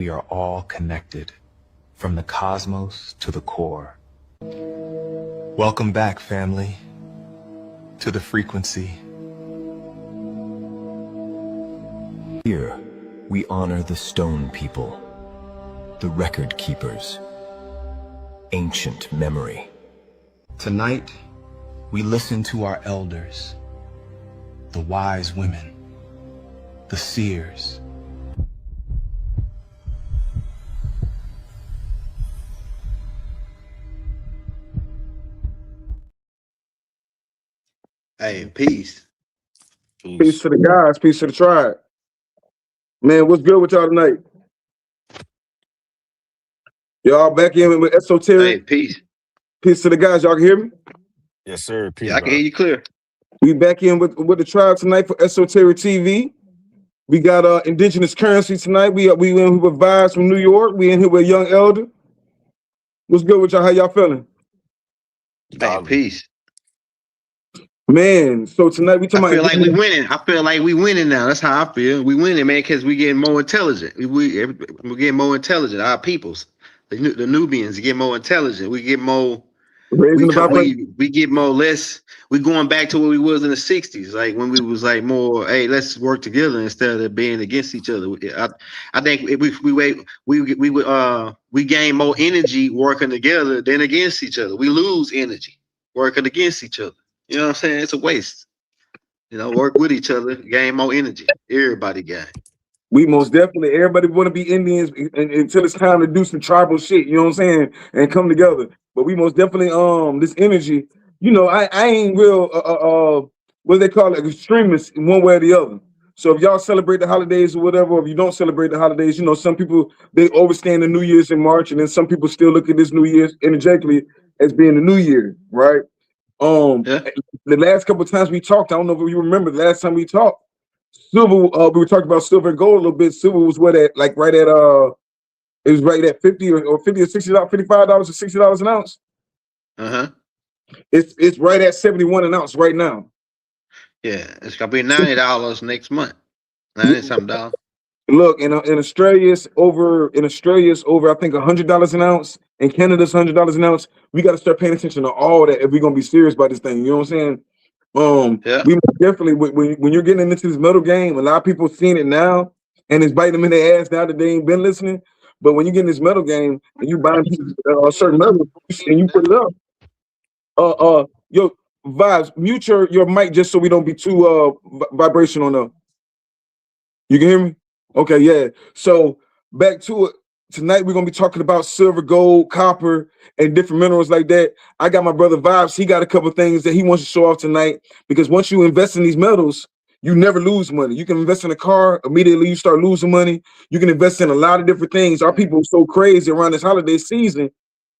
We are all connected, from the cosmos to the core. Welcome back, family, to the frequency. Here, we honor the stone people, the record keepers, ancient memory. Tonight, we listen to our elders, the wise women, the seers. Hey, peace. Peace to the guys, peace to the tribe. Man, what's good with y'all tonight? Y'all back in with Hey, esoteric. peace. Peace to the guys. Y'all can hear me? Yes, sir. Peace, Yeah, I can hear you clear. We back in with the tribe tonight for Esoteric TV. We got Indigenous currency tonight. We in here with Vibes from New York. We in here with Young Elder. What's good with y'all? How y'all feeling? Hey, peace. Man, so tonight we talking I feel about like we winning. I feel like we winning now. That's how I feel. We winning, man, because we getting more intelligent. We getting more intelligent. Our peoples, the Nubians, get more intelligent. We get more. raising the vibration. We get more less. We going back to what we was in the '60s, like when we was like more. Hey, let's work together instead of being against each other. I think we gain more energy working together than against each other. We lose energy working against each other. You know what I'm saying? It's a waste. You know, work with each other, gain more energy. Everybody got. We most definitely, everybody want to be Indians until it's time to do some tribal shit, you know what I'm saying, and come together. But we most definitely, this energy, you know, I ain't real, what do they call it, extremists in one way or the other. So if y'all celebrate the holidays or whatever, or if you don't celebrate the holidays, you know, some people, they overstand the New Year's in March, and then some people still look at this New Year's energetically as being the New Year, right? Yeah. The last couple of times we talked, I don't know if you remember the last time we talked, silver, we were talking about silver and gold a little bit. Silver was what at like right at it was right at 50 or 50 or $60, $55 or $60 an ounce. It's right at 71 an ounce right now. Yeah, it's gonna be $90 next month. $90-something. Look, in Australia, it's over. In Australia, it's over. I think $100 an ounce. In Canada, it's $100 an ounce. We got to start paying attention to all that if we're gonna be serious about this thing. You know what I'm saying? Yeah. We definitely when you're getting into this metal game, a lot of people seeing it now, and it's biting them in their ass now that they ain't been listening. But when you get in this metal game and you buy certain metal and you put it up, yo, Vibes, mute your mic just so we don't be too vibrational. No, you can hear me? Okay, yeah. So back to it. Tonight we're gonna be talking about silver, gold, copper, and different minerals like that. I got my brother Vibes. He got a couple things that he wants to show off tonight because once you invest in these metals, you never lose money. You can invest in a car, immediately you start losing money. You can invest in a lot of different things. Our people are so crazy around this holiday season.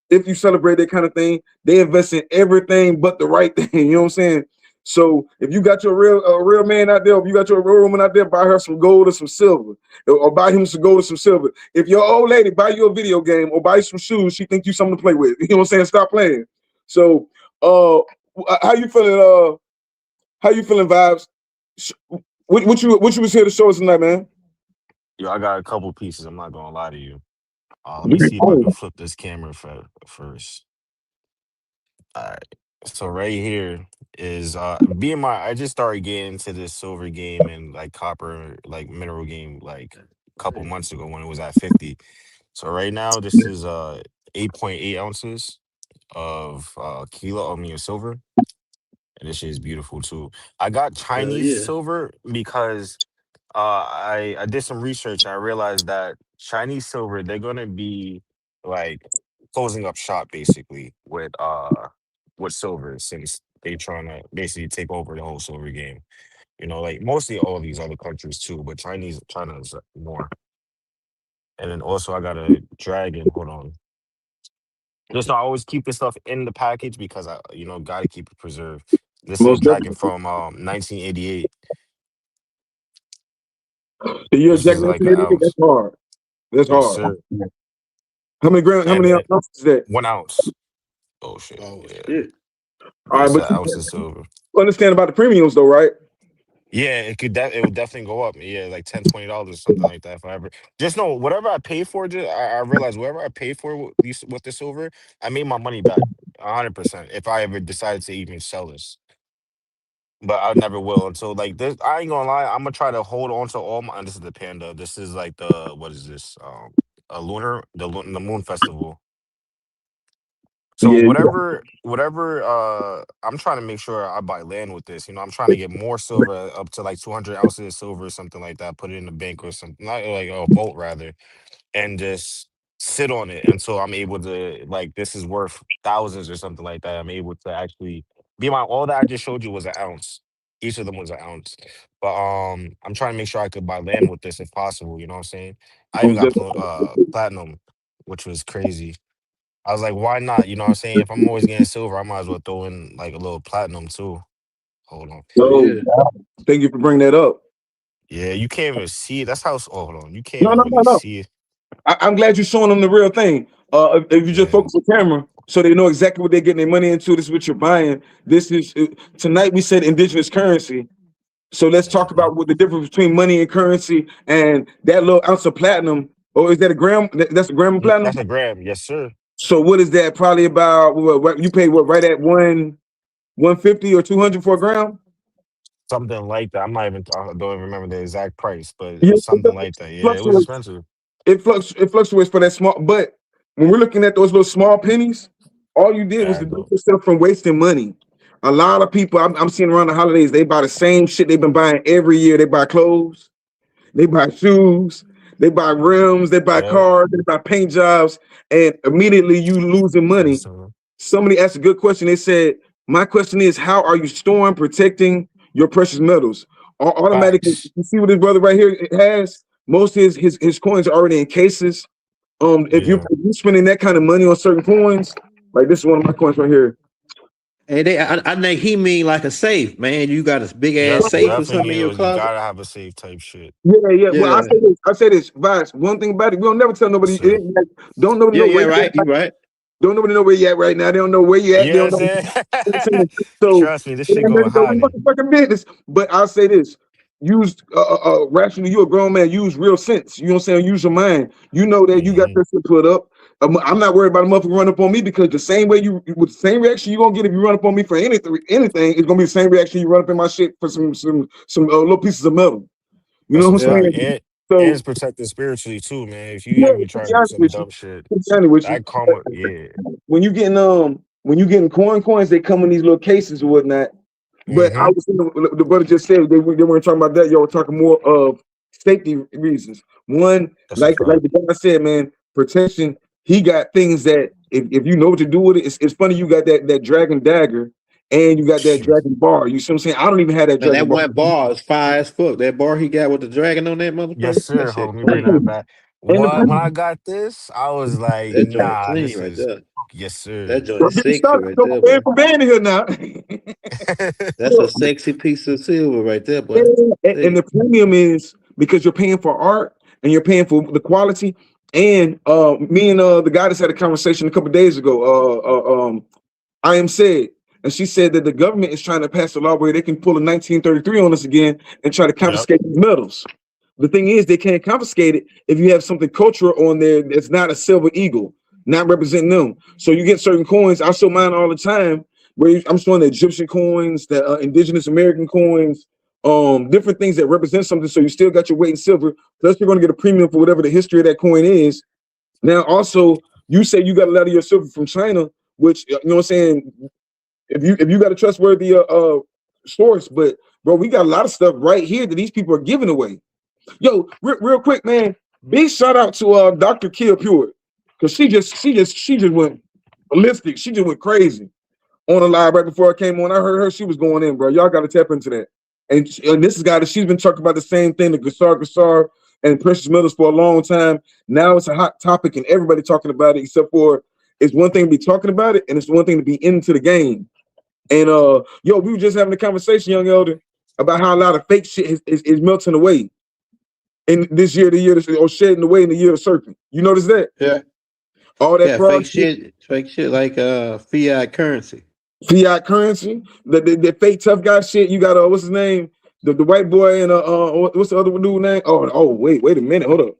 If you celebrate that kind of thing, they invest in everything but the right thing. You know what I'm saying? So if you got your real man out there, if you got your real woman out there, buy her some gold or some silver, or buy him some gold or some silver. If your old lady buy you a video game or buy you some shoes, she think you something to play with. You know what I'm saying? Stop playing. So how you feeling? How you feeling, Vibes? What you was here to show us tonight, man? Yo, I got a couple pieces. I'm not gonna lie to you. Let me see if I can flip this camera first. All right. So right here is BMI. I just started getting into this silver game and like copper, like mineral game, like a couple months ago when it was at 50. So right now this is 8.8 ounces of kilo, of silver. And this shit is beautiful too. I got Chinese silver because I did some research. I realized that Chinese silver, they're gonna be like closing up shop basically with silver since they trying to basically take over the whole silver game. You know, like mostly all these other countries too, but China is more. And then also I got a dragon. Hold on. Just I always keep this stuff in the package because I gotta keep it preserved. This is a Most dragon definitely. from 1988. You're This is Jack like an 1988. That's ounce. hard. That's Yes, hard. sir. How many grams? How And many then ounces is that? 1 ounce. Oh shit. Oh Yeah. shit. All Yeah, right, it's but an you ounce of silver. understand about the premiums though, right? Yeah, it would definitely go up. Yeah, like $10, $20, something like that. If I ever just know whatever I pay for, I realize whatever I pay for with the silver, I made my money back 100%. If I ever decided to even sell this, but I never will until like this. I ain't gonna lie, I'm gonna try to hold on to all my. And this is the panda. This is like the what is this? A lunar the moon festival. So Yeah, whatever I'm trying to make sure I buy land with this. You know, I'm trying to get more silver up to like 200 ounces of silver or something like that, put it in the bank or something, not like a vault rather, and just sit on it until I'm able to like this is worth thousands or something like that. I'm able to actually be my all that I just showed you was an ounce. Each of them was an ounce. But I'm trying to make sure I could buy land with this if possible, you know what I'm saying? I even got platinum, which was crazy. I was like, why not? You know what I'm saying? If I'm always getting silver, I might as well throw in like a little platinum too. Hold on. Oh so yeah. thank you for bringing that up. Yeah, you can't even see it. That's how. Oh, hold on. You can't No, even no, no, really no. see it. I'm glad you're showing them the real thing. If you just Yeah. focus the camera, so they know exactly what they're getting their money into. This is what you're buying. This is tonight. We said indigenous currency. So let's talk Mhm. about what the difference between money and currency and that little ounce of platinum. Or is that a gram? That's a gram of That's platinum. a gram. Yes, sir. So what is that? Probably about what you pay? What right at 150 or 200 for a gram? Something like that. I'm not even. I don't even remember the exact price, but it Yeah, was something like that. Yeah, it was fluctuates. expensive. It fluctuates for that small. But when we're looking at those little small pennies, all you did was to Bad do though. yourself from wasting money. A lot of people I'm seeing around the holidays, they buy the same shit they've been buying every year. They buy clothes, they buy shoes, they buy rims, they buy Yep. cars, they buy paint jobs, and immediately you losing money. Yes, sir. Somebody asked a good question. They said, "My question is, how are you storing, protecting your precious metals?" Automatically, Facts. you see what his brother right here has. Most of his coins are already in cases. Yeah. If you're spending that kind of money on certain coins, like this is one of my coins right here. And I think he mean like a safe, man. You got a big ass Yep. safe or Definitely something in your mean you closet. gotta have a safe type shit. Yeah, yeah. Well, Yeah. I say this, Vice. One thing about it, we don't never tell nobody. So Don't nobody Yeah, know yeah, where you right. You at. right. Don't nobody know where you at right now. They don't know where you at. you They know what don't I'm know. saying? You know what I'm saying? So Trust me, this it shit ain't going no hiding. motherfucking business. But I'll say this: use rationally. You a grown man. Use real sense. You know what I'm saying? Use your mind. You know that you got Hmm. this shit put up. I'm not worried about a motherfucker run up on me because the same way you with the same reaction you gonna get if you run up on me for anything, it's gonna be the same reaction you run up in my shit for some little pieces of metal. You know That's a what I'm Yeah. fact. saying? And So it's protected spiritually too, man. If you yeah, ever to try be to do honest some with you, dumb shit, to be honest with you, that karma, yeah. when you getting coins, they come in these little cases or whatnot. But I Hmm. was the brother just said they weren't talking about that. Y'all were talking more of safety reasons. One, That's a like fact. the guy said, man, protection. He got things that if you know what to do with it, it's funny you got that dragon dagger and you got that dragon bar. You see what I'm saying? I don't even have that Man, that dragon bar. one bar is fire as fuck. That bar he got with the dragon on that Yes, motherfucker. That sir. Hold shit on, let me bring clean. that back. And the What? When I premium. got this, I was like, That joint nah, clean this right is there. yes, sir. That joint Don't is get me sexy started. right Don't there, ban boy. for banning here now. That's a sexy piece of silver right there, boy. And Hey, the premium is because you're paying for art and you're paying for the quality. And me and the guy just had a conversation a couple of days ago. I am said, and she said that the government is trying to pass a law where they can pull a 1933 on us again and try to Yep. confiscate these metals. The thing is, they can't confiscate it if you have something cultural on there that's not a silver eagle, not representing them. So you get certain coins. I show mine all the time. I'm showing the Egyptian coins, the indigenous American coins, different things that represent something. So you still got your weight in silver. Plus, you're going to get a premium for whatever the history of that coin is. Now, also, you say you got a lot of your silver from China, which you know what I'm saying. If you got a trustworthy source, but bro, we got a lot of stuff right here that these people are giving away. Yo, real quick, man. Big shout out to Dr. Kia Pure, because she just went ballistic. She just went crazy on the live right before I came on. I heard her, she was going in, bro. Y'all got to tap into that. And this is a guy that she's been talking about the same thing, the Gassar and precious metals for a long time. Now it's a hot topic and everybody talking about it, except for it's one thing to be talking about it and it's one thing to be into the game. And yo, we were just having a conversation, young elder, about how a lot of fake shit is melting away in this year, or shedding away in the year of serpent. You notice that? yeah, All that yeah, fraud fake shit like fiat currency. fiat currency, the fake tough guy shit. You got what's his name? The white boy and what's the other dude name? Wait a minute, hold up.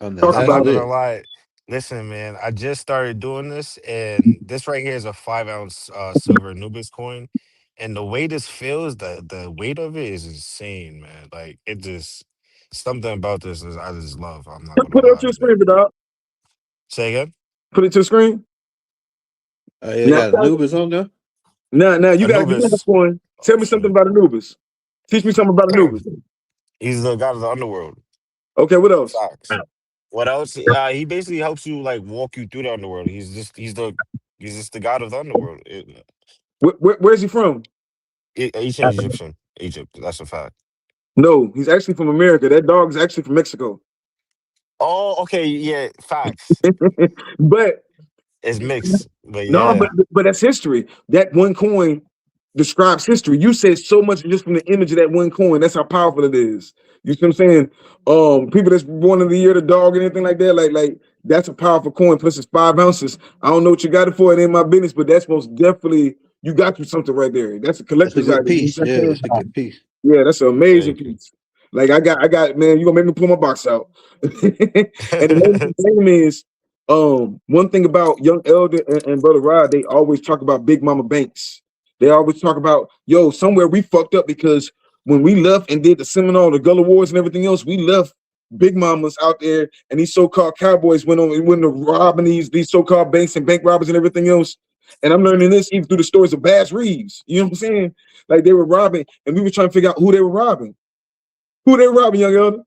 Oh, no, Talk I'm that's about not it. gonna lit. lie. Listen, man, I just started doing this, and this right here is a 5 ounce silver Anubis coin. And the way this feels, the weight of it is insane, man. Like it just something about this is I just love. I'm not gonna Put it up lie to the to you. screen, dog. Say again. Put it to the screen. Oh, yeah, Now, got Anubis on there. now you gotta get that Anubis. coin. Tell Oh me something shit. about Anubis. Teach me something about Anubis. He's the god of the underworld. Okay, what else? Facts. What else? He basically helps you like walk you through the underworld. He's just the god of the underworld. Where's he from? Ancient Egyptian, Egypt. That's a fact. No, he's actually from America. That dog is actually from Mexico. Oh, okay, yeah, facts. But It's mixed, but no, yeah. but that's history. That one coin describes history. You said so much just from the image of that one coin. That's how powerful it is. You see what I'm saying? People that's born in the year of the dog and anything like that, like that's a powerful coin. Plus it's 5 ounces. I don't know what you got it for. It ain't my business, but that's most definitely you got you something right there. That's a That's a collector's good item. You piece. know what Yeah, I'm that's a saying? good piece. Yeah, that's an amazing Thank you. piece. Like I got, man, you gonna make me pull my box out. And the name is one thing about Young Elder and Brother Rod, they always talk about Big Mama Banks. They always talk about, yo, somewhere we fucked up because when we left and did the Seminole, the Gullah Wars and everything else, we left Big Mamas out there, and these so-called cowboys went to robbing these so-called banks and bank robbers and everything else. And I'm learning this even through the stories of Bass Reeves. You know what I'm saying? Like they were robbing, and we were trying to figure out who they were robbing. Who they robbing, Young Elder?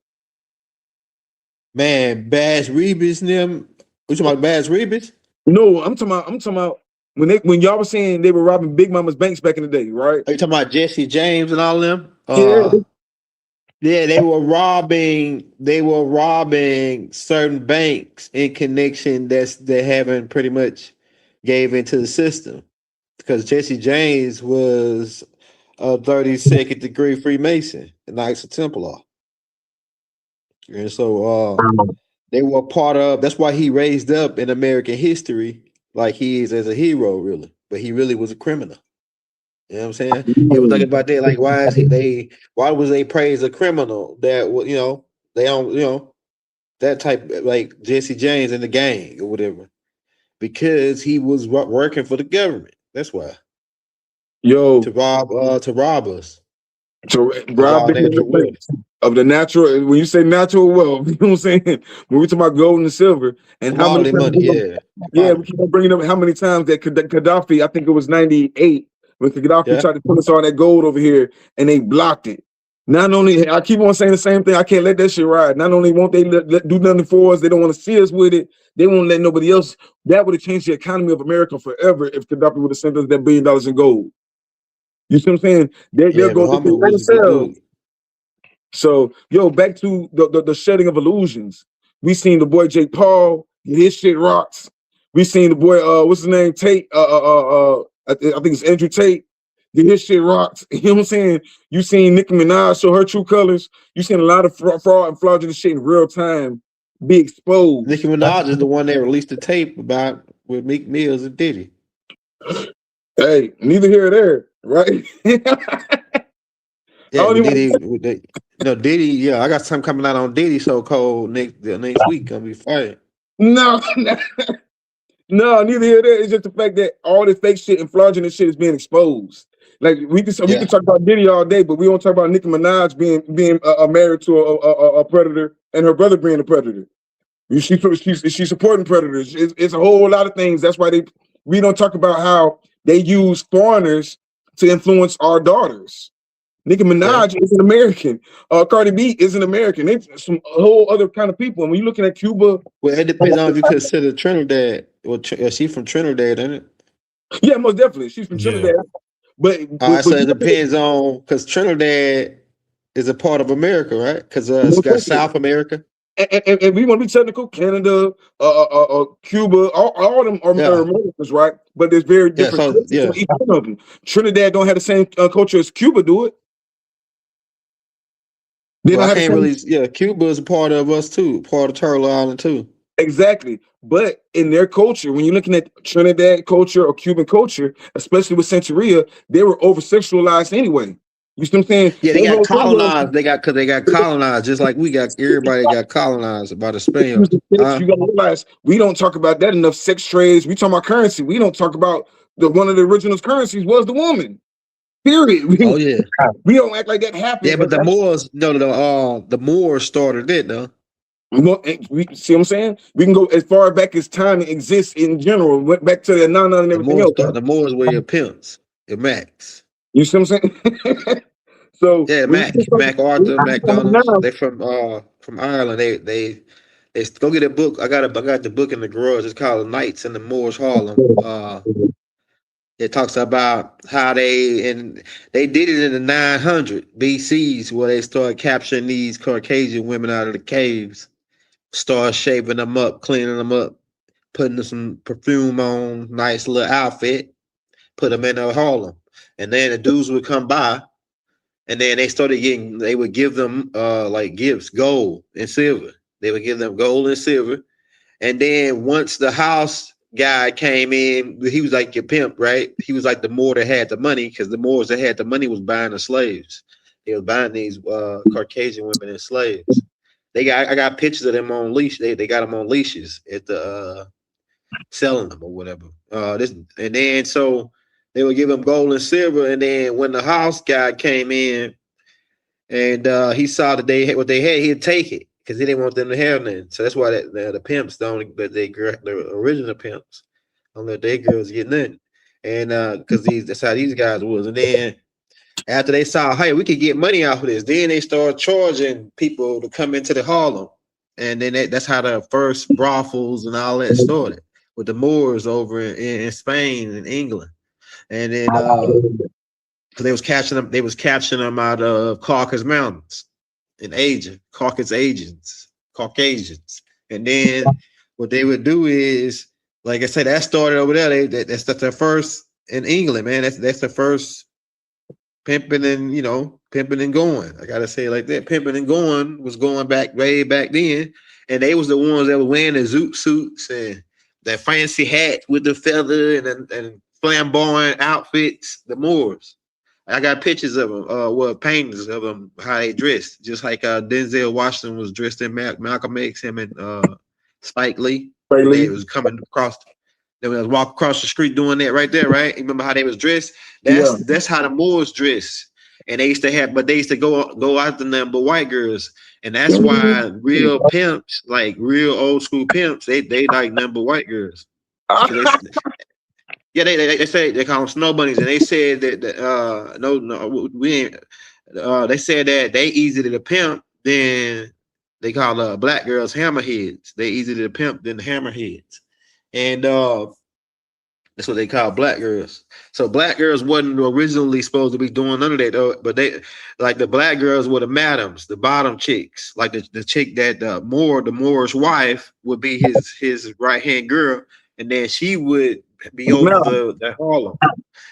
Man, Bass Rebus and them. You talking about Bass Rebus? No, I'm talking about when y'all were saying they were robbing Big Mama's banks back in the day, right? Are you talking about Jesse James and all of them? Yeah. Yeah, they were robbing certain banks in connection they haven't pretty much gave into the system. Because Jesse James was a 32nd degree Freemason, a Knights of Templar. And so they were part of that's why he raised up in American history like he is as a hero, really. But he really was a criminal. You know what I'm saying? You ever think about that? Like, why was they praised a criminal that they don't, that type like Jesse James in the gang or whatever? Because he was working for the government. That's why. Yo, To rob us so of rob our Big natural Mama's wealth. banks of the natural. When you say natural wealth, you know what I'm saying? When we talk about gold and silver, and how many Commodity times? money, yeah. Yeah, we Property. keep on bringing up how many times that Gaddafi, I think it was 98, when Gaddafi Yeah. tried to put us all that gold over here and they blocked it. Not only, I keep on saying the same thing, I can't let that shit ride. Not only won't they do nothing for us, they don't want to see us with it, they won't let nobody else. That would have changed the economy of America forever if Gaddafi would have sent us that $1 billion in gold. You see what I'm saying? They'll Yeah, go Muhammad to was a good themselves. dude. So, yo, back to the shedding of illusions. We seen the boy Jake Paul, his shit rocks. We seen the boy, what's his name, Tate, I think it's Andrew Tate, his shit rocks. You know what I'm saying? You seen Nicki Minaj show her true colors. You seen a lot of fraud and fraudulent shit in real time be exposed. Nicki Minaj is the one that released the tape about with Meek Mills and Diddy. Hey, neither here or there, right? I Yeah, don't with even Diddy, Diddy. Yeah, I got something coming out on Diddy so cold next week. Gonna be fire. no, no, neither here or there. It's just the fact that all this fake shit and fraudulent shit is being exposed. Like we Yeah, can talk about Diddy all day, but we don't talk about Nicki Minaj being married to a predator and her brother being a predator. She's supporting predators. It's a whole lot of things. That's why we don't talk about how they use foreigners to influence our daughters. Nicki yeah. Minaj is an American. Cardi B is an American. They some whole other kind of people. And when you're looking at Cuba, Well, it depends on if you consider Trinidad. Well, she's from Trinidad, isn't it? yeah, most definitely, she's from Yeah. Trinidad. But All right, so it depends on because Trinidad is a part of America, right? Because it's most got definitely. South America. And we want to be technical, Canada, Cuba, all of them are Yeah, Americans, right? But there's very yeah. different So cultures yeah. on each one of them. Trinidad don't have the same culture as Cuba do it. They Well, don't I have the can't same really. Yeah, Cuba is a part of us too, part of Turtle Island too. exactly. But in their culture, when you're looking at Trinidad culture or Cuban culture, especially with Santeria, they were over sexualized anyway. You see what I'm saying? Yeah, they That got whole syndrome, colonized. They got colonized, just like we got. Everybody got colonized by the Spaniards. you gotta realize we don't talk about that enough. Sex trades, we talk about currency. We don't talk about one of the original currencies was the woman. Period. Oh yeah, We don't act like that yeah. happened. But the Moors, no, the Moors started it though. We see what I'm saying? We can go as far back as time exists in general. Went back to the nana and everything else. The Moors were your pimps, your Macs. You see what I'm saying? So Yeah, when Mac Arthur, McDonald's. now, They from Ireland. They go get a book. I got the book in the garage. It's called Nights in the Moors Harlem. It talks about how they did it in the 900 BCs where they started capturing these Caucasian women out of the caves, start shaving them up, cleaning them up, putting some perfume on, nice little outfit, put them in a Harlem, and then the dudes would come by. And then they would give them like gifts, gold and silver. They would give them gold and silver. And then once the house guy came in, he was like your pimp, right? He was like the Moor that had the money, because the Moors that had the money was buying the slaves. They was buying these Caucasian women and slaves. I got pictures of them on leash. They got them on leashes at the selling them or whatever. And then so they would give them gold and silver, and then when the house guy came in and he saw that they had what they had, he'd take it because he didn't want them to have nothing. So that's why the pimps don't let the original pimps don't let their girls get nothing, and because that's how these guys was. And then after they saw, hey, we could get money off of this, then they started charging people to come into the Harlem, and then that's how the first brothels and all that started with the Moors over in Spain and England, and then because they was capturing them out of Caucasus Mountains in Asia, Caucasians, and then what they would do is, like I said, that started over there. That's the first in England, man. That's the first pimping and going. I gotta say it like that. Pimping and going was going back way back then, and they was the ones that were wearing the zoot suits and that fancy hat with the feather and flamboyant outfits. The Moors. I got pictures of them, paintings of them, how they dressed, just like Denzel Washington was dressed in Malcolm X, him and Spike Lee. They was coming across. They was walking across the street doing that right there, right? You remember how they was dressed? That's how the Moors dress. And they used to go after them, but white girls, and that's why real pimps, like real old school pimps, they like number white girls. Yeah, they say they call them snow bunnies, and they said that no, we ain't. They said that they easier to pimp than they call black girls hammerheads. They easier to pimp than the hammerheads, and that's what they call black girls. So black girls wasn't originally supposed to be doing none of that, though, but they like the black girls were the madams, the bottom chicks, like the chick that the Moor's wife would be his right hand girl, and then she would be over the Harlem.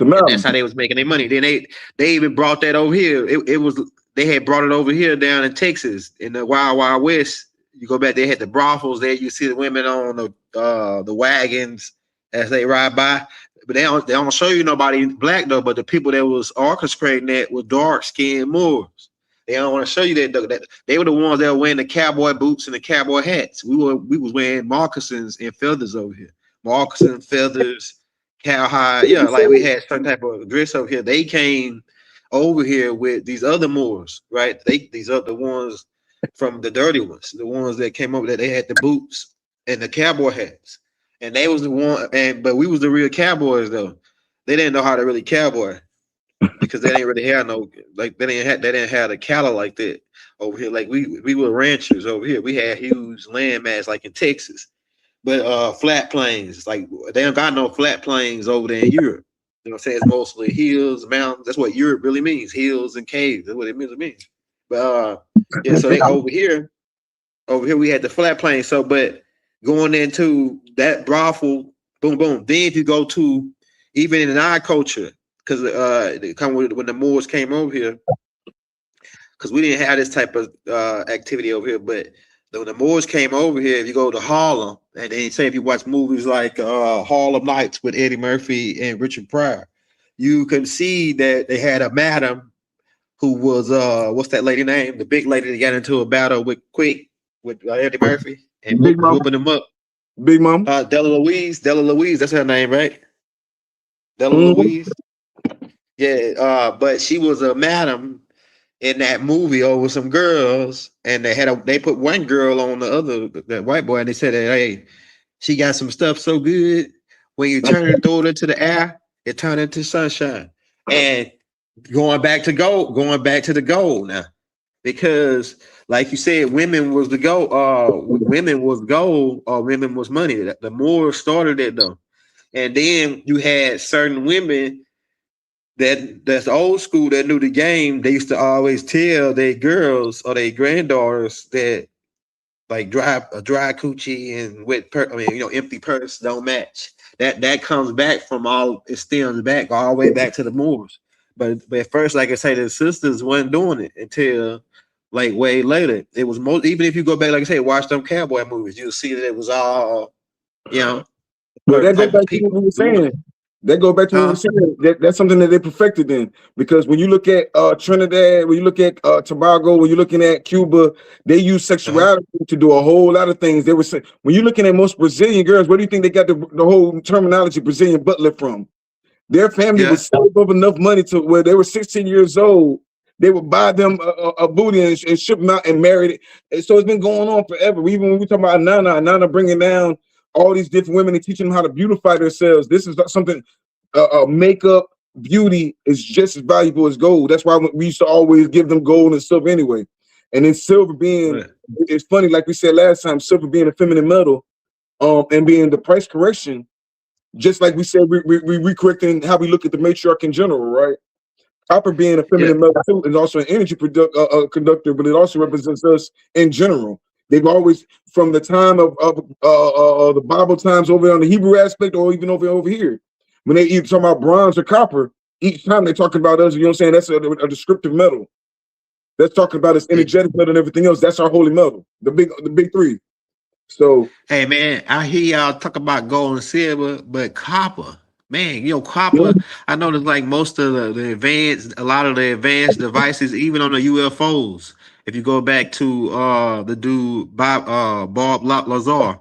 And that's how they was making their money. Then they even brought that over here. It was they had brought it over here down in Texas in the Wild Wild West. You go back, they had the brothels there. You see the women on the wagons as they ride by. But they don't show you nobody black though. But the people that was orchestrating that were dark skinned Moors. They don't want to show you that they were the ones that were wearing the cowboy boots and the cowboy hats. We was wearing moccasins and feathers over here. Moccasins, feathers, cowhide. Yeah, like we had some type of dress over here. They came over here with these other Moors, right? These are the ones from the dirty ones, the ones that came over that they had the boots and the cowboy hats. And they was the one, but we was the real cowboys though. They didn't know how to really cowboy because they didn't really have no like they didn't have the cattle like that over here. Like we were ranchers over here. We had huge land mass like in Texas. But flat plains, like they don't got no flat plains over there in Europe. You know what I'm saying? It's mostly hills, mountains. That's what Europe really means. Hills and caves. That's what it means. But yeah, so they over here we had the flat plains. So but going into that brothel, boom, boom. Then if you go to even in our culture, because when the Moors came over here, because we didn't have this type of activity over here, but when the Moors came over here, if you go to Harlem, and then say if you watch movies like Harlem Nights with Eddie Murphy and Richard Pryor, you can see that they had a madam who was what's that lady name? The big lady that got into a battle with Eddie Murphy and Big Mama, whooping him up. Big Mama. Della Louise, that's her name, right? Della Mhm. Louise. Yeah, but she was a madam in that movie over some girls, and they put one girl on the other, that white boy, and they said, hey, she got some stuff so good when you turn and throw it into the air, it turned into sunshine. And going back to the goal now, because like you said, women was the goal. Women was gold, or women was money. The more started it though, and then you had certain women that's old school that knew the game. They used to always tell their girls or their granddaughters that like dry coochie and empty purse don't match. That comes back from it stems back all the way back to the Moors. But at first, like I say, the sisters wasn't doing it until like way later. It was most, even if you go back, like I say, watch them cowboy movies, you'll see that it was all, you know, But certain that go type of back to what people we were doing saying. it. That go back to what we were Huh? saying. That's something that they perfected in. Because when you look at Trinidad, when you look at Tobago, when you're looking at Cuba, they use Uh-huh. sexuality to do a whole lot of things. They were saying, when you're looking at most Brazilian girls, where do you think they got the whole terminology Brazilian butler from? Their family Yeah. would save up enough money to where they were 16 years old. They would buy them a booty and ship them out and marry it. And so it's been going on forever. Even when we talk about Nana bringing down all these different women and teaching them how to beautify themselves. This is something, makeup, beauty is just as valuable as gold. That's why we used to always give them gold and silver anyway. And then silver being, Right. it's funny, like we said last time, silver being a feminine metal, and being the price correction, just like we said, we correcting how we look at the matriarch in general, right? Copper being a Yeah. feminine metal too is also an energy conductor, but it also represents us in general. They've always, from the time of the Bible times over on the Hebrew aspect, or even over here, when they either talk about bronze or copper, each time they're talking about us. You know what I'm saying? That's a descriptive metal. That's talking about its energetic metal and everything else. That's our holy metal, the big three. So Hey man, I hear y'all talk about gold and silver, but copper, man, yeah, copper. I noticed like most of a lot of the advanced devices, even on the UFOs. If you go back to the dude Bob Lazar,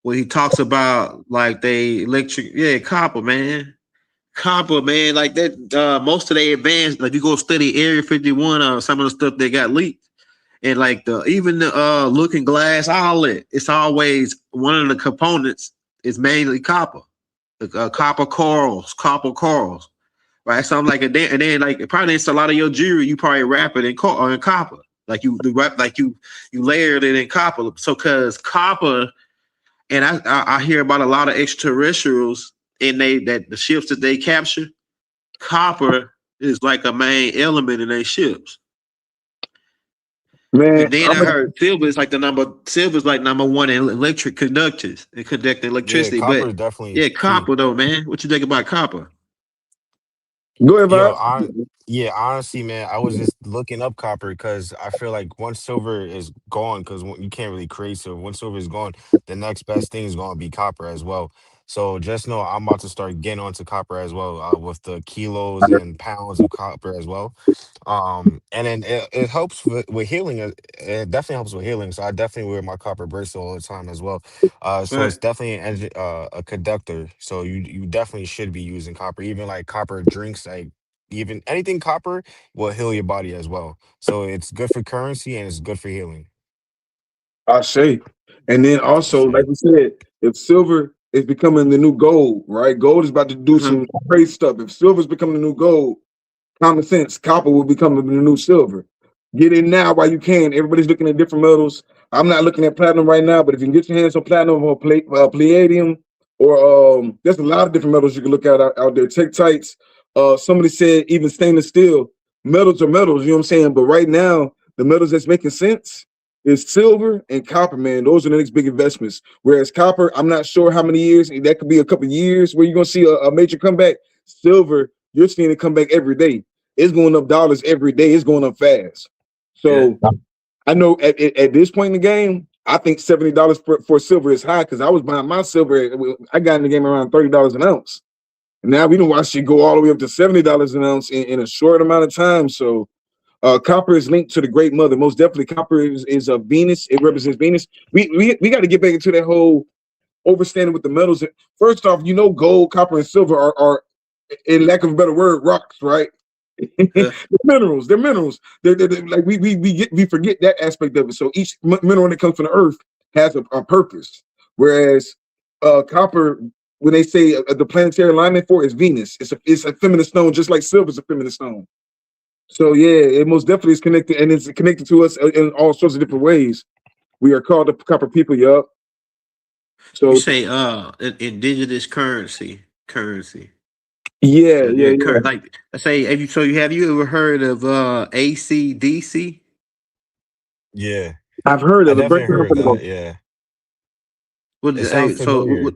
where he talks about like they electric, yeah, copper, man, like that. Most of the advanced, like you go study Area 51 or some of the stuff that got leaked. And like the looking glass outlet, it's always one of the components is mainly copper. The copper corals, right? So I'm like, and then like probably it's a lot of your jewelry. You probably wrap it in copper, like you layered it in copper. So because copper, and I hear about a lot of extraterrestrials and that the ships that they capture, copper is like a main element in their ships. man, And then I heard silver is like number one in electric conductors and conducting Yeah, electricity. copper But is definitely yeah, key. copper though, man. What you think about copper? go ahead, Yo, Bob. yeah, honestly, man, I was just looking up copper because I feel like once silver is gone, because you can't really create silver. Once silver is gone, the next best thing is going to be copper as well. So just know I'm about to start getting onto copper as well, with the kilos and pounds of copper as well. And then it helps with healing. It definitely helps with healing. So I definitely wear my copper bracelet all the time as well. So Right. it's definitely a conductor. So you definitely should be using copper. Even like copper drinks, like even anything copper will heal your body as well. So it's good for currency and it's good for healing. I say. And then For also, like sure. we said, if silver is becoming the new gold, right? Gold is about to do Uh-huh. some crazy stuff. If silver is becoming the new gold, common sense, copper will become the new silver. Get in now while you can. Everybody's looking at different metals. I'm not looking at platinum right now, but if you can get your hands on platinum or palladium, or there's a lot of different metals you can look at out there. Tektites. Somebody said even stainless steel. Metals are metals, you know what I'm saying? But right now, the metals that's making sense is silver and copper, man. Those are the next big investments. Whereas copper, I'm not sure how many years. That could be a couple of years where you're gonna see a major comeback. Silver, you're seeing it come back every day. It's going up dollars every day. It's going up fast. Yeah. So I know at this point in the game, I think $70 for silver is high because I was buying my silver. I got in the game around $30 an ounce. And now we don't watch it go all the way up to $70 an ounce in a short amount of time. So Copper is linked to the Great Mother. Most definitely, copper is a Venus. It represents Venus. We got to get back into that whole overstanding with the metals. First off, gold, copper, and silver are in lack of a better word, rocks, right? Yeah. They're minerals. They're like we forget that aspect of it. So each mineral that comes from the earth has a purpose. Whereas copper, when they say the planetary alignment for it is Venus, it's a feminine stone, just like silver is a feminine stone. So yeah, it most definitely is connected, and it's connected to us in all sorts of different ways. We are called the copper people, yup. You So say indigenous currency. yeah, yeah, Yeah, yeah. current, like I say, have you ever heard of ACDC? Yeah, I've heard I of it. Break definitely down heard for that. me. Yeah, What it sounds what, familiar.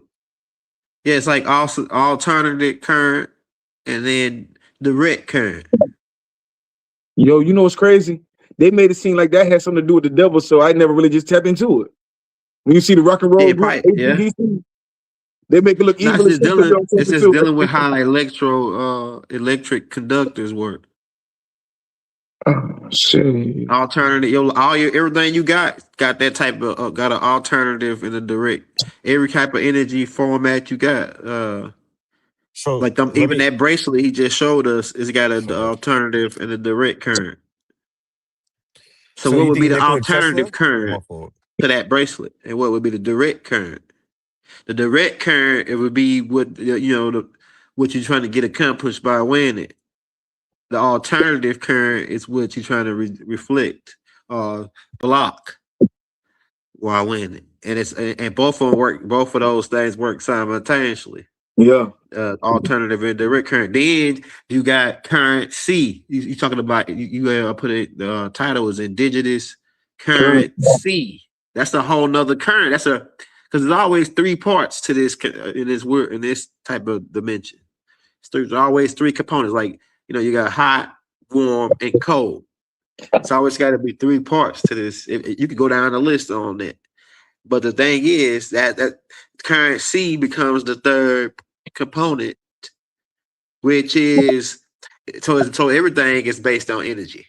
yeah, it's like also alternative current and then direct current. Yo, you know what's crazy? They made it seem like that had something to do with the devil, so I never really just tapped into it. When you see the rock and roll Yeah, group, probably, yeah. AC/DC, they make it look No, evil as shit. it's just dealing with how electric conductors work. Oh, shit. Alternative, everything you got that type of got an alternative and a direct. Every type of energy format you got. So Like them, let even me. that bracelet he just showed us, it's got an So, alternative and a direct current. So so what you would be think the Nikola Tesla? alternative Oh, my current fault. to that bracelet, and what would be the direct current? The direct current, it would be what what you're trying to get accomplished by wearing it. The alternative current is what you're trying to reflect or block while wearing it, and both of them work. Both of those things work simultaneously. Yeah. Alternative and direct current. Then you got current C. You talking about you put it. The title is Indigenous Current. Current C. That's a whole nother current. Because there's always three parts to this in this type of dimension. There's always three components. Like you got hot, warm, and cold. It's always got to be three parts to this. You could go down the list on that. But the thing is that current C becomes the third component, which is so everything is based on energy.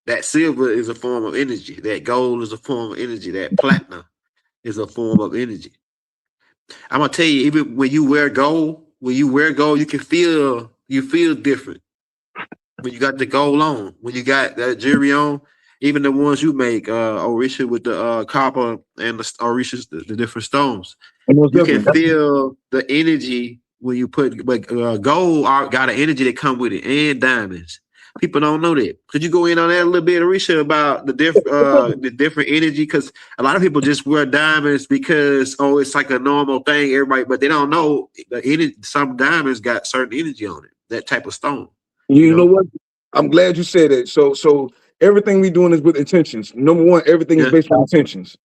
That silver is a form of energy. That gold is a form of energy. That platinum is a form of energy. I'm gonna tell you, even when you wear gold, you feel different when you got the gold on. When you got that jewelry on, even the ones you make, Orisha with the copper and the Orishas, the different stones. Most You can definitely. feel the energy when you put, but gold got an energy that come with it, and diamonds. People don't know that. Could you go in on that a little bit, Arisha, about the different energy? Because a lot of people just wear diamonds because it's like a normal thing. Everybody, but they don't know the energy. Some diamonds got certain energy on it. That type of stone. You know what? I'm glad you said that. So everything we doing is with intentions. Number one, everything is Yeah. based on intentions.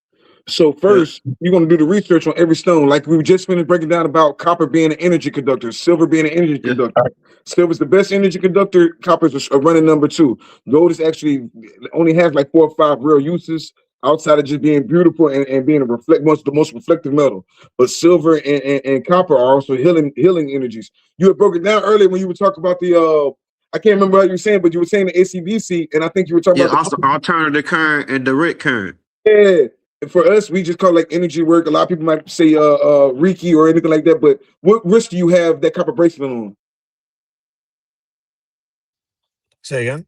So Yeah. first, you're going to do the research on every stone. Like we just finished breaking down about copper being an energy conductor, silver being an energy Yeah. conductor. Silver's the best energy conductor. Copper's a running number two. Gold is actually only has like 4 or 5 real uses outside of just being beautiful and being the most reflective metal. But silver and copper are also healing energies. You had broken down earlier when you were talking about the I can't remember what you were saying, but you were saying the ACDC, and I think you were talking Yeah. about Also, alternative current and direct current. yeah. For us, we just call it like energy work. A lot of people might say Reiki or anything like that. But what wrist do you have that copper bracelet on? Say again.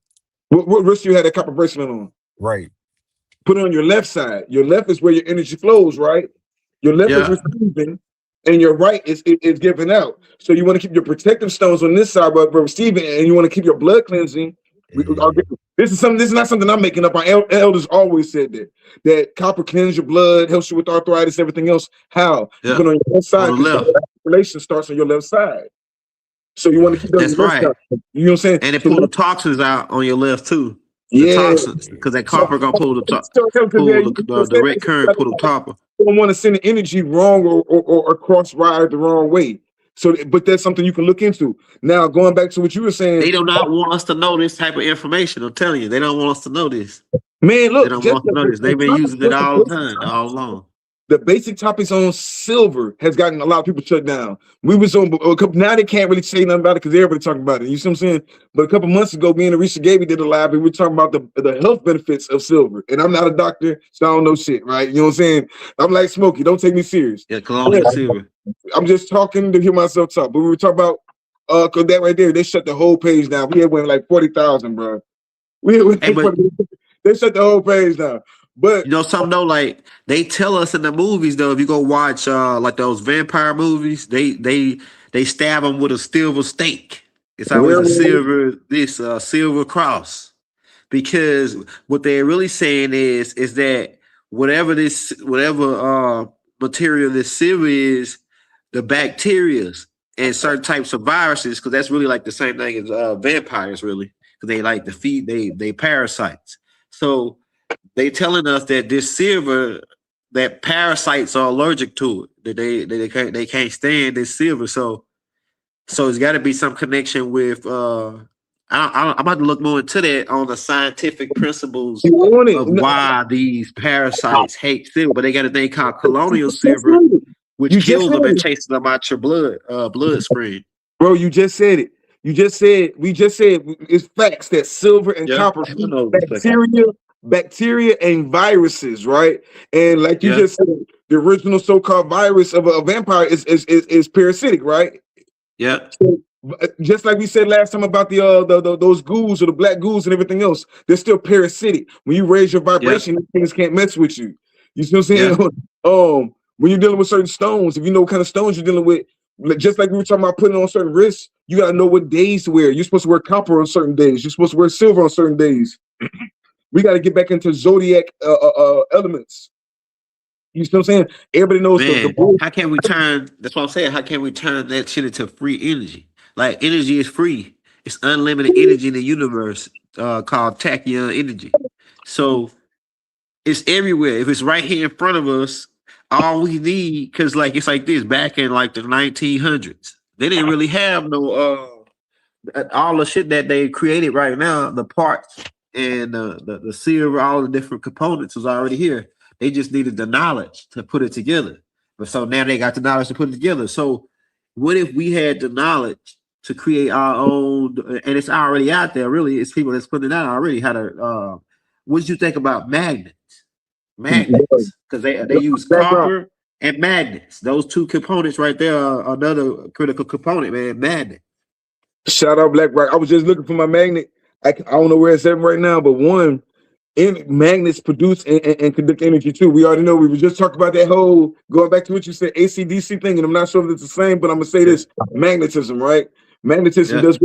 What wrist do you have that copper bracelet on? Right. Put it on your left side. Your left is where your energy flows, right? Your left is Yeah. receiving, and your right is giving out. So you want to keep your protective stones on this side, but receiving, and you want to keep your blood cleansing. Mm. This is not something I'm making up. Our elders always said that copper cleans your blood, helps you with arthritis, everything else. How? You Yeah. put it on your left On side the because left. the circulation starts on your left side. So you want to keep it on That's your left right. side. You know what I'm saying? And it So pull the toxins out on your left too. The yeah. toxins, because that copper gonna pull Yeah, you the direct current, pull the copper. don't want to send the energy wrong or cross wire the wrong way. So, but that's something you can look into. Now, going back to what you were saying, They do not want us to know this type of information. I'm telling you, they don't want us to know this. man, They look, don't just want us to know this. They've been using it all the time, all along. the basic topics on silver has gotten a lot of people shut down. We was on a couple, now they can't really say nothing about it because everybody talking about it. You see what I'm saying? But a couple months ago, me and Arisha Gaby did a live and we were talking about the health benefits of silver. And I'm not a doctor, so I don't know shit, right? You know what I'm saying? I'm like Smokey, don't take me serious. Yeah, colonial silver. I'm just talking to hear myself talk. But we were talking about cause that right there, they shut the whole page down. We had went like 40,000, bro. Hey, but They shut the whole page down. But you know something though, like they tell us in the movies though, if you go watch like those vampire movies, they stab them with a silver stake. It's always a silver cross, because what they're really saying is that whatever material this silver is, the bacterias and certain types of viruses, because that's really like the same thing as vampires, really, because they like to feed they parasites. So they telling us that this silver, that parasites are allergic to it, that they can't stand this silver. So it's got to be some connection with. I'm about to look more into that on the scientific principles of why these parasites hate silver, but they got a thing called colonial silver, which kills them and chases them out your bloodstream. Bro, you just said it. We just said it's facts that silver and copper bacteria and viruses, right? And like you just said, the original so-called virus of a vampire is parasitic, right? Yeah. So, just like we said last time about the those ghouls or the black ghouls and everything else, they're still parasitic. When you raise your vibration, these things can't mess with you. You see what I'm saying? Yeah. When you're dealing with certain stones, if you know what kind of stones you're dealing with, just like we were talking about putting on certain wrists, you gotta know what days to wear. You're supposed to wear copper on certain days. You're supposed to wear silver on certain days. We got to get back into zodiac elements. You see what I'm saying? Everybody knows. Man, how can we turn? That's what I'm saying. How can we turn that shit into free energy? Like energy is free. It's unlimited energy in the universe called tachyon energy. So it's everywhere. If it's right here in front of us, all we need, because like it's like this. Back in like the 1900s, they didn't really have no all the shit that they created right now. The parts and the silver, all the different components was already here. They just needed the knowledge to put it together. But so now they got the knowledge to put it together. So what if we had the knowledge to create our own, and it's already out there, really, it's people that's putting it out already, how to what did you think about magnets? Magnets. Because they use copper and magnets. Those two components right there are another critical component, man. Magnet. Shout out Black Rock. I was just looking for my magnet. I don't know where it's at right now, but one, magnets produce and conduct energy too. We already know. We were just talking about that whole, going back to what you said, AC/DC thing, and I'm not sure if it's the same, but I'm gonna say this: magnetism, right? Magnetism does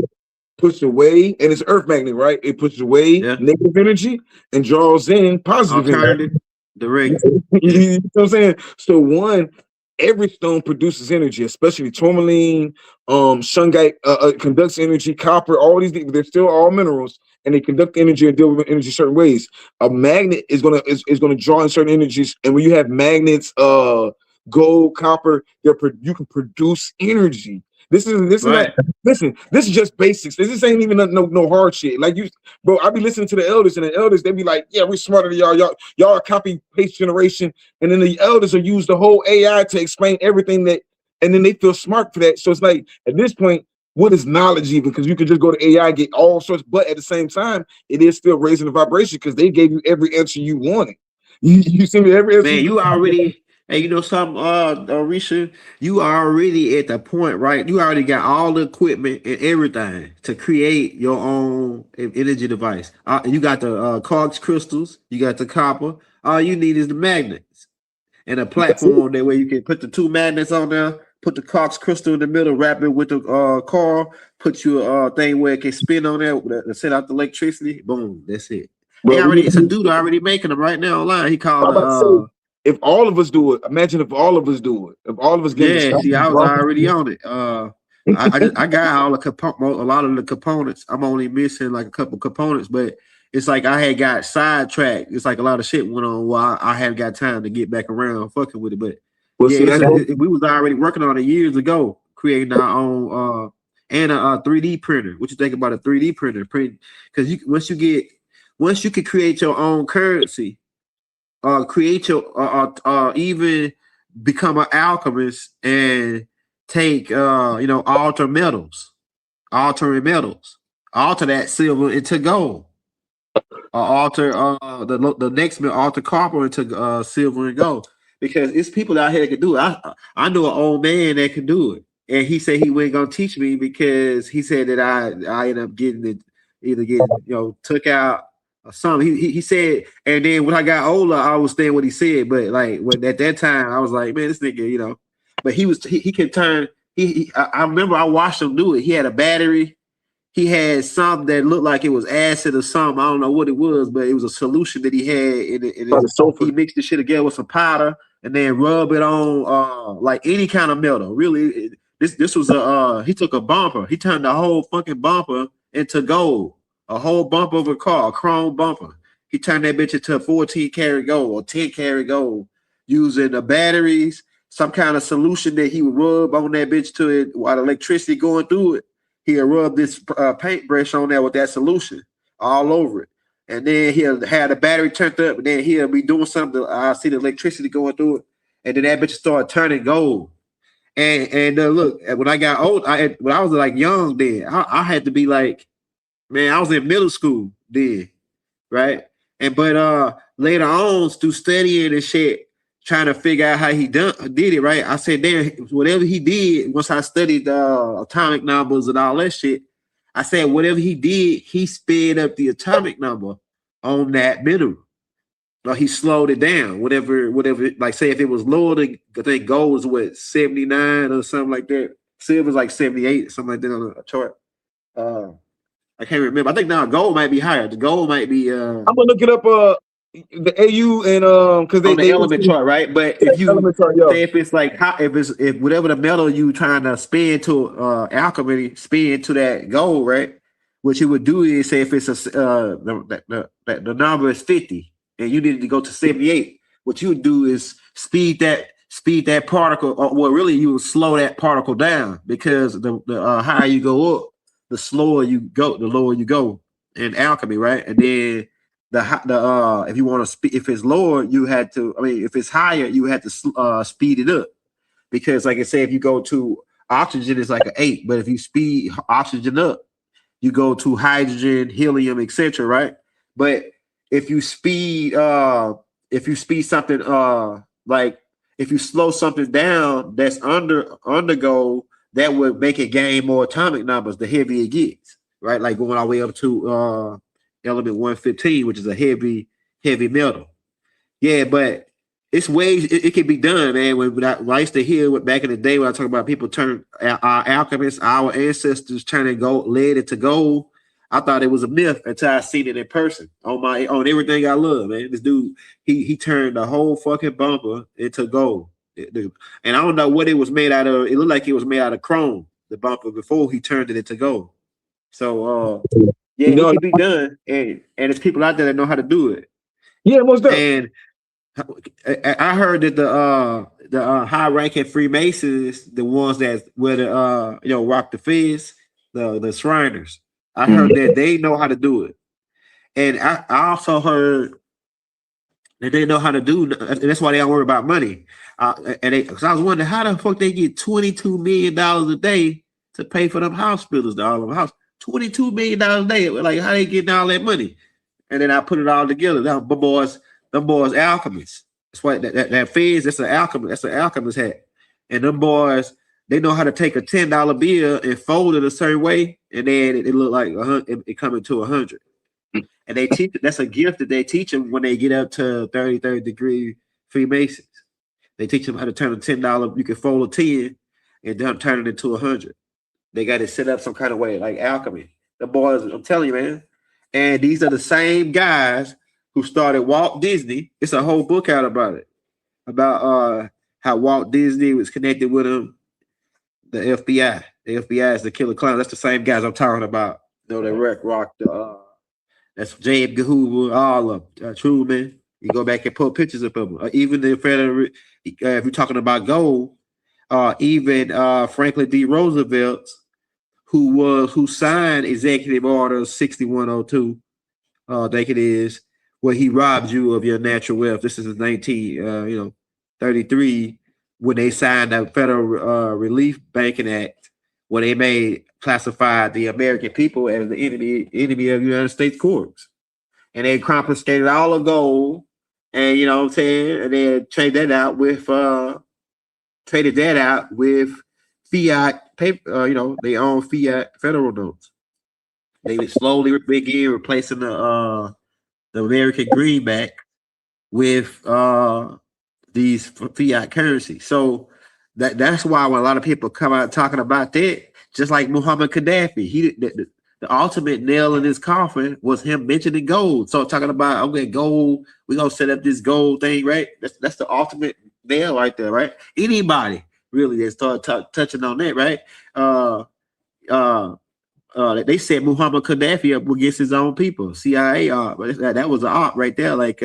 push away, and it's earth magnet, right? It pushes away negative energy and draws in positive energy. Direct. You know what I'm saying? So one, every stone produces energy, especially tourmaline, shungite conducts energy, copper, all these things, they're still all minerals, and they conduct energy and deal with energy certain ways. A magnet is gonna draw in certain energies, and when you have magnets, gold, copper, you can produce energy. This is right. Listen, this is just basics. This ain't even no hard shit. Like bro, I be listening to the elders, and the elders, they be like, yeah, we're smarter than y'all. Y'all are copy paste generation. And then the elders will use the whole AI to explain everything that, and then they feel smart for that. So it's like, at this point, what is knowledge even? Because you can just go to AI, get all sorts, but at the same time, it is still raising the vibration because they gave you every answer you wanted. You see me every answer. Man, you already. Hey, you know something, Risha? You already at the point, right? You already got all the equipment and everything to create your own energy device. You got the quartz crystals, you got the copper. All you need is the magnets and a platform that way you can put the two magnets on there, put the quartz crystal in the middle, wrap it with the coil, put your thing where it can spin on there, set out the electricity. Boom, that's it. Bro, it's a dude already making them right now online. He called if all of us do it, imagine if all of us do it. If all of us get it. See, I was already on it. I got a lot of the components. I'm only missing like a couple components, but it's like I had got sidetracked. It's like a lot of shit went on while I hadn't got time to get back around fucking with it. But we was already working on it years ago, creating our own and a 3D printer. What you think about a 3D printer? Because once you can create your own currency. create your even become an alchemist and take altering metals, alter that silver into gold, alter the next metal, alter copper into silver and gold. Because it's people out here that can do it. I know an old man that can do it, and he said he wasn't gonna teach me because he said that I ended up getting it, either getting took out or something. He said, and then when I got older, I understand what he said, but like when at that time I was like, man, this nigga, but he can turn. I remember I watched him do it. He had a battery. He had something that looked like it was acid or something. I don't know what it was, but it was a solution that he had in it. He mixed the shit together with some powder and then rub it on like any kind of metal. Really, this was he took a bumper. He turned the whole fucking bumper into gold. A whole bumper of a car, a chrome bumper. He turned that bitch into a 14 karat gold or 10 karat gold using the batteries, some kind of solution that he would rub on that bitch to it while the electricity going through it. He'll rub this paintbrush on there with that solution all over it. And then he'll have the battery turned up, and then he'll be doing something. I see the electricity going through it, and then that bitch start turning gold. And look, when I got old, when I was like young then, I had to be like, man, I was in middle school then, right? But later on, through studying and shit, trying to figure out how he did it, right? I said, damn, whatever he did, once I studied atomic numbers and all that shit, I said, whatever he did, he sped up the atomic number on that mineral. Like he slowed it down. Whatever, like say if it was lower than, I think gold was what, 79 or something like that. Silver's like 78, something like that on a chart. I can't remember. I think now gold might be higher. The gold might be I'm gonna look it up. The AU and because on the element chart, right? But if you chart, say if it's like if whatever the metal you trying to spin to alchemy, spin to that gold, right? What you would do is say if it's the number is 50 and you needed to go to 78, what you would do is speed that particle, or well, really you would slow that particle down because the higher you go up, the slower you go, the lower you go in alchemy, right? And then if you want to speed, if it's lower, you had to. I mean, if it's higher, you had to speed it up because, like I say, if you go to oxygen, it's like an 8, but if you speed oxygen up, you go to hydrogen, helium, etc. Right? But if you speed something like if you slow something down that's under gold, that would make it gain more atomic numbers the heavier it gets, right? Like going all the way up to element 115, which is a heavy metal. Yeah, but it's ways it can be done, man. When I used to hear back in the day when I talk about people turn our alchemists, our ancestors turning lead into gold. I thought it was a myth until I seen it in person on everything I love, man. This dude, he turned the whole fucking bumper into gold. And I don't know what it was made out of. It looked like it was made out of chrome, the bumper, before he turned it into gold. So yeah, it can be done, and there's people out there that know how to do it. Yeah, most definitely. And I heard that the high-ranking Freemasons, the ones that where the rock the fez, the Shriners, I heard that they know how to do it, and I also heard that they know how to do, and that's why they don't worry about money. Because I was wondering how the fuck they get $22 million a day to pay for them hospitals, all of them house. $22 million a day. Like how they getting all that money? And then I put it all together. Them boys alchemists. That's why that fez, that's an alchemist hat. And them boys, they know how to take a $10 bill and fold it a certain way, and then it look like it coming to 100. And they teach that's a gift that they teach them when they get up to 33rd degree Freemasons. They teach them how to turn a $10. You can fold a 10 and then turn it into 100. They got it set up some kind of way, like alchemy. The boys, I'm telling you, man. And these are the same guys who started Walt Disney. It's a whole book out about it, about how Walt Disney was connected with him, the FBI. The FBI is the killer clown. That's the same guys I'm talking about. You know, that rock that's J. Edgar Hoover, all of them. Truman. You go back and pull pictures of them. Even the Federal, if you're talking about gold, even Franklin D. Roosevelt, who signed Executive Order 6102, I think it is, where he robbed you of your natural wealth. This is in 1933 when they signed the Federal Relief Banking Act, when they made classified the American people as the enemy of the United States courts, and they confiscated all the gold, and you know what I'm saying, and they traded that out with fiat paper. They own fiat federal notes. They would slowly begin replacing the American greenback with these fiat currency. So that's why when a lot of people come out talking about that, just like Muhammad Gaddafi, the ultimate nail in his coffin was him mentioning gold. So talking about, okay, gold, we're gonna set up this gold thing, right? That's the ultimate nail right there, right? Anybody really that start touching on that, right? They set Muhammad Gaddafi up against his own people, CIA art, but that was an art right there, like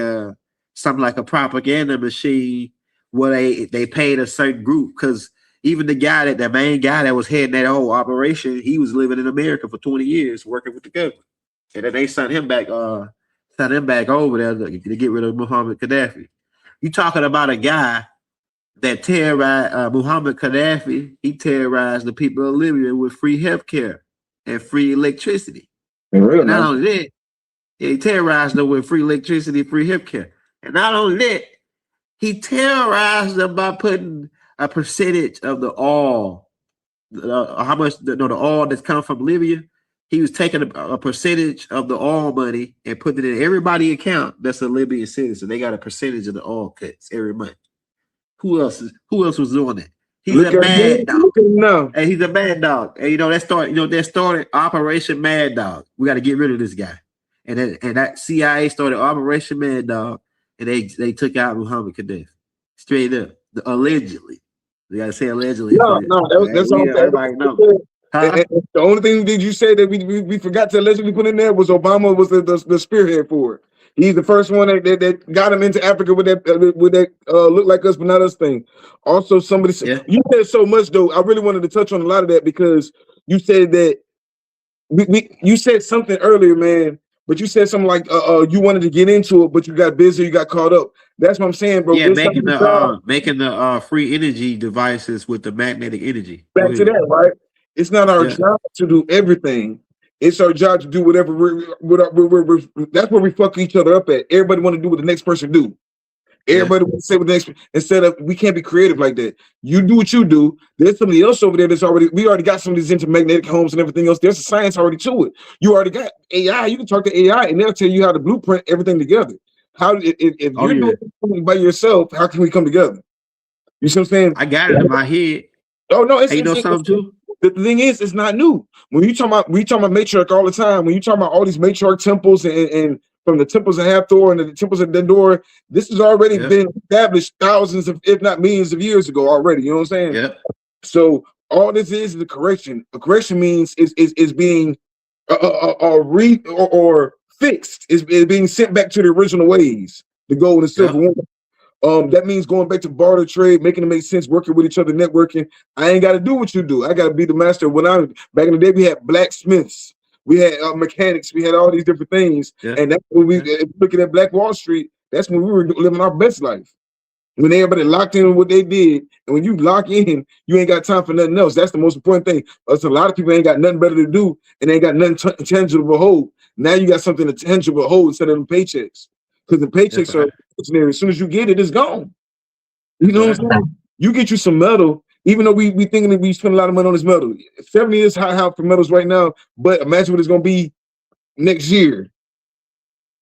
something like a propaganda machine where they paid a certain group, because even the main guy that was heading that whole operation, he was living in America for 20 years working with the government, and then they sent him back over there to get rid of Muhammad Gaddafi. You talking about a guy that terrorized Muhammad Gaddafi? He terrorized the people of Libya with free healthcare and free electricity. Real, and not only that, he terrorized them with free electricity, free healthcare. And not only that, he terrorized them by putting a percentage of the oil, the oil that's come from Libya. He was taking a percentage of the oil money and putting it in everybody's account that's a Libyan citizen. They got a percentage of the oil cuts every month. Who else was doing that? He's a mad dog. Hey, he's a mad dog. And that started Operation Mad Dog. We got to get rid of this guy. And that CIA started Operation Mad Dog, and they took out Muhammad Gaddafi. Straight up. Allegedly. We gotta say allegedly. No, that's all. Everybody knows. And the only thing that you say that we forgot to allegedly put in there was Obama was the spearhead for it. He's the first one that got him into Africa with that look like us but not us thing. Also, somebody said you said so much though. I really wanted to touch on a lot of that because you said that you said something earlier, man. But you said something like you wanted to get into it, but you got busy, you got caught up. That's what I'm saying, bro. Yeah, making the free energy devices with the magnetic energy. Back to that, right? It's not our job to do everything. It's our job to do whatever that's where we fuck each other up at. Everybody want to do what the next person do. Everybody want to say what the next, instead of, we can't be creative like that. You do what you do. There's somebody else over there we already got some of these intermagnetic homes and everything else. There's a science already to it. You already got AI. You can talk to AI and they'll tell you how to blueprint everything together. If you're doing something by yourself, how can we come together? You see what I'm saying? I got it in my head. Oh no, you know something too? The thing is, it's not new. When we talk about matriarch all the time, when you talk about all these matriarch temples and from the temples of Hathor and the temples of Dendor, this has already been established thousands of, if not millions of years ago already. You know what I'm saying? Yeah. So all this is a correction. A correction means is being or fixed, is being sent back to the original ways, the gold and silver one. That means going back to barter trade, making it make sense, working with each other, networking. I ain't got to do what you do. I got to be the master. Back in the day, we had blacksmiths, we had mechanics, we had all these different things. And that's when looking at Black Wall Street, that's when we were living our best life. When everybody locked in what they did, and when you lock in, you ain't got time for nothing else. That's the most important thing. A lot of people ain't got nothing better to do, and they ain't got nothing tangible to hold. Now you got something tangible to hold instead of them paychecks. Because the paychecks are stationary. As soon as you get it, it's gone. You know what I'm saying? You get you some metal, even though we thinking that we spend a lot of money on this metal. 70 is high for metals right now, but imagine what it's gonna be next year.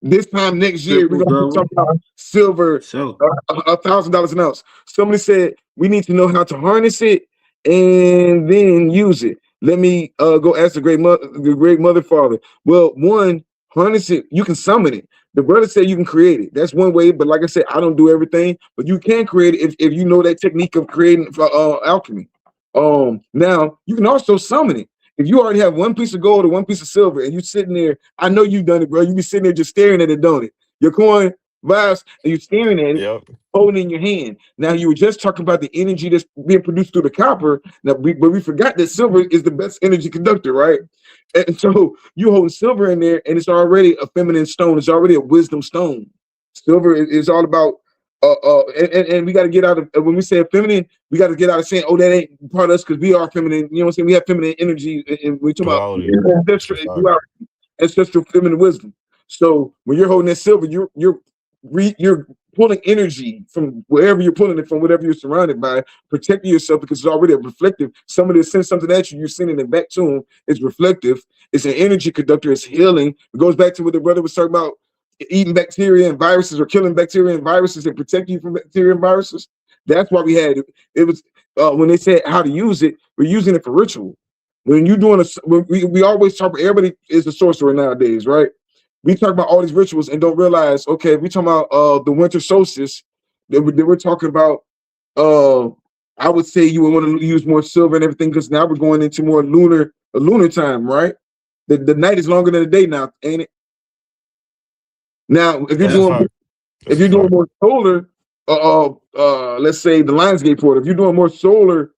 This time next year, we're gonna be talking about silver, $1,000 an ounce. Somebody said we need to know how to harness it and then use it. Let me go ask the great mother father. Well, one, harness it, you can summon it. The brother said you can create it. That's one way, but like I said, I don't do everything, but you can create it if you know that technique of creating alchemy. Now you can also summon it. If you already have one piece of gold or one piece of silver and you're sitting there, I know you've done it, bro. You be sitting there just staring at it, don't it? Your coin, vibes, and you're staring at it, Yep. holding in your hand. Now you were just talking about the energy that's being produced through the copper. Now, but we forgot that silver is the best energy conductor, right? And so you hold silver in there, and it's already a feminine stone. It's already a wisdom stone. Silver is all about and we got to get out of when we say feminine, we got to get out of saying, oh, that ain't part of us because we are feminine. You know what I'm saying? We have feminine energy, and we talk about Duality. ancestral feminine wisdom. So when you're holding that silver, you're pulling energy from wherever you're pulling it from, whatever you're surrounded by, protecting yourself because it's already a reflective. Somebody sends something at you, you're sending it back to them. It's reflective. It's an energy conductor. It's healing. It goes back to what the brother was talking about, eating bacteria and viruses or killing bacteria and viruses and protecting you from bacteria and viruses. That's why we had it. It was when they said how to use it, we're using it for ritual. When you're doing we always talk about, everybody is a sorcerer nowadays, right? We talk about all these rituals and don't realize, okay, we talking about the winter solstice, that we're talking about I would say you would want to use more silver and everything because now we're going into more lunar time, right? The night is longer than the day now, ain't it? Now, if you're doing more solar, let's say the Lionsgate port, if you're doing more solar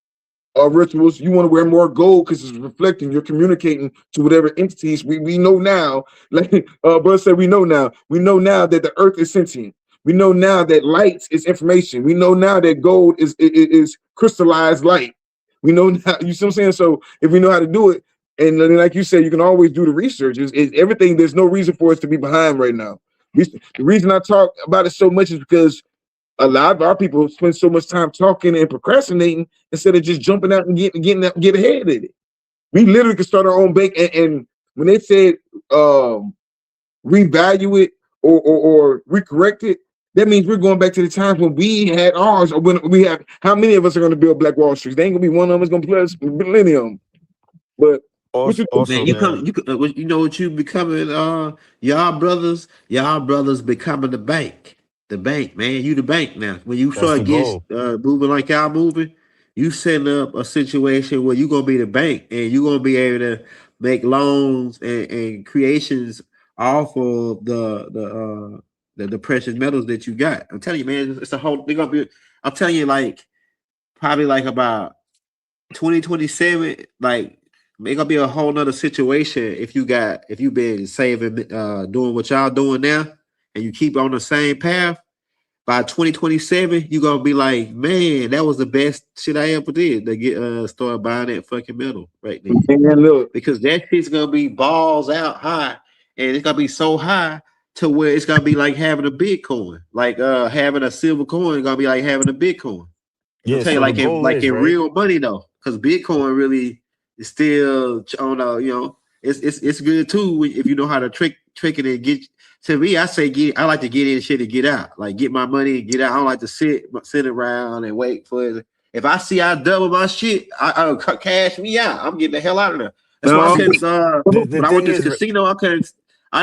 rituals, you want to wear more gold because it's reflecting. You're communicating to whatever entities. We know now, like brother said, we know now that the earth is sentient. We know now that light is information. We know now that gold is crystallized light. We know now, you see what I'm saying? So if we know how to do it, and then like you said, you can always do the research. Is everything, there's no reason for us to be behind right now. The reason I talk about it so much is because a lot of our people spend so much time talking and procrastinating instead of just jumping out and get ahead of it. We literally could start our own bank. And when they said revalue it or recorrect it, that means we're going back to the times when we had ours, or when we have. How many of us are going to build Black Wall Street? They ain't gonna be one of them. It's gonna be us, millennium. But Also, Man, you know what you becoming, y'all brothers becoming the bank. The bank, man. You the bank now. When you that's the start goal. moving like y'all moving, you setting up a situation where you're gonna be the bank and you're gonna be able to make loans and creations off of the precious metals that you got. I'm telling you, man, it's a whole they're gonna be, I'm telling you, like probably like about 2027, like it's gonna be a whole nother situation if you've been saving, doing what y'all doing now, and you keep on the same path. By 2027, you're gonna be like, man, that was the best shit I ever did to get start buying that fucking metal right there. man, look, Because that shit's gonna be balls out high, and it's gonna be so high to where it's gonna be like having a Bitcoin, like having a silver coin, gonna be like having a Bitcoin. I'm Yeah. telling you, So the goal like is in right. real money though, because Bitcoin really is still on. It's good too if you know how to trick it and get. To me, I say I like to get in shit and get out. Like get my money and get out. I don't like to sit around and wait for it. If I see I double my shit, I cash me out. I'm getting the hell out of there. That's why I no, couldn't. The When I went thing to the is, casino, I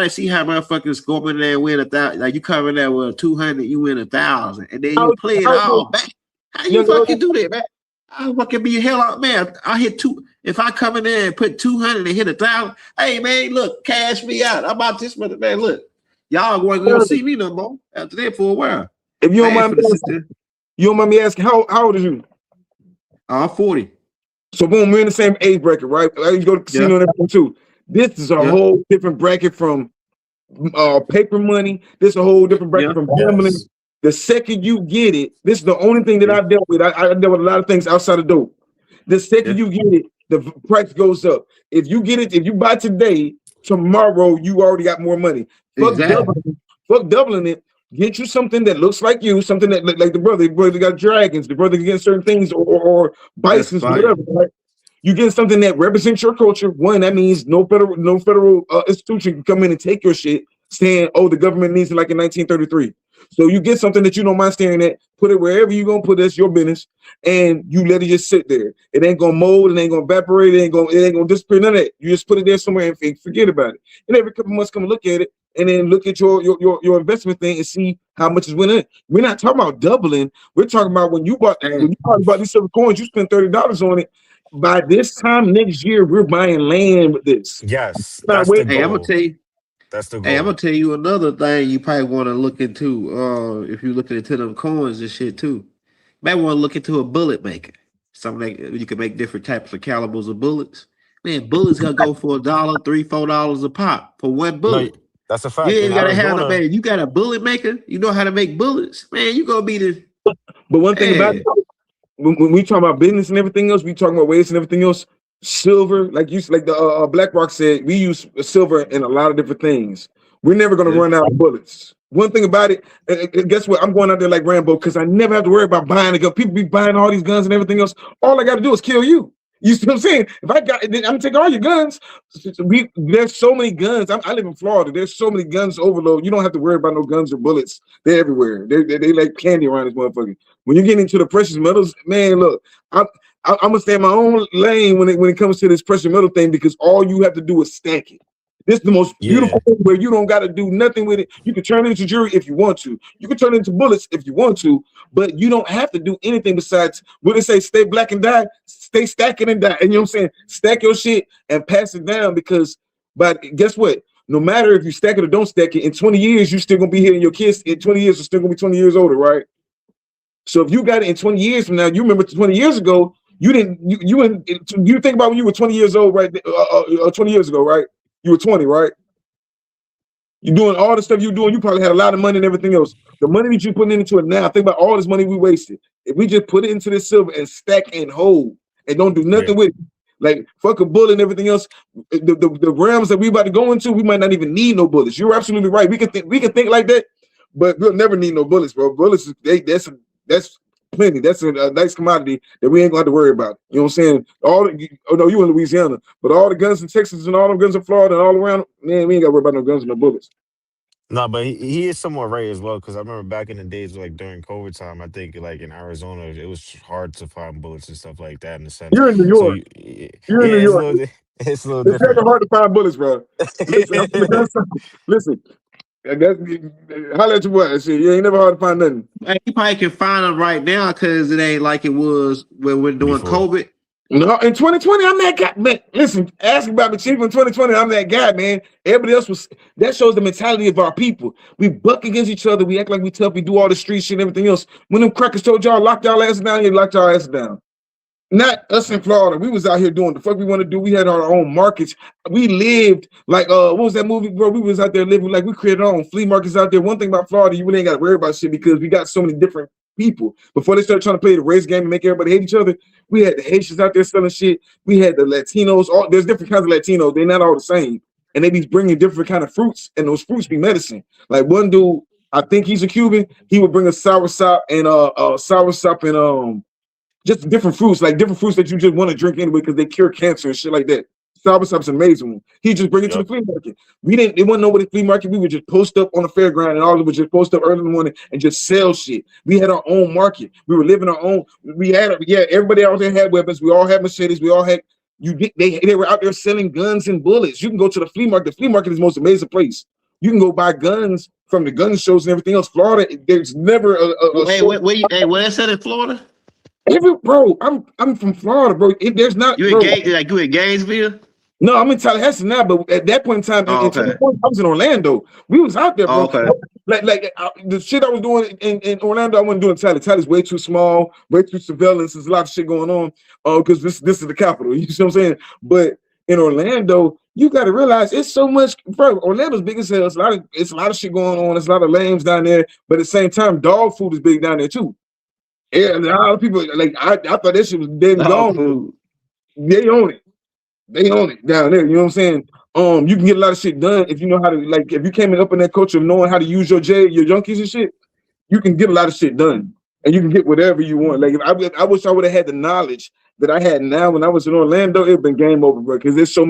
didn't see how motherfuckers go up in there and win 1,000. Like you come in there with 200, you win 1,000, and then you play it all back. How you fucking do that, man? I fucking be hell out, man. I hit two. If I come in there and put 200 and hit 1,000, hey man, look, cash me out. I'm about this money, man. Look, y'all weren't gonna see me no more after that for a while. if you don't I ain't mind me finna sit asking, there. you don't mind me asking, how old are you? I'm 40. So boom, we're in the same age bracket, right? You go to the Yeah, casino and everything too. This is a yeah, whole different bracket from paper money. This is a whole different bracket yeah, from gambling. yes. The second you get it, this is the only thing that yeah, I've dealt with. I dealt with a lot of things outside of dope. The second yeah. you get it, the price goes up. If you get it, if you buy today, tomorrow you already got more money. Exactly. Fuck doubling it. Get you something that looks like you, something that like the brother got dragons, the brother get certain things or That's bisons, fire. whatever. Right? You get something that represents your culture. One, that means no federal institution can come in and take your shit, saying, "Oh, the government needs it," like in 1933. So you get something that you don't mind staring at, put it wherever you're gonna put it, it's your business, and you let it just sit there. It ain't gonna mold, it ain't gonna evaporate, it ain't gonna disappear, none of that. You just put it there somewhere and forget about it. And every couple months come look at it and then look at your investment thing and see how much is winning. We're not talking about doubling. We're talking about when you bought these silver coins, you spent $30 on it. By this time next year, we're buying land with this. Yes. Not That's the waiting. Hey, I'm gonna goal. tell you. That's the Hey, I'm goal. gonna tell you another thing you probably want to look into. If you're looking into them coins and shit too, you might want to look into a bullet maker. Something like you can make different types of calibers of bullets. Man, bullets gonna go for $1, $3, $4 a pop for one No, bullet. that's a You fact. In ain't gotta have no Arizona, man. You got a bullet maker. You know how to make bullets, man. You gonna be the But one thing about man. it, when we talk about business and everything else, we talking about waste and everything else. Silver, like the BlackRock said, we use silver in a lot of different things. We're never gonna Yeah. run out of bullets. One thing about it, and guess what? I'm going out there like Rambo because I never have to worry about buying a gun. People be buying all these guns and everything else. All I got to do is kill you. You see what I'm saying? If I got, I'm gonna take all your guns. There's so many guns. I live in Florida. There's so many guns overload. You don't have to worry about no guns or bullets. They're everywhere. They like candy around this motherfucker. When you're getting into the precious metals, man, look, I'm gonna stay in my own lane when it comes to this precious metal thing because all you have to do is stack it. This is the most yeah, beautiful thing where you don't got to do nothing with it. You can turn it into jewelry if you want to. You can turn it into bullets if you want to, but you don't have to do anything besides what they say, stay black and die, stay stacking and die. And you know what I'm saying? Stack your shit and pass it down because, but guess what? No matter if you stack it or don't stack it, in 20 years, you're still going to be hitting your kids. In 20 years, you're still going to be 20 years older, right? So if you got it in 20 years from now, you remember 20 years ago, you think about when you were 20 years old, right? 20 years ago, right? You were 20, right? You're doing all the stuff you're doing. You probably had a lot of money and everything else. The money that you're putting into it now, think about all this money we wasted. If we just put it into this silver and stack and hold and don't do nothing yeah. with it, like fuck a bullet and everything else, the realms that we about to go into, we might not even need no bullets. You're absolutely right. We can think like that, but we'll never need no bullets, bro. Bullets, that's plenty. That's a nice commodity that we ain't gonna have to worry about. You know what I'm saying? You in Louisiana, but all the guns in Texas and all the guns in Florida and all around, man, we ain't gotta worry about no guns and no bullets. No, but he is somewhat right as well because I remember back in the days, like during COVID time, I think like in Arizona, it was hard to find bullets and stuff like that in a sense. You're in New So York. You're in yeah, New it's a York. little it's a little It's never different. hard to find bullets, bro. Listen, I'm from the gun side. Listen. Holla at your boy. Shit, you ain't never hard to find nothing. Hey, you probably can find them right now because it ain't like it was when we're doing Before. COVID. No, in 2020, I'm that guy. Man, listen, ask about the chief in 2020. I'm that guy, man. Everybody else was. That shows the mentality of our people. We buck against each other. We act like we tough. We do all the street shit and everything else. When them crackers told y'all lock y'all asses down, you locked y'all asses down. Not us in Florida. We was out here doing the fuck we want to do. We had our own markets. We lived like what was that movie, bro? We was out there living like we created our own flea markets out there. One thing about Florida, you really ain't got to worry about shit because we got so many different people. Before they started trying to play the race game and make everybody hate each other, we had the Haitians out there selling shit. We had the Latinos. There's different kinds of Latinos. They're not all the same, and they be bringing different kind of fruits, and those fruits be medicine. Like one dude, I think he's a Cuban. He would bring a soursop and just different fruits, like different fruits that you just want to drink anyway because they cure cancer and shit like that. Soursop's an amazing one. He just bring it to the Yep. flea market. They wouldn't know what a flea market. We would just post up on the fairground and all of it would just post up early in the morning and just sell shit. We had our own market. We were living our own. Everybody out there had weapons. We all had machetes. We all had. They were out there selling guns and bullets. You can go to the flea market. The flea market is the most amazing place. You can go buy guns from the gun shows and everything else. Florida, there's never a Hey, short. where that said in Florida? Bro, I'm from Florida, bro. There's not, You in bro. you in Gainesville? No, I'm in Tallahassee now, but at that point in time, Oh, in okay. 2020, I was in Orlando. We was out there, Oh, bro. okay. The shit I was doing in Orlando, I wasn't doing Tally. Tally's way too small, way too surveillance. There's a lot of shit going on. Because this is the capital. You see what I'm saying? But in Orlando, you got to realize it's so much, bro. Orlando's big as hell. It's a lot of shit going on. There's a lot of lambs down there. But at the same time, dog food is big down there too. Yeah, and a lot of people like I thought that shit was dead and Dog gone. food. They own it. They own it down there. You know what I'm saying? You can get a lot of shit done if you know how to, like, if you came up in that culture of knowing how to use your junkies and shit, you can get a lot of shit done. And you can get whatever you want. Like, I wish I would have had the knowledge that I had now when I was in Orlando, it'd been game over, bro. Because there's so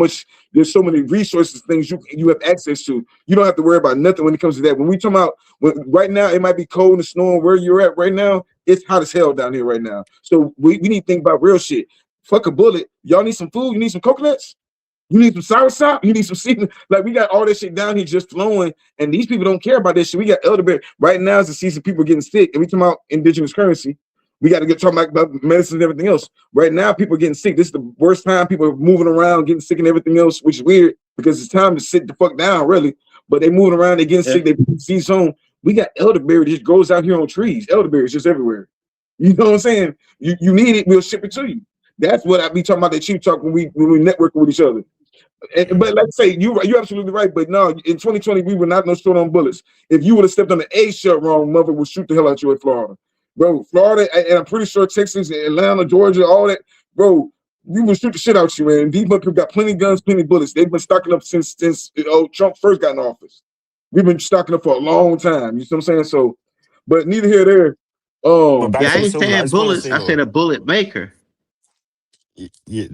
many resources, things you have access to. You don't have to worry about nothing when it comes to that. When we talk about right now, it might be cold and snowing where you're at right now. It's hot as hell down here right now. So we need to think about real shit. Fuck a bullet. Y'all need some food. You need some coconuts. You need some soursop. You need some seasoning. Like, we got all this shit down here just flowing, and these people don't care about this shit. We got elderberry. Right now is the season people getting sick, and we talking about indigenous currency. We got to get talking about medicine and everything else. Right now, people are getting sick. This is the worst time. People are moving around, getting sick and everything else, which is weird because it's time to sit the fuck down, really. but they moving around, they getting Yeah. sick, they disease home. We got elderberry that just grows out here on trees. Elderberry is just everywhere. You know what I'm saying? You need it, we'll ship it to you. That's what I be talking about, that cheap talk when we network with each other. But like I say, you're absolutely right. But no, in 2020, we were not no short on bullets. If you would have stepped on the A shut wrong, mother would shoot the hell out you in Florida. Bro, Florida, and I'm pretty sure Texas, Atlanta, Georgia, all that, bro, we will shoot the shit out you, man. These people got plenty of guns, plenty of bullets. They've been stocking up since Trump first got in office. We've been stocking up for a long time. You see what I'm saying? So, but neither here nor But there. back Yeah, to I the ain't silver. I saying just want to bullets. say I said though, a bullet maker. yeah,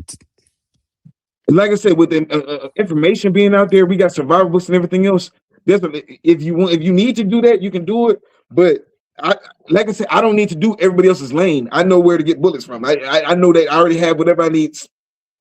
Like I said, with the information being out there, we got survival books and everything else. If you need to do that, you can do it. But like I said, I don't need to do everybody else's lane. I know where to get bullets from. I know that I already have whatever I need.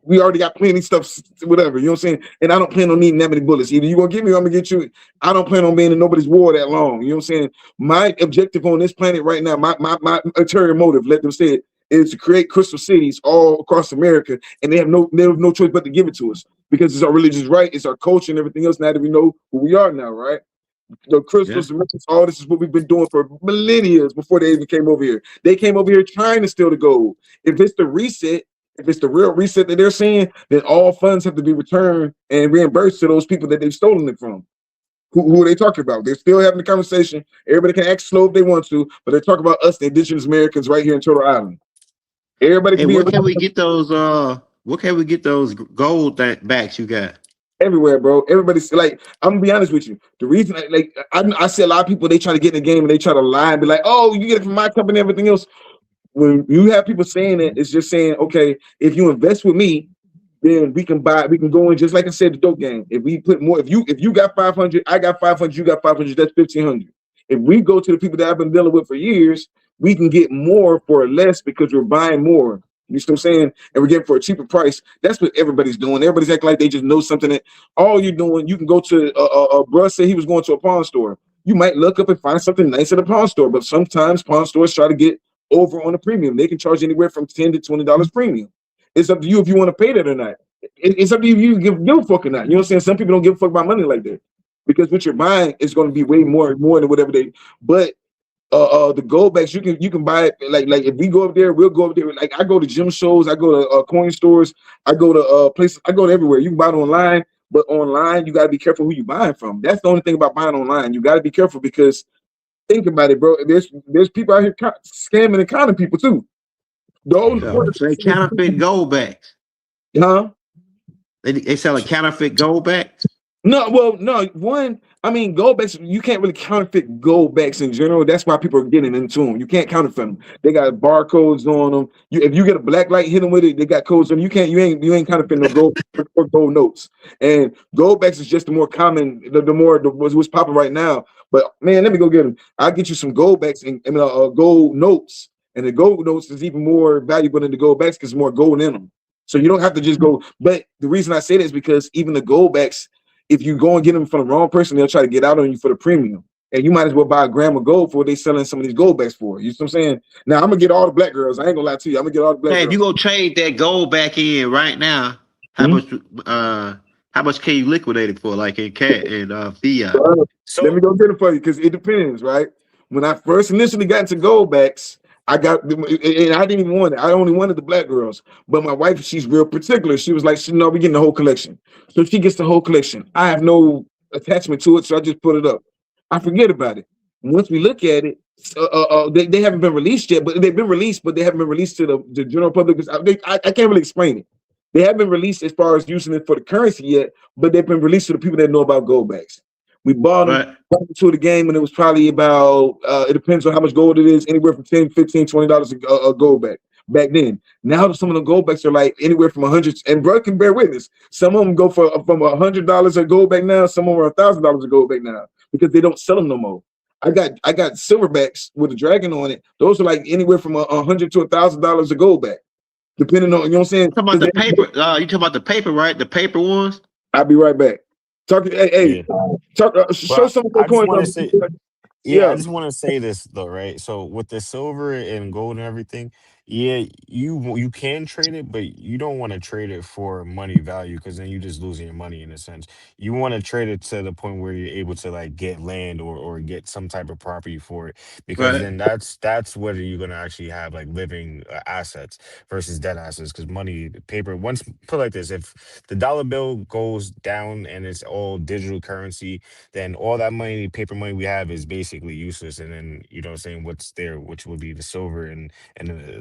We already got plenty of stuff, whatever, you know what I'm saying? And I don't plan on needing that many bullets. Either you're gonna get me or I'm gonna get you. I don't plan on being in nobody's war that long. You know what I'm saying? My objective on this planet right now, my ulterior motive, let them say it, is to create crystal cities all across America, and they have no choice but to give it to us because it's our religious right, it's our culture and everything else. Now that we know who we are now, right? The crystals, all this is what we've been doing for millennia before they even came over here. They came over here trying to steal the gold. If it's the reset, if it's the real reset that they're saying, then all funds have to be returned and reimbursed to those people that they've stolen it from. Who are they talking about? They're still having the conversation. Everybody can act slow if they want to, but they're talking about us, the indigenous Americans, right here in Turtle Island. Everybody Hey, can be where can we get those? Where can we get those gold backs you got? everywhere, bro. Everybody's like, I'm gonna be honest with you. The reason, I see a lot of people, they try to get in the game and they try to lie and be like, oh, you get it from my company, everything else. When you have people saying it, it's just saying, okay, if you invest with me, then we can go in, just like I said, the dope game. If we put more, if you got 500, I got 500, you got 500, that's 1,500. If we go to the people that I've been dealing with for years, we can get more for less because we're buying more. You see what I'm saying? And we're getting for a cheaper price. That's what everybody's doing. Everybody's acting like they just know something. That all you're doing, you can go to bruh said he was going to a pawn store. You might look up and find something nice at a pawn store, but sometimes pawn stores try to get over on a premium. They can charge anywhere from $10 to $20 premium. It's up to you if you want to pay that or not. It's up to you if you give a fuck or not. You know what I'm saying? Some people don't give a fuck about money like that because what you're buying is going to be way more than whatever they. But the gold backs you can buy it like if we go up there, we'll go up there. Like I go to gym shows, I go to coin stores, I go to places, I go to everywhere. You can buy it online, but online you got to be careful who you buying from. That's the only thing about buying online. You got to be careful because think about it, bro. There's people out here scamming and conning people too. They counterfeit gold backs. Huh? They sell a counterfeit gold backs. No, well, no. One, I mean, gold backs. You can't really counterfeit gold backs in general. That's why people are getting into them. You can't counterfeit them. They got barcodes on them. If you get a black light hitting with it, they got codes on them. You ain't counterfeiting no gold or gold notes. And gold backs is just the more common, what's popping right now. But man, let me go get them. I'll get you some gold backs and gold notes. And the gold notes is even more valuable than the gold backs because more gold in them. So you don't have to just go. But the reason I say that is because even the gold backs, if you go and get them from the wrong person, they'll try to get out on you for the premium. And you might as well buy a gram of gold for what they selling some of these gold backs for. You know what I'm saying? Now I'm gonna get all the black girls. I ain't gonna lie to you. I'm gonna get all the black girls. If you go trade that gold back in right now, how much can you liquidate it for? Like in cat and fiat. So Let me go get it for you because it depends, right? When I first initially got into gold backs, I got, and I didn't even want it. I only wanted the black girls. But my wife, she's real particular. She was like, no, we're getting the whole collection. So she gets the whole collection. I have no attachment to it, so I just put it up. I forget about it. Once we look at it, they haven't been released yet, but they've been released, but they haven't been released to the general public. I can't really explain it. They haven't been released as far as using it for the currency yet, but they've been released to the people that know about gold backs. We bought them to the game, and it was probably about, it depends on how much gold it is, anywhere from $10, $15, $20 a gold back then. Now some of the gold backs are like anywhere from 100, and bro can bear witness. Some of them go from $100 a gold back now, some of them are $1,000 a gold back now because they don't sell them no more. I got silverbacks with a dragon on it. Those are like anywhere from $100 to $1,000 a gold back, depending on, you know what I'm saying? Talking about the paper. You talking about the paper, right? The paper ones. I'll be right back. Talk. Hey, talk. Show some of the coins. I just want to say this though, right? So with the silver and gold and everything, Yeah, you can trade it, but you don't want to trade it for money value because then you're just losing your money in a sense. You want to trade it to the point where you're able to like get land or get some type of property for it because Right. then that's where you're gonna actually have like living assets versus dead assets because money paper once put like this if the dollar bill goes down and it's all digital currency then all that money paper money we have is basically useless and then you know what I'm saying what's there which would be the silver and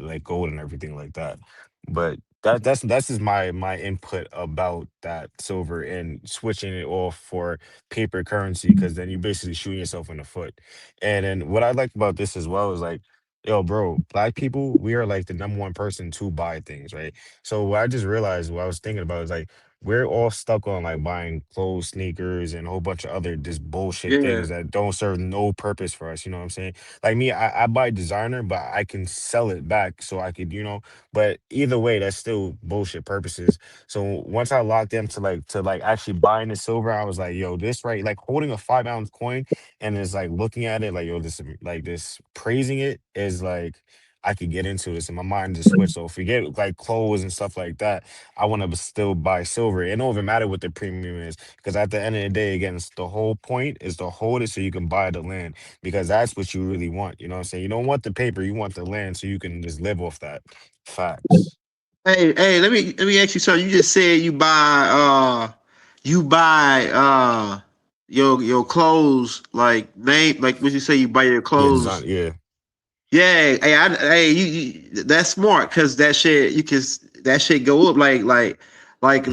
like gold and everything like that. But that's just my input about that silver and switching it off for paper currency because then you're basically shooting yourself in the foot. And then what I like about this as well is like, yo, bro, black people, we are like the number one person to buy things, right? So what I just realized what I was thinking about is like we're all stuck on like buying clothes, sneakers, and a whole bunch of other just bullshit Yeah. things that don't serve no purpose for us. You know what I'm saying? Like me, I buy designer, but I can sell it back so I could, you know. But either way, that's still bullshit purposes. So once I locked in to like actually buying the silver, I was like, yo, this right, like holding a 5 ounce coin and it's like looking at it like yo, this like this praising it is like I could get into this and my mind just switched. So forget like clothes and stuff like that. I want to still buy silver. It don't even matter what the premium is because at the end of the day, again, it's the whole point is to hold it so you can buy the land because that's what you really want. You know what I'm saying? You don't want the paper, you want the land so you can just live off that. Facts. Hey, let me ask you something. You just said you buy your clothes like name like what you say you buy your Yeah, design. clothes. Yeah. Yeah, hey, you that's smart because that shit that shit go up like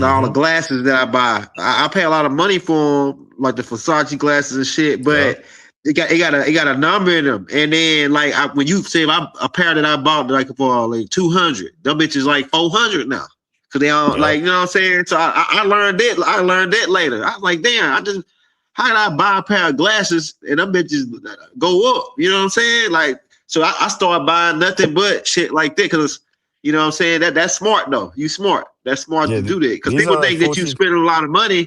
all the Mm-hmm. glasses that I buy. I pay a lot of money for them, like the Versace glasses and shit, Yep. but it got a number in them. And then like when you say if a pair that I bought like for like 200, them bitches like 400 now. Cause they all like Yep. you know what I'm saying. So I learned that later. I was like, damn, how did I buy a pair of glasses and them bitches go up? You know what I'm saying? Like so I started buying nothing but shit like that because you know what I'm saying that's smart though. You smart. That's smart Yeah. to do that because These people are like think that you 14. spending a lot of money,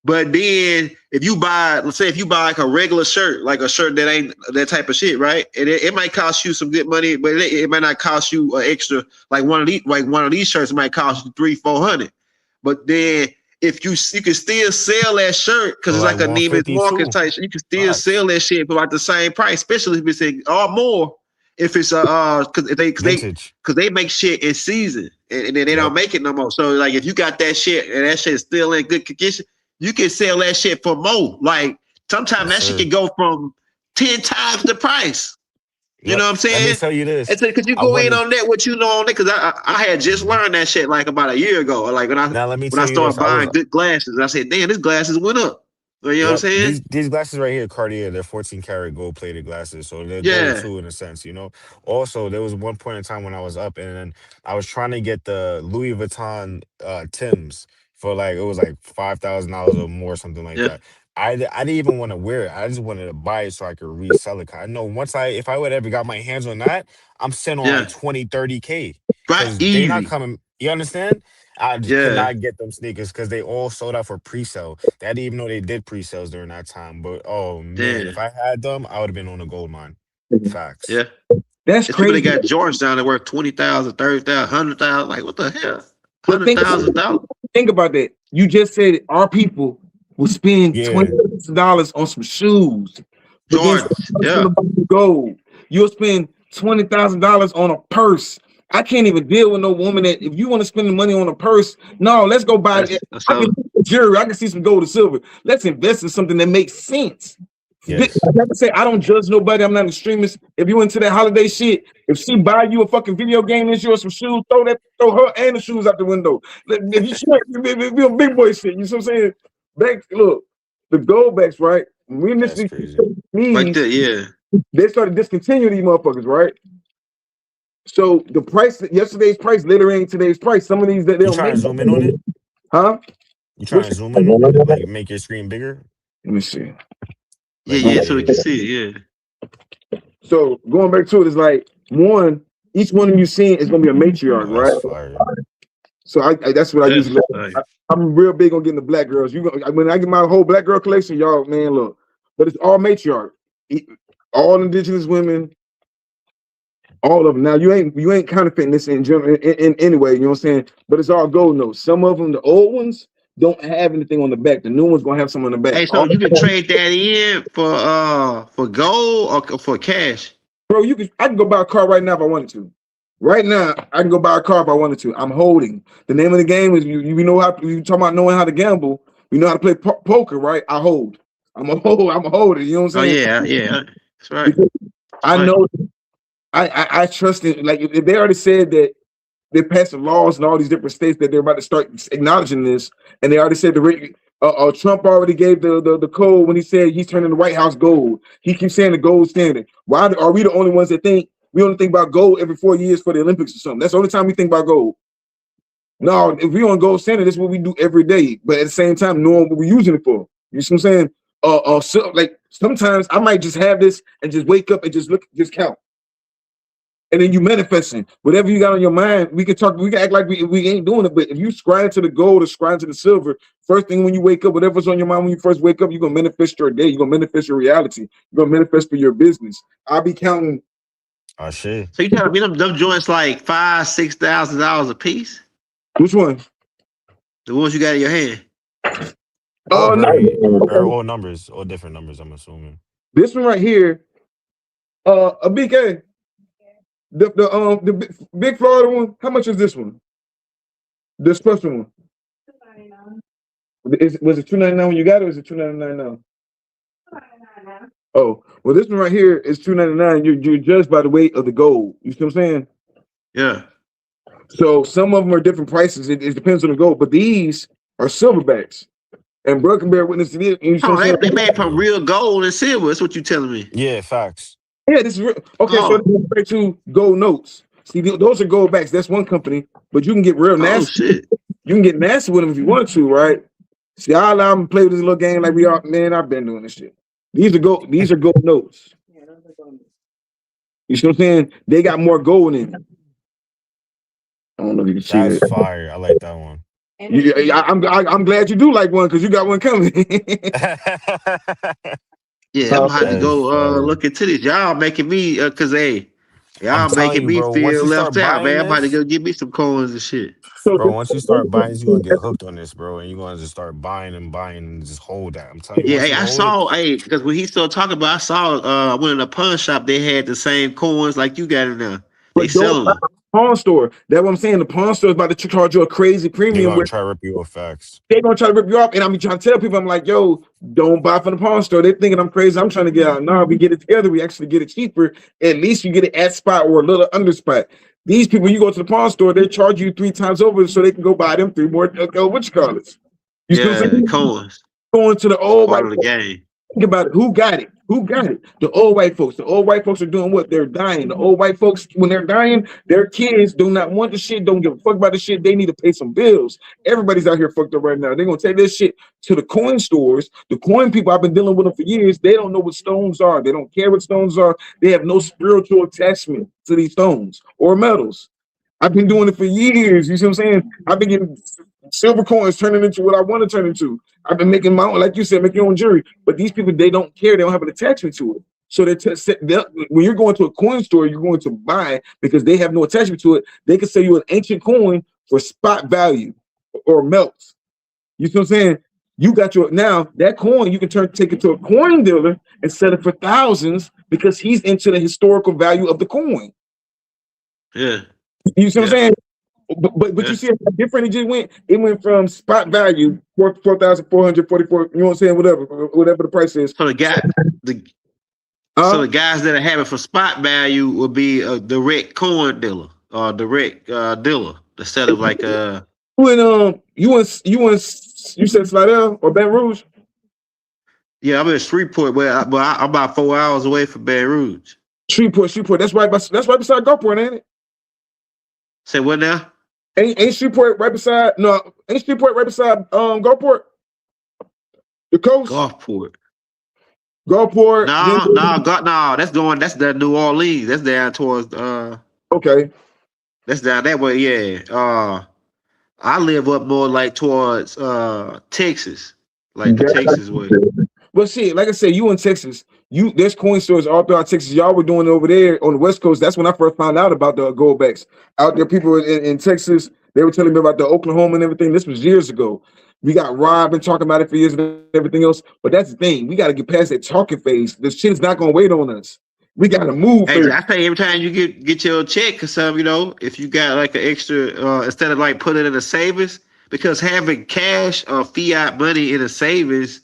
but then if you buy, let's say if you buy like a regular shirt, like a shirt that ain't that type of shit, right? And it might cost you some good money, but it might not cost you an extra like one of these shirts might cost you 300-400. But then if you can still sell that shirt because For it's like like a Neiman's Marcus 152. type, you can still Facts. sell that shit for about the same price, especially if it's or more. If it's because Vintage. they make shit in season and then they Yep. don't make it no more. So like if you got that shit and that shit is still in good condition, you can sell that shit for more. Like sometimes Yes, that shit sir. can go from 10 times the price. You know Yep. what I'm Let me saying? tell you this. And so could you I go in wanted on that? What you know on it? Because I had just Mhm. learned that shit like about a year ago. Like Now let me when I tell you this. started I was buying good glasses, I said, damn, this glasses went up. You know what I'm Yep. saying? These glasses right here, Cartier, they're 14 karat gold plated glasses. So they're gold Yeah, too in a sense, you know. Also, there was one point in time when I was up and then I was trying to get the Louis Vuitton Tims for like it was like $5,000 or more, something like yeah, that. I didn't even want to wear it. I just wanted to buy it so I could resell it. 'Cause I know once if I would ever got my hands on that, I'm sitting on yeah. like 20, 30K. Right, Cause they not easy. coming, you understand? I just could Yeah, not get them sneakers because they all sold out for pre-sale. They didn't even know they did pre-sales during that time. But oh man, if damn. I had them, I would have been on a gold mine. Facts. Yeah. That's There's people that crazy. got Jordans down there worth 20,000, 30,000, 100,000. Like what the hell? But $100,000. think about that. You just said our people will spend Yeah. $20,000 on some shoes, but then Jordans. Yeah. gold. You'll spend $20,000 on a purse. I can't even deal with no woman that if you want to spend the money on a purse, no, let's go buy it. That's I can so see jewelry, I can see some gold or silver. Let's invest in something that makes sense. Yes. Like I say, I don't judge nobody. I'm not an extremist. If you into that holiday shit, if she buy you a fucking video game this year or some shoes, throw her and the shoes out the window. If you if you're a big boy shit, you see what I'm saying? Look, the goldbacks, right? When we That's initially crazy. right these, there. Yeah. they started discontinuing these motherfuckers, right? So the price, yesterday's price, literally ain't today's price. Some of these that they You don't trying make, to zoom in on it? huh? You trying Which, to zoom in on it? Like make your screen bigger? let me see. Yeah, Like yeah. So we yeah. can see it. So going back to it is like each one of you seeing is gonna be a matriarch, Oh, that's right? fire. So that's what I Yeah. usually. I'm real big on getting the black girls. When I get my whole black girl collection, y'all, man, look. But it's all matriarch, all indigenous women, All of them. Now you ain't counterfeiting this in general in any way, you know what I'm saying? But it's all gold notes. Some of them, the old ones, don't have anything on the back. The new one's gonna have some on the back. Hey, so you can trade that in for gold or for cash. Bro, I can go buy a car right now if I wanted to. Right now, I can go buy a car if I wanted to. I'm holding. The name of the game is you know how you talking about knowing how to gamble. You know how to play poker, right? I hold. I'm a holder. You know what I'm Oh saying? yeah, that's right. Because I Right. know. I trust it. Like if they already said that they're passing laws in all these different states that they're about to start acknowledging this, and they already said Trump already gave the code when he said he's turning the White House gold. He keeps saying the gold standard. Why are we the only ones that think we only think about gold every 4 years for the Olympics or something? That's the only time we think about gold. No, if we on gold standard, this is what we do every day. But at the same time, knowing what we're using it for. You see what I'm saying? So like sometimes I might just have this and just wake up and just just count. And then you manifesting whatever you got on your mind. We can act like we ain't doing it, but if you scribe to the gold or scribe to the silver, first thing when you wake up, whatever's on your mind when you first wake up, you're gonna manifest your day, you're gonna manifest your reality, you're gonna manifest for your business. I'll be counting. Oh shit. So you telling me them joints like $5,000-$6,000 a piece? Which one? The ones you got in your hand. All Oh varied or no. all numbers, all different numbers, I'm assuming. This one right here, a BK. The big Florida one, how much is this one? The special one. Was it $2.99 when you got it, or is it $2.99 now? Oh, well, this one right here is $2.99. You're judged by the weight of the gold. You see what I'm saying? Yeah. So some of them are different prices. It depends on the gold, but these are silverbacks. And bro can bear witness to this. You see Oh, what I'm they saying? made from real gold and silver. That's what you telling me. Yeah, facts. Yeah, this is real. Okay, so Oh, let's go back to gold notes. See, those are gold backs. That's one company, but you can get real oh nasty. shit. You can get nasty with them if you want to, right? See, I allow them to play with this little game like we are. Man, I've been doing this shit. These are gold notes. You see what I'm saying? They got more gold in them. I don't know if you can see That's it. fire. I like that one. I'm glad you do like one because you got one coming. Yeah, I'm gonna have to That is go fire. look into this. Y'all making me cause hey, I'm y'all telling making you, me bro, once feel you start left out, buying man. I'm about to this, go get me some coins and shit. So bro, once you start buying, you're gonna get hooked on this, bro. And you're gonna just start buying and buying and just hold that. I'm telling you, Yeah, once hey, you I hold it, saw, hey, because when he started talking about, I saw, I went in a pawn shop. They had the same coins like you got in there. They but don't selling buy them. a pawn store. That's what I'm saying. The pawn store is about to charge you a crazy they're premium gonna where try to rip you off facts. they're gonna try to rip you off. And I'm trying to tell people, I'm like, yo, don't buy from the pawn store. They're thinking I'm crazy. I'm trying to get out. No, we get it together. We actually get it cheaper. At least you get it at spot or a little under spot. These people, you go to the pawn store, they charge you 3 times over so they can go buy them 3 more what you call it. You see what I'm Yeah, saying? coins. Going to the It's old part white of the folks. game. Think about it. Who got it? Who got it? The old white folks. The old white folks are doing what? They're dying. The old white folks, when they're dying, their kids do not want the shit, don't give a fuck about the shit. They need to pay some bills. Everybody's out here fucked up right now. They're gonna take this shit to the coin stores. The coin people, I've been dealing with them for years. They don't know what stones are. They don't care what stones are. They have no spiritual attachment to these stones or metals. I've been doing it for years. You see what I'm saying? I've been getting silver coins turning into what I want to turn into. I've been making my own, like you said, make your own jewelry. But these people, they don't care. They don't have an attachment to it. So when you're going to a coin store, you're going to buy because they have no attachment to it. They can sell you an ancient coin for spot value or melts. You see what I'm saying? You got your now that coin you can take it to a coin dealer and sell it for thousands because he's into the historical value of the coin. Yeah. You see what I'm Yeah. saying? But Yeah. you see how different it just went. It went from spot value 4,444. You know what I'm saying? Whatever the price is. So the guys that have it for spot value will be a direct coin dealer or direct dealer instead of like You said Slidell or Baton Rouge? yeah, I'm in Shreveport, but I'm about 4 hours away from Baton Rouge. Shreveport. That's right beside Gulfport, ain't it? Say what now? Ain't Shreveport right beside? No, ain't Shreveport right beside Gulfport? The coast, Gulfport. Gulfport. That's the New Orleans. That's down towards Okay. that's down that way, yeah. I live up more like towards Texas. Like the Texas way. Well, shit, like I said, you in Texas. There's coin stores all throughout Texas. Y'all were doing it over there on the West Coast. That's when I first found out about the goldbacks. Out there, people in Texas, they were telling me about the Oklahoma and everything. This was years ago. We got Rob been talking about it for years and everything else. But that's the thing. We got to get past that talking phase. This shit is not going to wait on us. We got to move. Hey, I say every time you get your check or something, you know, if you got like an extra, instead of like putting it in a savings, because having cash or fiat money in a savings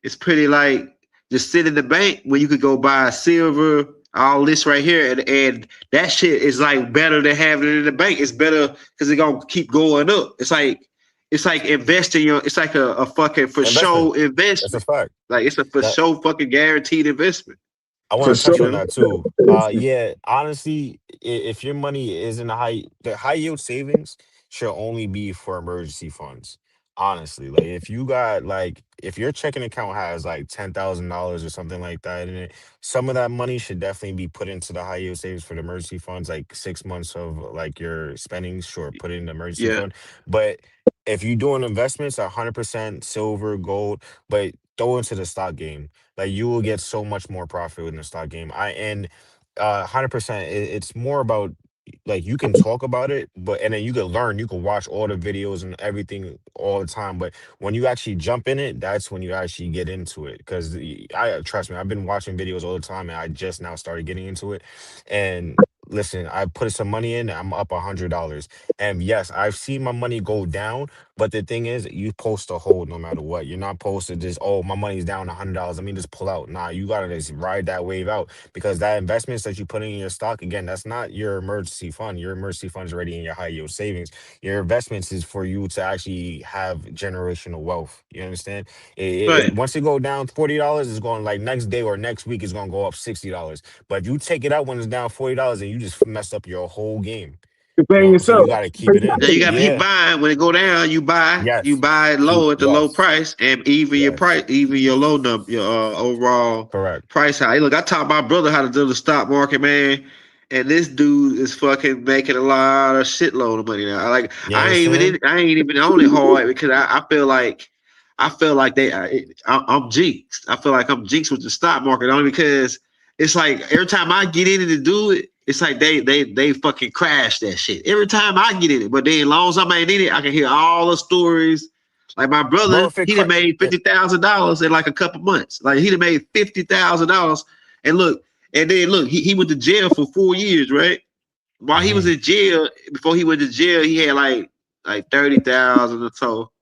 is pretty like just sit in the bank where you could go buy silver, all this right here, and that shit is like better than having it in the bank. It's better because it's gonna keep going up. It's like investing your. It's like a fucking for show That's a investment. fact. Like it's a for show fucking guaranteed investment. I want to touch sure. on that too. Yeah, honestly, if your money is in the high yield savings should only be for emergency funds. Honestly, like if your checking account has like $10,000 or something like that in it, some of that money should definitely be put into the high yield savings for the emergency funds. Like 6 months of like your spending, sure, put it in the emergency Yeah, fund. But if you're doing investments, 100% silver, gold, but throw into the stock game, like you will get so much more profit in the stock game. 100%. It's more about like you can talk about it, but and then you can learn. You can watch all the videos and everything all the time. But when you actually jump in it, that's when you actually get into it. Because I trust me, I've been watching videos all the time, and I just now started getting into it. And listen, I put some money in. I'm up $100, and yes, I've seen my money go down. But the thing is, you post to hold no matter what. You're not supposed to just, oh, my money's down $100. Let me just pull out. Nah, you gotta just ride that wave out because that investments that you put in your stock, again, that's not your emergency fund. Your emergency fund is already in your high yield savings. Your investments is for you to actually have generational wealth. You understand? right. Once it go down $40, it's going like next day or next week it's gonna go up $60. But if you take it out when it's down $40 and you just mess up your whole game. You're paying So yourself. you gotta keep it Now in. you got to keep Yeah. buying. When it go down, you Yes. buy it Keep low at the low yes. price, and even your Yes. price, even your low number, your overall Correct. price high. Look, I taught my brother how to do the stock market, man, and this dude is fucking making a lot of shitload of money now. Like You understand? I ain't even on it hard because I feel like I'm jinxed. I feel like I'm jinxed with the stock market only because it's like every time I get in it to do it, it's like they fucking crash that shit every time I get in it. But then, as long as I'm ain't in it, I can hear all the stories. Like my Bro, brother, if it he done made $50,000 in like a couple months. Like he done made $50,000, and look, he went to jail for 4 years, right? While he was Mhm. in jail, before he went to jail, he had like 30,000 or so.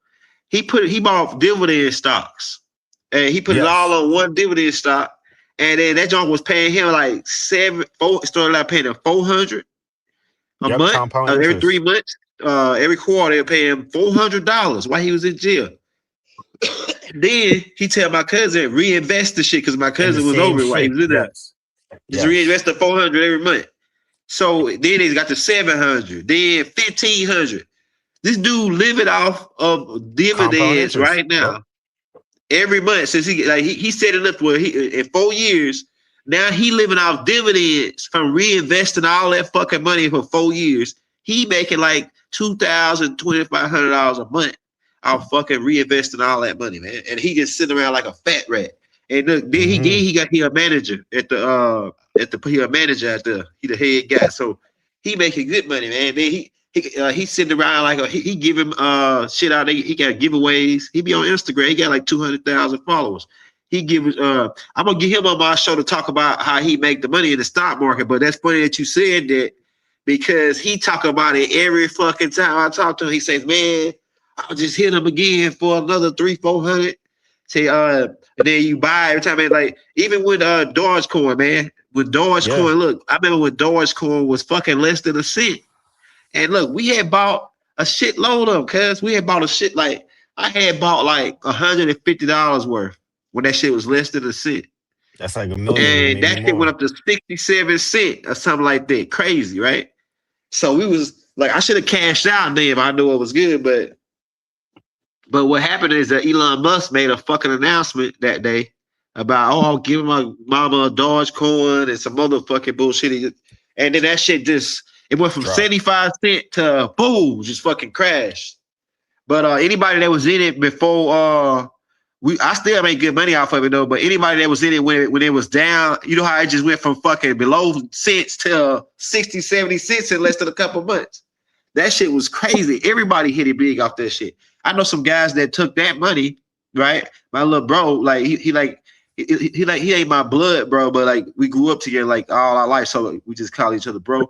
He bought dividend stocks, and he put it all Yes. on one dividend stock. And then that joint was paying him like started out paying him 400 a Yep. month, Compound every three interest. months, every quarter they pay him $400 while he was in jail. Then he tell my cousin reinvest the shit because my In the cousin was same over it while he shit. was in there. Yes. Just Yes. reinvest the 400 every month. So then he's got the 700, then 1,500. This dude living off of Compound dividends interest. right Yep. now every month since he set it up where he in 4 years. Now he living off dividends from reinvesting all that fucking money for 4 years. He making like $2,000, $2,500 a month off fucking reinvesting all that money, man. And he just sitting around like a fat rat. And look, Hmm. he a manager he a manager at he the head guy. So he making good money, man. Then he sitting around like he give him shit out. He got giveaways. He be on Instagram. He got like 200,000 followers. He gives I'm gonna get him on my show to talk about how he make the money in the stock market. But that's funny that you said that because he talk about it every fucking time I talk to him. He says, "Man, I'll just hit him again for another 300-400." Say, and then you buy every time. Like even with Dogecoin, man. With Yeah. Dogecoin, look, I remember when Dogecoin was fucking less than a cent. And look, we had bought a shitload of them, cuz we had bought a shit like I had bought like $150 worth when that shit was less than a cent. That's like a million, And maybe that shit went more. up to 67 cents or something like that. Crazy, right? So we was like, I should have cashed out then if I knew it was good, but what happened is that Elon Musk made a fucking announcement that day about, oh, I'll give my mama a Dogecoin and some motherfucking bullshit. And then that shit just, it went from Drop. 75 cents to boom, just fucking crashed. But anybody that was in it before I still make good money off of it though. But anybody that was in it when it was down, you know how it just went from fucking below cents to 60, 70 cents in less than a couple months. That shit was crazy. Everybody hit it big off that shit. I know some guys that took that money, right? My little bro, like he ain't my blood, bro, but like we grew up together like all our life, so we just call each other bro.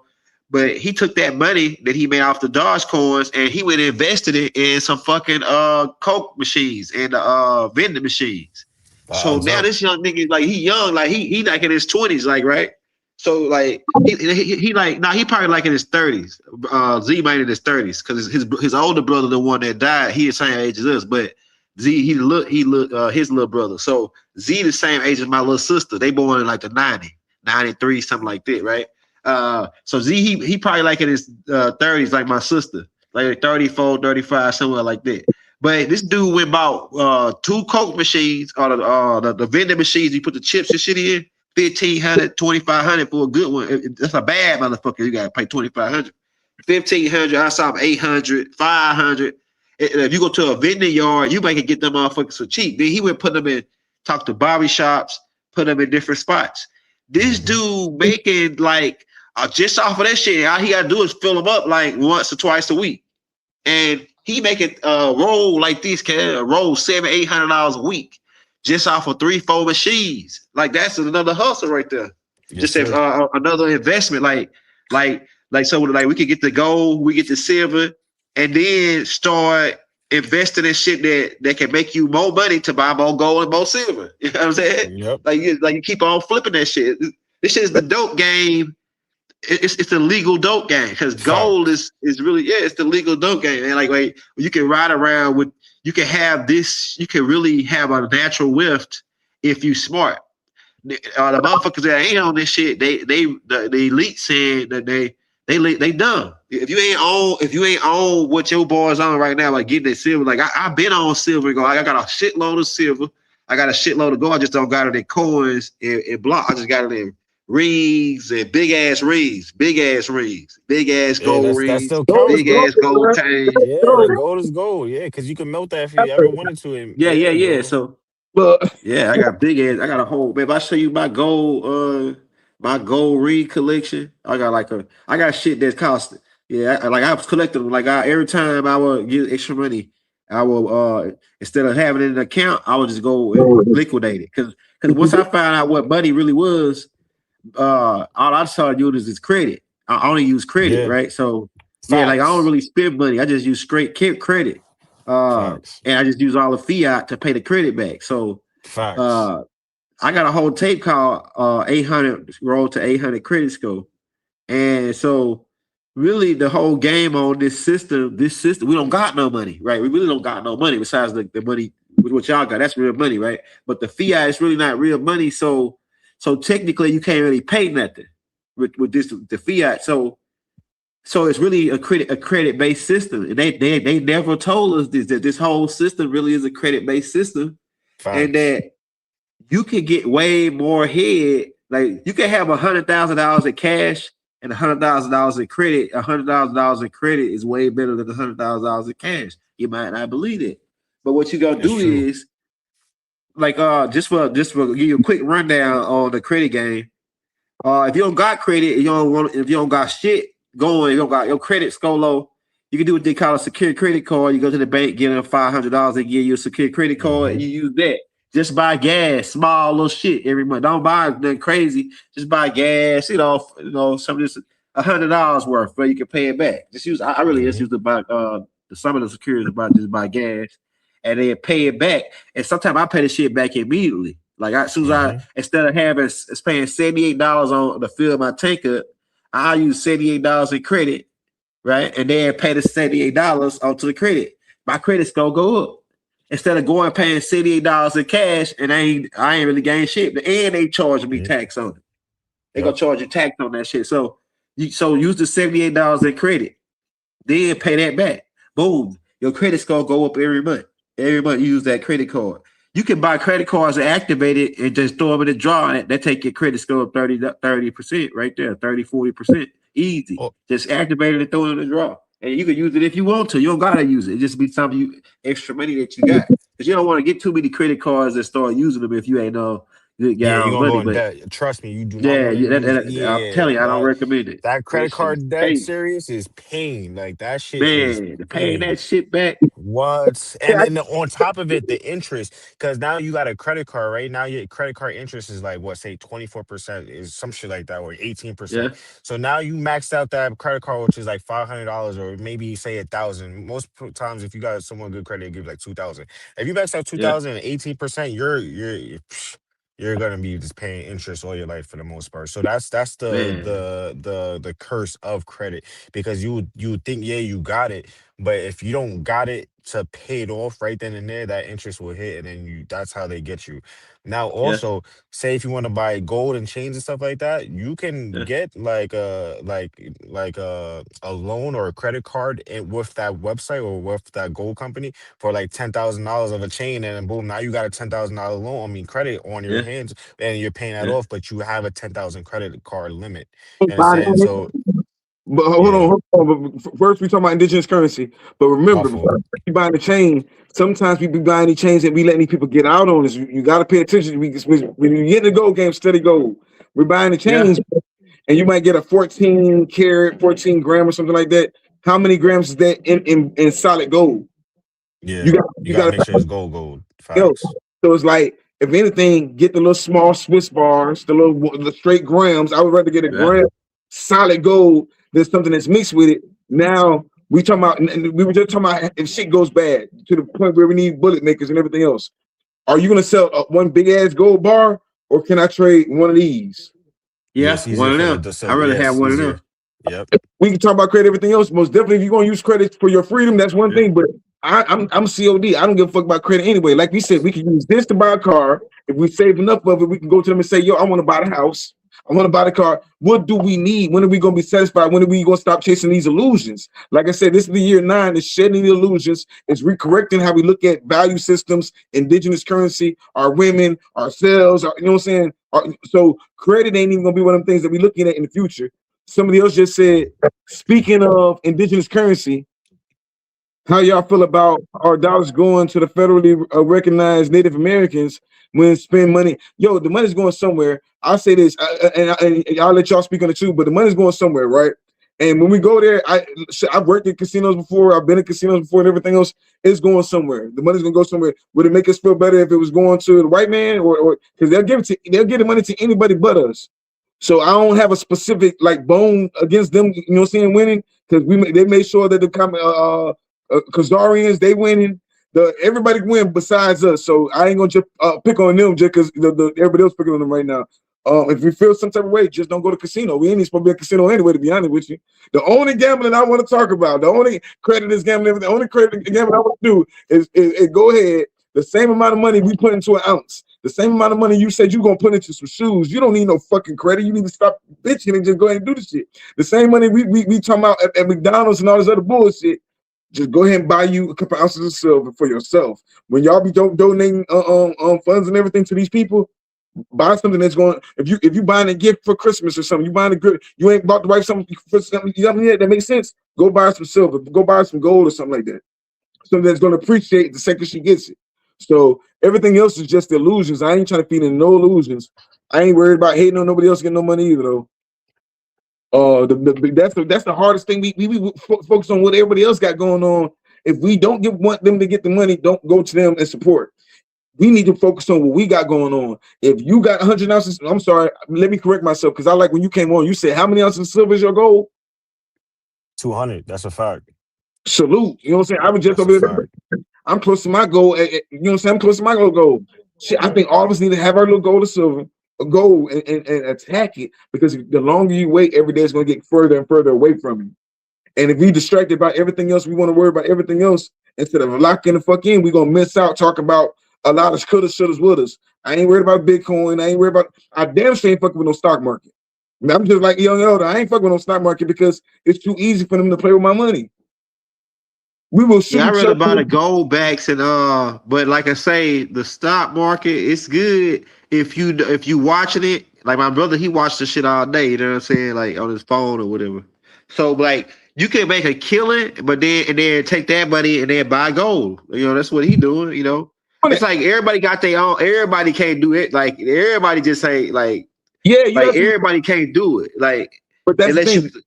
But he took that money that he made off the Dodge coins and he went and invested it in some fucking Coke machines and vending machines. So now this young nigga, like he young, like he like in his 20s, like right. So like he like he probably like in his 30s. Z might in his 30s because his older brother, the one that died, he the same age as us, but Z he look his little brother. So Z the same age as my little sister. They born in like the 93, something like that, right? So Z he probably like in his 30s, like my sister, like 34, 35, somewhere like that. But this dude went about 2 Coke machines or the vending machines. You put the chips and shit in. 1,500, 2,500 for a good one. That's a bad motherfucker. You gotta pay 2,500, 1,500. I saw them 800, 500. If you go to a vending yard, you might get them motherfuckers for cheap. Then he went put them in, talk to barber shops, put them in different spots. This dude making like just off of that shit, all he gotta do is fill them up like once or twice a week, and he making roll like this, roll $700-800 a week. Just off of 3-4 machines. Like that's another hustle right there. Yes, just another investment. So like we could get the gold, we get the silver, and then start investing in shit that can make you more money to buy more gold and more silver. You know what I'm saying? Yep. Like you keep on flipping that shit. This shit is the dope game. It's the legal dope game because gold is really it's the legal dope game. And like you can ride around with. You can have this. You can really have a natural wealth if you smart. The motherfuckers that ain't on this shit, the elite saying that they dumb. If you ain't on what your boys on right now, like getting that silver. Like I've been on silver and gold. I got a shitload of silver. I got a shitload of gold. I just don't got it in coins and block. I just got it in rings and big ass rings, big ass gold that rings, still counts, big bro. ass gold chains. Yeah, the gold is gold. Yeah, because you can melt that if you ever wanted to. And, Yeah. bro. So But yeah, I got big ass. I got a whole. Babe, I show you my gold ring collection. I got shit that's cost. Yeah, I was collecting them. Like every time I would get extra money, I will instead of having it in an account, I would just go and liquidate it. Because once I found out what money really was, all I started using is credit. I only use credit, right? So yeah, like I don't really spend money. I just use straight credit. And I just use all the fiat to pay the credit back. So I got a whole tape called 800 Road to 800 Credit Score. And so really the whole game on this system, we don't got no money, right? We really don't got no money besides the money with what y'all got. That's real money, right? But the fiat is really not real money. So technically you can't really pay nothing with this the fiat. So it's really a credit based system, and they never told us that this whole system really is a credit based system, and that you can get way more ahead. Like you can have $100,000 in cash and $100,000 in credit. $100,000 in credit is way better than $100,000 in cash. You might not believe it, but what you gonna do is like just for give you a quick rundown on the credit game. If you don't got credit, if you don't got shit going, you don't got your credit score low, you can do what they call a secure credit card. You go to the bank, get them $500, they give you a secure credit card, and you use that. Just buy gas, small little shit every month. Don't buy nothing crazy. Just buy gas, some of this $100 worth, but you can pay it back. Just use. I really just use to buy some of the securities about just buy gas, and then pay it back. And sometimes I pay the shit back immediately. Like as soon as instead of paying $78 on to fill my tank up, I use $78 in credit, right? And then pay the $78 onto the credit. My credit's gonna go up. Instead of going paying $78 in cash, and I ain't really gain shit. And they charge me tax on it. They gonna charge you tax on that shit. So use the $78 in credit, then pay that back. Boom, your credit score go up every month. Every month you use that credit card. You can buy credit cards and activate it and just throw them in the drawer, and that take your credit score up 30% right there, 30-40%. Easy. Just activate it and throw it in the drawer. and you can use it if you want to. You don't gotta use it. It just be something extra money that you got, because you don't want to get too many credit cards and start using them if you ain't no good guy Yeah, you're on gonna go money. in But debt. Trust me, you do not yeah, want to use. I'm Yeah, telling you, I don't recommend it. that That credit shit is card debt pain, serious is pain. Like that shit is man. Paying pain. that shit back. What? Yeah, And on top of it, the interest, because now you got a credit card, right? Now your credit card interest is like what, say 24% is some shit like that, or Yeah, 18%. So now you maxed out that credit card, which is like $500, or maybe say 1,000. Most times, if you got someone good credit, it gives like 2,000. If you max out two yeah, thousand and 18%, you're gonna be just paying interest all your life for the most part. So that's man. the curse of credit, because you think, yeah, you got it, but if you don't got it to pay it off right then and there, that interest will hit, and then that's how they get you. Now, Yeah, also, say if you want to buy gold and chains and stuff like that, you can yeah, get like a loan or a credit card with that website or with that gold company for like $10,000 of a chain, and then boom, now you got a $10,000 loan, I mean credit on your yeah, hands, and you're paying that yeah. off, but you have a 10,000 credit card limit. You buying understand? So But hold on, yeah, hold on. But first, we talking about indigenous currency. But my remember, fault. before you buying the chain, sometimes we be buying these chains and we letting these people get out on us. You got to pay attention. When you get in the gold game, steady gold. We're buying the Yeah. chains, and you might get a 14 carat, 14 gram or something like that. How many grams is that in solid gold? You Yeah, got you you gotta got make sure to it's gold. yo. Facts. So it's like, if anything, get the little small Swiss bars, the straight grams. I would rather get a Yeah. gram solid gold than something that's mixed with it. Now we talking about, and we were just talking about if shit goes bad to the point where we need bullet makers and everything else. Are you gonna sell one big ass gold bar, or can I trade one of these? Yeah, Yeah, it's one easier of for them. I'd rather have yes, one of easier. them. Yep. We can talk about credit, everything else. Most definitely, if you're gonna use credit for your freedom, that's one Yeah, thing. But I'm COD. I don't give a fuck about credit anyway. Like we said, we can use this to buy a car. If we save enough of it, we can go to them and say, "Yo, I want to buy the house. I want to buy the car. What do we need? When are we gonna be satisfied? When are we gonna stop chasing these illusions?" Like I said, this is the year 9. It's shedding the illusions. It's recorrecting how we look at value systems, indigenous currency, our women, ourselves. You know what I'm saying? So credit ain't even gonna be one of them things that we're looking at in the future. Somebody else just said, Mm. speaking of indigenous currency, how y'all feel about our dollars going to the federally recognized Native Americans when spend money? Yo, the money's going somewhere. I'll say this, and I'll let y'all speak on it too, but the money's going somewhere, right? And when we go there, I've worked in casinos before, I've been in casinos before, and everything else. It's going somewhere. The money's gonna go somewhere. Would it make us feel better if it was going to the white man, or because they'll give the money to anybody but us? So I don't have a specific like bone against them, you know what I'm saying, winning, because they made sure that the Khazarians, they winning. Everybody win besides us. So I ain't gonna just pick on them just because everybody else picking on them right now. If you feel some type of way, just don't go to casino. We ain't even supposed to be a casino anyway, to be honest with you. The only gambling I want to talk about, the only credit is gambling, the only credit gambling I want to do is go ahead. The same amount of money we put into an ounce, the same amount of money you said you're gonna put into some shoes. You don't need no fucking credit. You need to stop bitching and just go ahead and do the shit. The same money we talking about at McDonald's and all this other bullshit. Just go ahead and buy you a couple ounces of silver for yourself. When y'all be donating funds and everything to these people, buy something that's going. If you buying a gift for Christmas or something, you buying a good. You ain't bought the wife something for something. You know what I mean? That makes sense. Go buy some silver. Go buy some gold or something like that. Something that's going to appreciate the second she gets it. So everything else is just illusions. I ain't trying to feed in no illusions. I ain't worried about hating on nobody else getting no money either though. That's the hardest thing. We focus on what everybody else got going on. If we don't want them to get the money, don't go to them and support. We need to focus on what we got going on. If you got 100 ounces, I'm sorry, let me correct myself, because I like when you came on, you said how many ounces of silver is your gold? 200. That's a fact. Salute. You know what I'm saying? I was just That's a over there. fact. I'm close to my goal. You know what I'm saying? I'm close to my goal. Shit, I think all of us need to have our little gold or silver, go and attack it, because the longer you wait, every day is going to get further and further away from you. And if we distracted by everything else, we want to worry about everything else instead of locking the fuck in. We're going to miss out talking about a lot of coulda, shouldas, wouldas. I ain't worried about Bitcoin. I ain't worried about. I damn sure ain't fucking with no stock market. I mean, I'm just like young elder. I ain't fucking with no stock market because it's too easy for them to play with my money. We will shoot Yeah, I each rather other. buy the gold backs and but like I say, the stock market, it's good if you watching it. Like my brother, he watched the shit all day, you know what I'm saying? Like on his phone or whatever. So like you can make a killing, but then take that money and then buy gold. You know, that's what he doing. You know, it's like everybody got their own. Everybody can't do it. Like everybody just say Yeah, you like know, everybody can't do it. Like but that's the unless thing. you.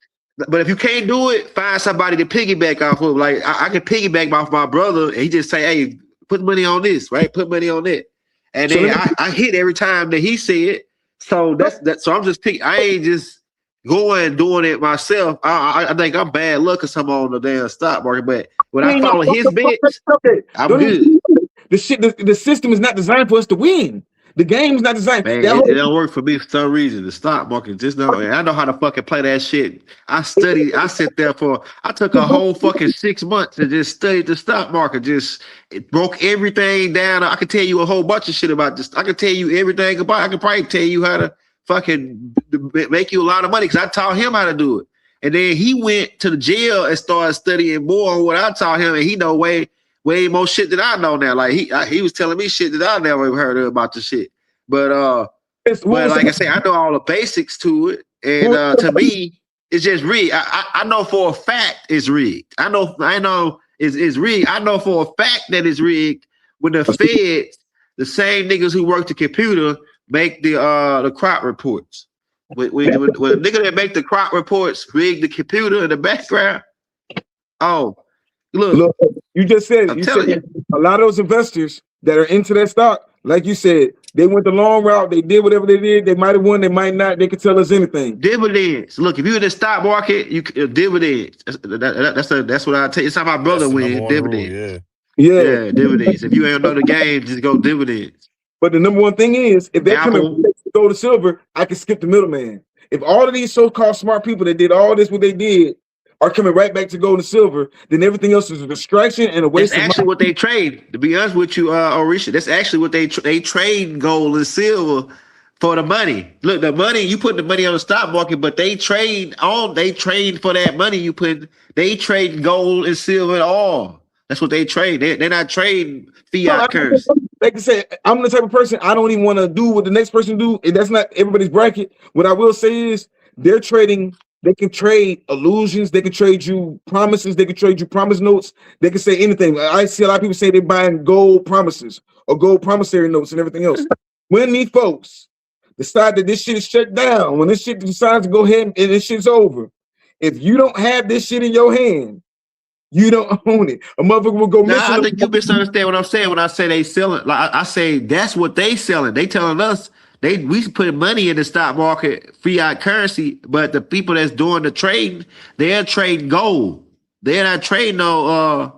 But if you can't do it, find somebody to piggyback off of. Like I can piggyback off my brother, and he just say, "Hey, put money on this, right? Put money on it," and So then let me, I hit every time that he said it. So that's that. So I'm just picking. I ain't just going doing it myself. I think I'm bad luck because I'm on the damn stock market. But when I follow his bets, okay. I'm Don't good. even, the system is not designed for us to win. The game is not designed. Man, That it whole, don't work for me for some reason. The stock market just don't. And I know how to fucking play that shit. I studied. I sit there for. I took a whole fucking 6 months to just study the stock market. Just it broke everything down. I could tell you a whole bunch of shit about this. I could tell you everything about. I could probably tell you how to fucking make you a lot of money because I taught him how to do it. And then he went to the jail and started studying more on what I taught him, and he know way more shit than I know now. Like he was telling me shit that I never heard of about the shit. But like I say, I know all the basics to it, and to me, it's just rigged. I know for a fact it's rigged. I know it's rigged. I know for a fact that it's rigged when the feds, the same niggas who work the computer, make the crop reports. When a nigga that make the crop reports rig the computer in the background. Oh, look you just said I'm you telling said a lot of those investors that are into that stock, like you said, they went the long route. They did whatever they did. They might have won. They might not. They could tell us anything. Dividends. Look, if you're in the stock market, you dividends. That's what I tell you. It's how my brother That's the number wins. one rule. Dividends. Yeah. Yeah, dividends. If you ain't know the game, just go dividends. But the number one thing is, if they're coming Apple. to gold or silver, I can skip the middleman. If all of these so-called smart people that did all this, what they did, are coming right back to gold and silver, then everything else is a distraction and a waste That's of actually money. what they trade. To be honest with you, Orisha, that's actually what they trade gold and silver for the money. Look, the money you put the money on the stock market, but they trade for that money you put. They trade gold and silver and all. That's what they trade. They're not trading fiat currency. Like I said, I'm the type of person I don't even want to do what the next person do. And that's not everybody's bracket. What I will say is they're trading. They can trade illusions. They can trade you promises. They can trade you promise notes. They can say anything. I see a lot of people say they're buying gold promises or gold promissory notes and everything else. When these folks decide that this shit is shut down, when this shit decides to go ahead and this shit's over, if you don't have this shit in your hand, you don't own it. A motherfucker will go missing. I think you misunderstand what I'm saying when I say they selling. Like I say, that's what they selling. They telling us we put money in the stock market, fiat currency, but the people that's doing the trading, they're trading gold. They're not trading no.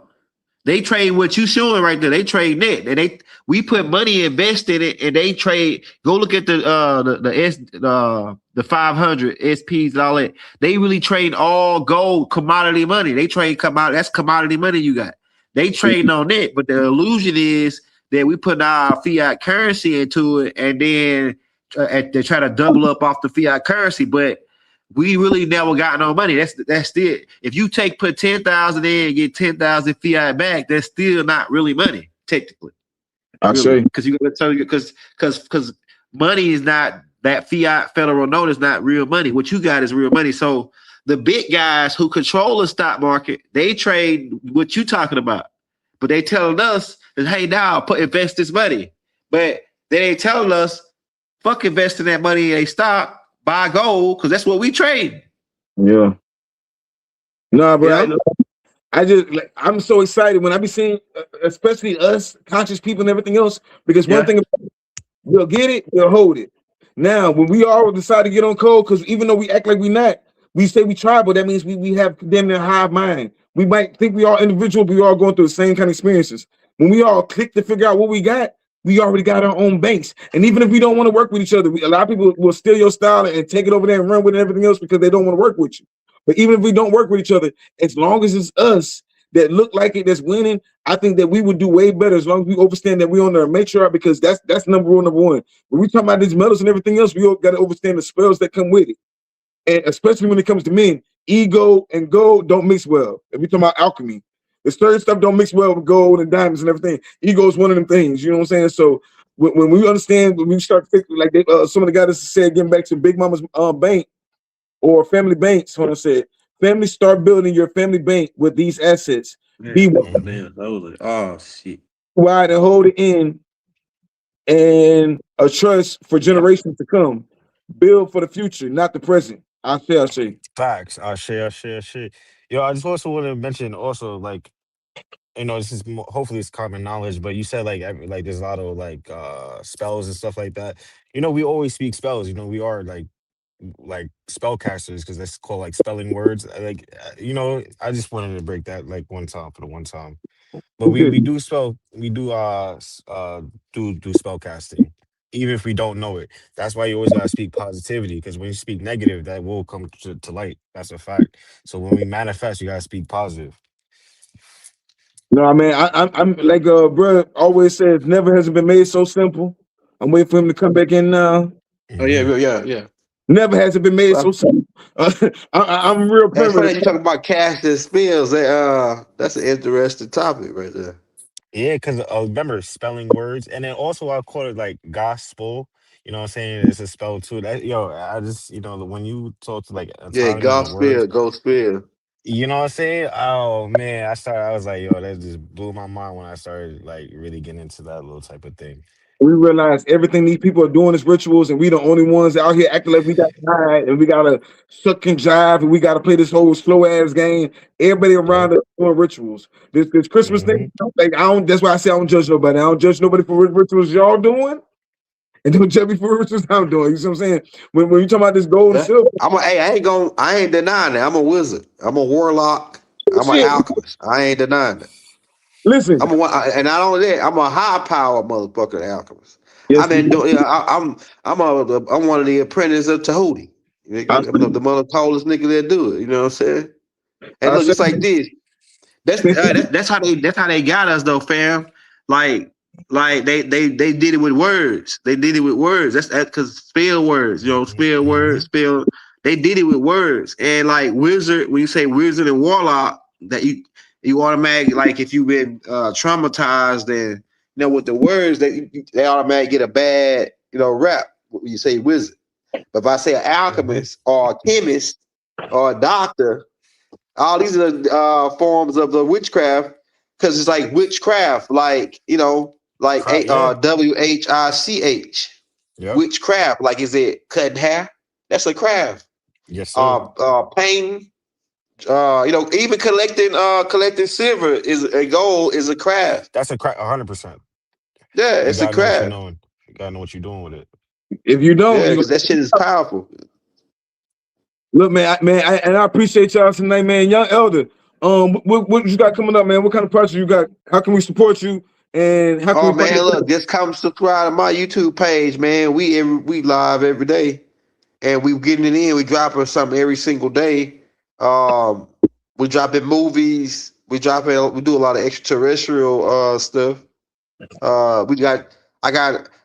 They trade what you showing right there. They trade net, and we put money invest in it, and they trade. Go look at the 500 SPs and all that. They really trade all gold commodity money. They trade commodity. That's commodity money you got. They trading on it, but the illusion is that we put our fiat currency into it, and then they try to double up off the fiat currency, but we really never got no money. That's it. If you put 10,000 in and get 10,000 fiat back, that's still not really money technically. I say because you got to tell you because money is not that fiat federal note is not real money. What you got is real money. So the big guys who control the stock market, they trade what you talking about, but they telling us that hey, now invest this money, but they ain't telling us fuck investing that money in a stock. Buy gold because that's what we trade. Yeah. No, but I'm so excited when I be seeing, especially us conscious people and everything else, because one thing we'll get it, we'll hold it. Now, when we all decide to get on code, because even though we act like we not, we say we tribal, that means we have damn near hive mind. We might think we all individual, but we all going through the same kind of experiences. When we all click to figure out what we got, we already got our own banks. And even if we don't want to work with each other, a lot of people will steal your style and take it over there and run with it and everything else because they don't want to work with you. But even if we don't work with each other, as long as it's us that look like it, that's winning, I think that we would do way better as long as we understand that we're on the matriarch, because that's number one. When we talk about these medals and everything else, we all got to understand the spells that come with it. And especially when it comes to men, ego and gold don't mix well. If we talk about alchemy, the certain stuff don't mix well with gold and diamonds and everything. Ego is one of them things, you know what I'm saying? So when we understand, when we start thinking like some of the guys said, getting back to Big Mama's bank or family banks, when I said family start building your family bank with these assets. Be Man, oh shit. wide and hold it in, and a trust for generations to come. Build for the future, not the present. I say. Facts. I share. Yo, I just also want to mention also like this is hopefully it's common knowledge, but you said like like there's a lot of like spells and stuff like that. We always speak spells. We are like spellcasters because that's called like spelling words. I just wanted to break that like one time for the one time. But Who we did? do spell we do do spell casting, even if we don't know it. That's why you always gotta speak positivity, because when you speak negative, that will come to light. That's a fact. So when we manifest, you gotta speak positive. No, I mean, I'm like bro always says, never has it been made so simple. I'm waiting for him to come back in now. Oh yeah, Hmm. yeah. Never has it been made so Well, simple. I'm real it's funny primitive. that you talk about cash and spills. That's an interesting topic right there. Yeah, because remember spelling words, and then also I call it like gospel. You know what I'm saying? It's a spell too. That I just when you talk to like Yeah, autonomy golf of words, spill, go spill. you know what I'm saying? Oh man, I was like, yo, that just blew my mind when I started like really getting into that little type of thing. We realize everything these people are doing is rituals, and we the only ones out here acting like we got to hide and we gotta suck and jive and we gotta play this whole slow ass game. Everybody Yep. around us doing rituals. This Christmas Hmm. thing, like I don't. That's why I say I don't judge nobody. I don't judge nobody for what rituals y'all doing, and don't judge me for what rituals I'm doing. You see what I'm saying? When you talking about this gold and Yeah. silver Hey, I ain't denying that. I'm a wizard. I'm a warlock. I'm an shit, alchemist. I ain't denying that. listen. And not only that, I'm a high power motherfucker alchemist. Yes, I've been doing. I'm one of the apprentices of Tahuti. I I'm see. the mother coldest nigga that do it. You know what I'm saying? And I look, said, it's like this. That's how they got us though, fam. Like they did it with words. They did it with words. That's because spell words. Spell Hmm. words. Spell. They did it with words. And like wizard, when you say wizard and warlock, that you automatically like if you've been traumatized and with the words they automatically get a bad rap when you say wizard. But if I say an Hmm. alchemist or a chemist or a doctor, all these are forms of the witchcraft because it's like witchcraft, like like Yeah. WHICH, Yep. witchcraft. Like, is it cutting hair? That's a craft. Yes, sir. Painting. Even collecting silver is a gold is a craft. That's 100%. Yeah, You it's a gotta know what you're craft. knowing. You gotta know what you're doing with it. if you don't, Yeah, you because that shit is powerful. look, man. And I appreciate y'all tonight, man. Young Elder, what you got coming up, man? What kind of project you got? How can we support you? And how can Oh we find man, your look, just come subscribe to my YouTube page, man. We live every day. And we getting it in. We dropping something every single day. Um, we dropping movies. We do a lot of extraterrestrial stuff. We got.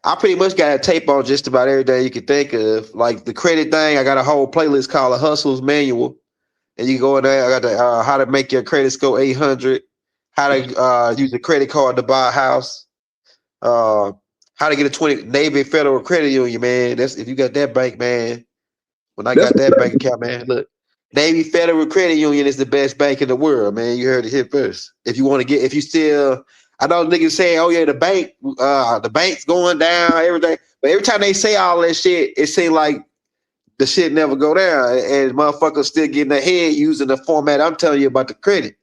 I pretty much got a tape on just about every day you can think of. Like the credit thing, I got a whole playlist called a Hustles Manual, and you go in there. I got the how to make your credit score 800, how to use a credit card to buy a house, uh, how to get a 20 Navy Federal Credit Union, man. That's if you got that bank, man. When I that's got that bank account, man, look, Navy Federal Credit Union is the best bank in the world, man. You heard it here first. If you still, I know niggas saying, oh yeah, the bank's going down, everything. But every time they say all that shit, it seems like the shit never go down, and motherfuckers still getting ahead using the format I'm telling you about the credit.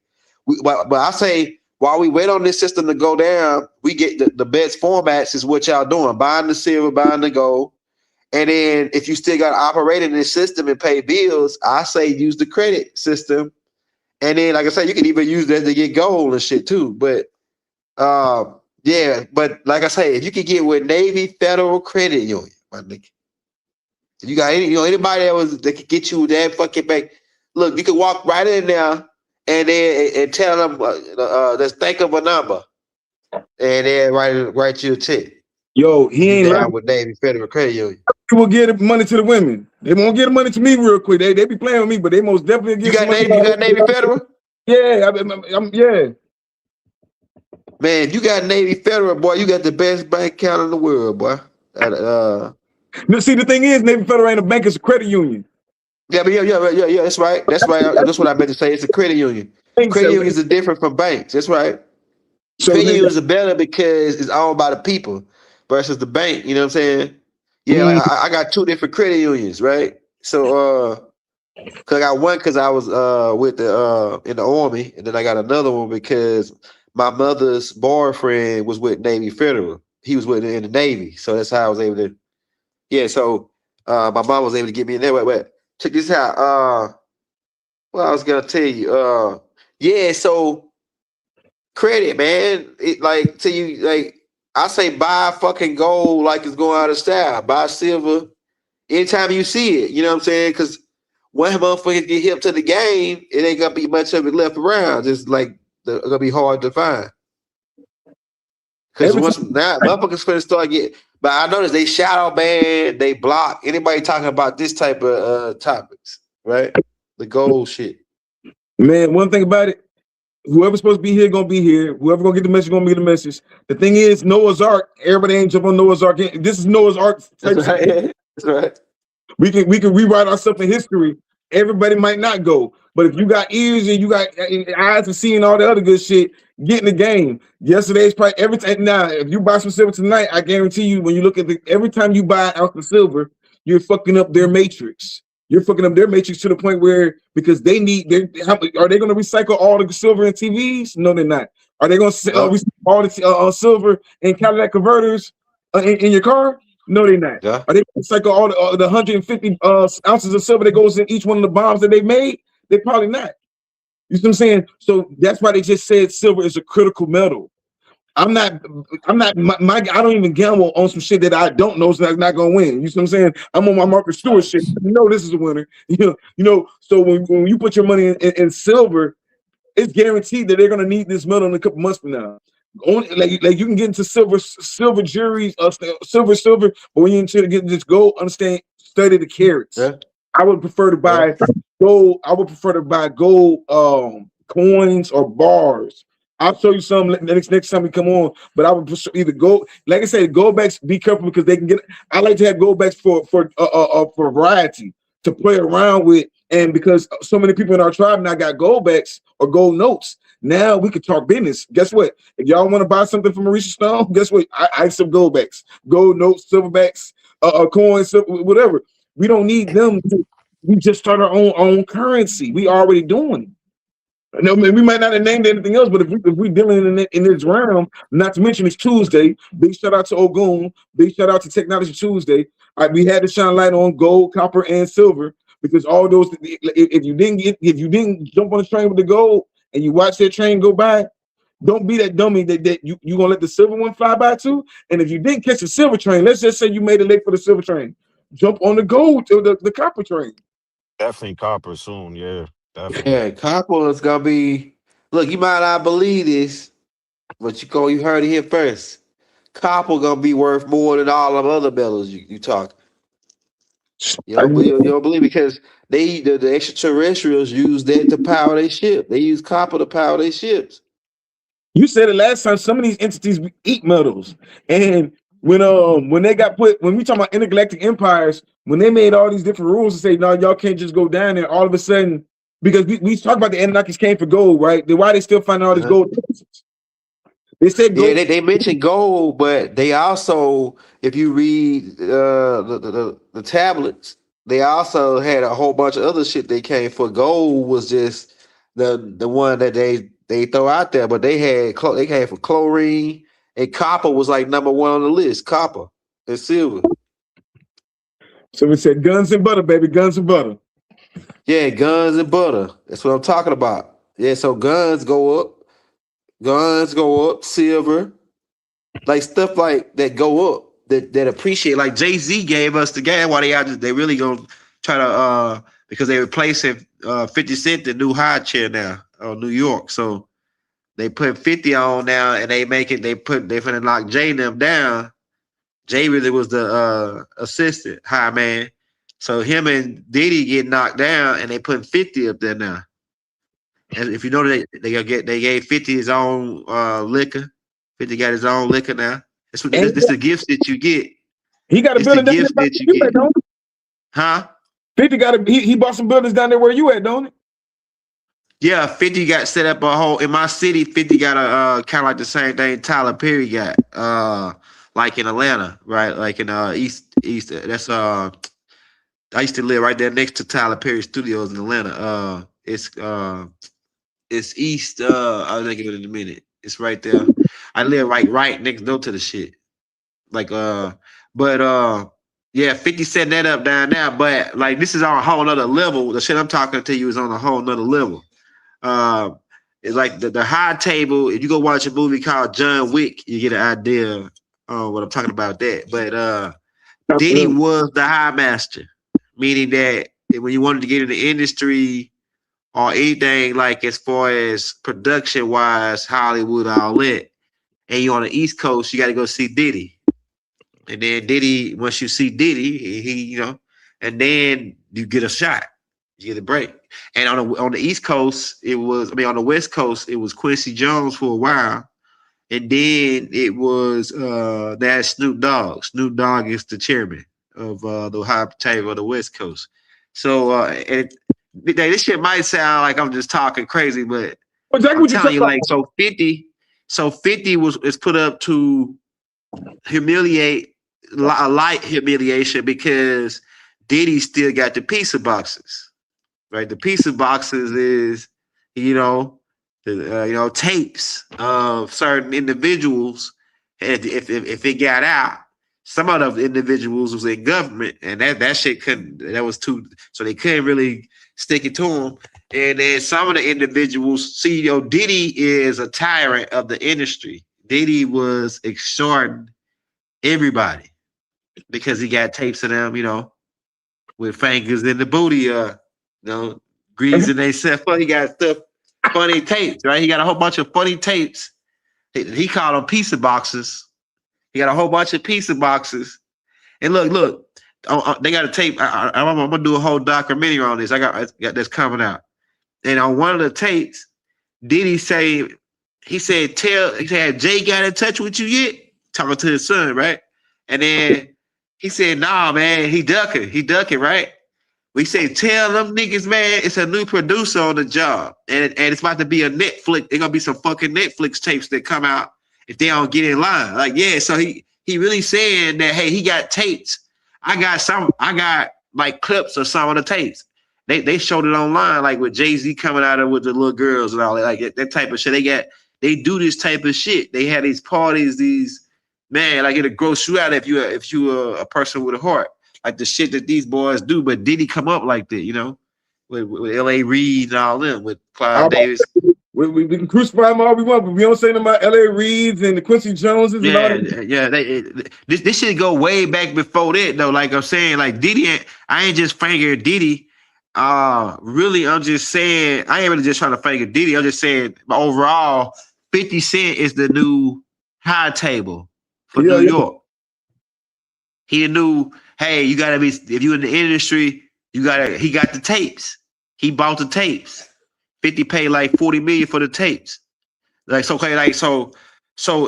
But I say while we wait on this system to go down, we get the best formats is what y'all doing: buying the silver, buying the gold. And then if you still got to operate in this system and pay bills, I say use the credit system. And then, like I said, you can even use that to get gold and shit too. But yeah, but like I say, if you could get with Navy Federal Credit Union, my nigga, if you got anybody that could get you that fucking bank, look, you can walk right in there and then and tell them let's think of a number and then write you a check. yo. If He you ain't lying. down with Navy Federal Credit Union. He will get money to the women. They won't get the money to me real quick. They be playing with me, but they most definitely You get some got money. Navy, you got Navy Federal? Yeah, yeah. Man, you got Navy Federal, boy. You got the best bank account in the world, boy. Now, see, the thing is, Navy Federal ain't a bank; it's a credit union. Yeah, but yeah. That's right. That's right. That's what I meant to say. It's a credit union. Thanks, Credit sir. unions are different from banks. That's right. So Credit they got, unions are better because it's owned by the people versus the bank. You know what I'm saying? Yeah, like I got two different credit unions, right? So cause I got one because I was with the in the army, and then I got another one because my mother's boyfriend was with Navy Federal. He was with in the Navy, so that's how I was able to. Yeah, so my mom was able to get me in there. Wait, check this out. Well, I was gonna tell you. Yeah, so credit, man. It like to you, like I say, buy fucking gold like it's going out of style. Buy silver anytime you see it. You know what I'm saying? Because when motherfuckers get hip to the game, it ain't gonna be much of it left around. Just like gonna be hard to find. Because every time. once now motherfuckers finna start getting. But I noticed they shadow ban, they block anybody talking about this type of topics, right? The gold shit. Man, one thing about it, whoever's supposed to be here gonna be here. Whoever gonna get the message gonna get the message. The thing is, Noah's Ark. Everybody ain't jump on Noah's Ark. This is Noah's Ark That's type right. situation. That's right. We can rewrite ourselves in history. Everybody might not go, but if you got ears and you got eyes to see and all the other good shit, get in the game. Yesterday's price. Every time now, if you buy some silver tonight, I guarantee you, when you look at every time you buy an ounce of silver, you're fucking up their matrix. You're fucking up their matrix to the point where because they need are they going to recycle all the silver in TVs? No, they're not. Are they going to Yeah. recycle all the silver in Cadillac converters in your car? No, they're not. Yeah. Are they going to recycle all the 150 ounces of silver that goes in each one of the bombs that they made? They're probably not. You see what I'm saying? So that's why they just said silver is a critical metal. I'm not I don't even gamble on some shit that I don't know is not gonna win. You see what I'm saying? I'm on my Market Stewart shit. You know this is a winner. So when you put your money in silver, it's guaranteed that they're gonna need this metal in a couple months from now. Only like you can get into silver jewelry, silver, but when you into get this gold, understand, study the carats. Yeah. I would prefer to Yeah. buy gold. I would prefer to buy gold coins or bars. I'll show you some next time we come on. But I would prefer either gold. Like I said, goldbacks. Be careful because they can get. I like to have goldbacks for variety to play around with, and because so many people in our tribe now got goldbacks or gold notes. Now we could talk business. Guess what? If y'all want to buy something from Maurice Stone, guess what? I have some goldbacks, gold notes, silverbacks, coins, whatever. We don't need them. We just start our own currency. We already doing it. No, we might not have named anything else, but if we dealing in this realm, not to mention it's Tuesday. Big shout out to Ogun. Big shout out to Technology Tuesday. We had to shine light on gold, copper, and silver because all those. If you didn't jump on the train with the gold and you watch that train go by, don't be that dummy that you gonna let the silver one fly by too. And if you didn't catch the silver train, let's just say you made it late for the silver train, jump on the gold or the copper train. Definitely copper soon. Yeah, definitely. Yeah, copper is gonna be. Look, you might not believe this, but you heard it here first. Copper gonna be worth more than all of other metals you talk. You don't believe because the extraterrestrials use that to power their ship. They use copper to power their ships. You said it last time. Some of these entities eat metals, and when they got when we talk about intergalactic empires, when they made all these different rules to say no, y'all can't just go down there. All of a sudden, because we talk about the Anunnakis came for gold, right? Then why they still finding all these gold? They said Yeah, gold. they mentioned gold, but they also, if you read the tablets, they also had a whole bunch of other shit they came for. Gold was just the one that they throw out there, but they came for chlorine, and copper was like number one on the list. Copper and silver. So we said guns and butter, baby, guns and butter. Yeah, guns and butter. That's what I'm talking about. Yeah, so guns go up, silver, like stuff like that go up that appreciate. Like Jay-Z gave us the game. Why they really gonna try to because they replacing 50 Cent the new high chair now New York. So they put 50 on now and they finna knock Jay and them down. Jay really was the assistant high man. So him and Diddy get knocked down and they put 50 up there now. And if you know they gave 50 his own liquor. 50 got his own liquor now. This the gifts that you get. He got a It's the building down gifts that you there, get. don't he? Huh? 50 got he bought some buildings down there where you at, don't it? Yeah, 50 got set up a whole in my city. 50 got a kind of like the same thing Tyler Perry got, like in Atlanta, right? Like in East. That's I used to live right there next to Tyler Perry Studios in Atlanta. It's East. I'll think of it in a minute. It's right there. I live right next door to the shit. Like yeah, 50 setting that up down there. But like this is on a whole nother level. The shit I'm talking to you is on a whole nother level. It's like the high table. If you go watch a movie called John Wick, you get an idea of what I'm talking about. That, but Diddy was the high master, meaning that when you wanted to get in the industry or anything like as far as production wise, Hollywood, all that, and you're on the East Coast, you got to go see Diddy, and then Diddy. Once you see Diddy, he and then you get a shot. You get a break. And on the East Coast, on the West Coast, it was Quincy Jones for a while. And then it was that Snoop Dogg. Snoop Dogg is the chairman of the high table of the West Coast. So this shit might sound like I'm just talking crazy, but Exactly I'm telling you, like, so 50 is put up to humiliate a light humiliation because Diddy still got the pizza boxes. Right, the pizza boxes is, tapes of certain individuals. And if it got out, some of the individuals was in government, and that shit couldn't. That was too. So they couldn't really stick it to them. And then some of the individuals, Diddy is a tyrant of the industry. Diddy was extorting everybody because he got tapes of them, with fingers in the booty. Greasing they said, he got stuff, funny tapes, right? He got a whole bunch of funny tapes. He called them pizza boxes. He got a whole bunch of pizza boxes. And look, they got a tape. I'm gonna do a whole documentary on this. I got this coming out. And on one of the tapes, Diddy said, had Jay got in touch with you yet? Talking to his son, right? And then he said, nah, man, he ducking, right? We say, tell them niggas, man, it's a new producer on the job. And it's about to be a Netflix. There's gonna be some fucking Netflix tapes that come out if they don't get in line. Like, yeah, so he really saying that, hey, he got tapes. I got like clips of some of the tapes. They showed it online, like with Jay-Z coming out of with the little girls and all that, like that type of shit. They do this type of shit. They had these parties, like it'll gross you out if you are a person with a heart. Like the shit that these boys do, but did he come up like that, with L.A. Reid and all them, with Clive Davis? We can crucify them all we want, but we don't say them about L.A. Reeds and the Quincy Joneses and all that. Yeah. This should go way back before that, though. Like I'm saying, like Diddy, I ain't just fingering Diddy. Really, I'm just saying, I ain't really just trying to finger Diddy. I'm just saying, overall, 50 Cent is the new high table for New York. He knew, hey, you gotta be, if you in the industry, he got the tapes. He bought the tapes. 50 paid like $40 million for the tapes. So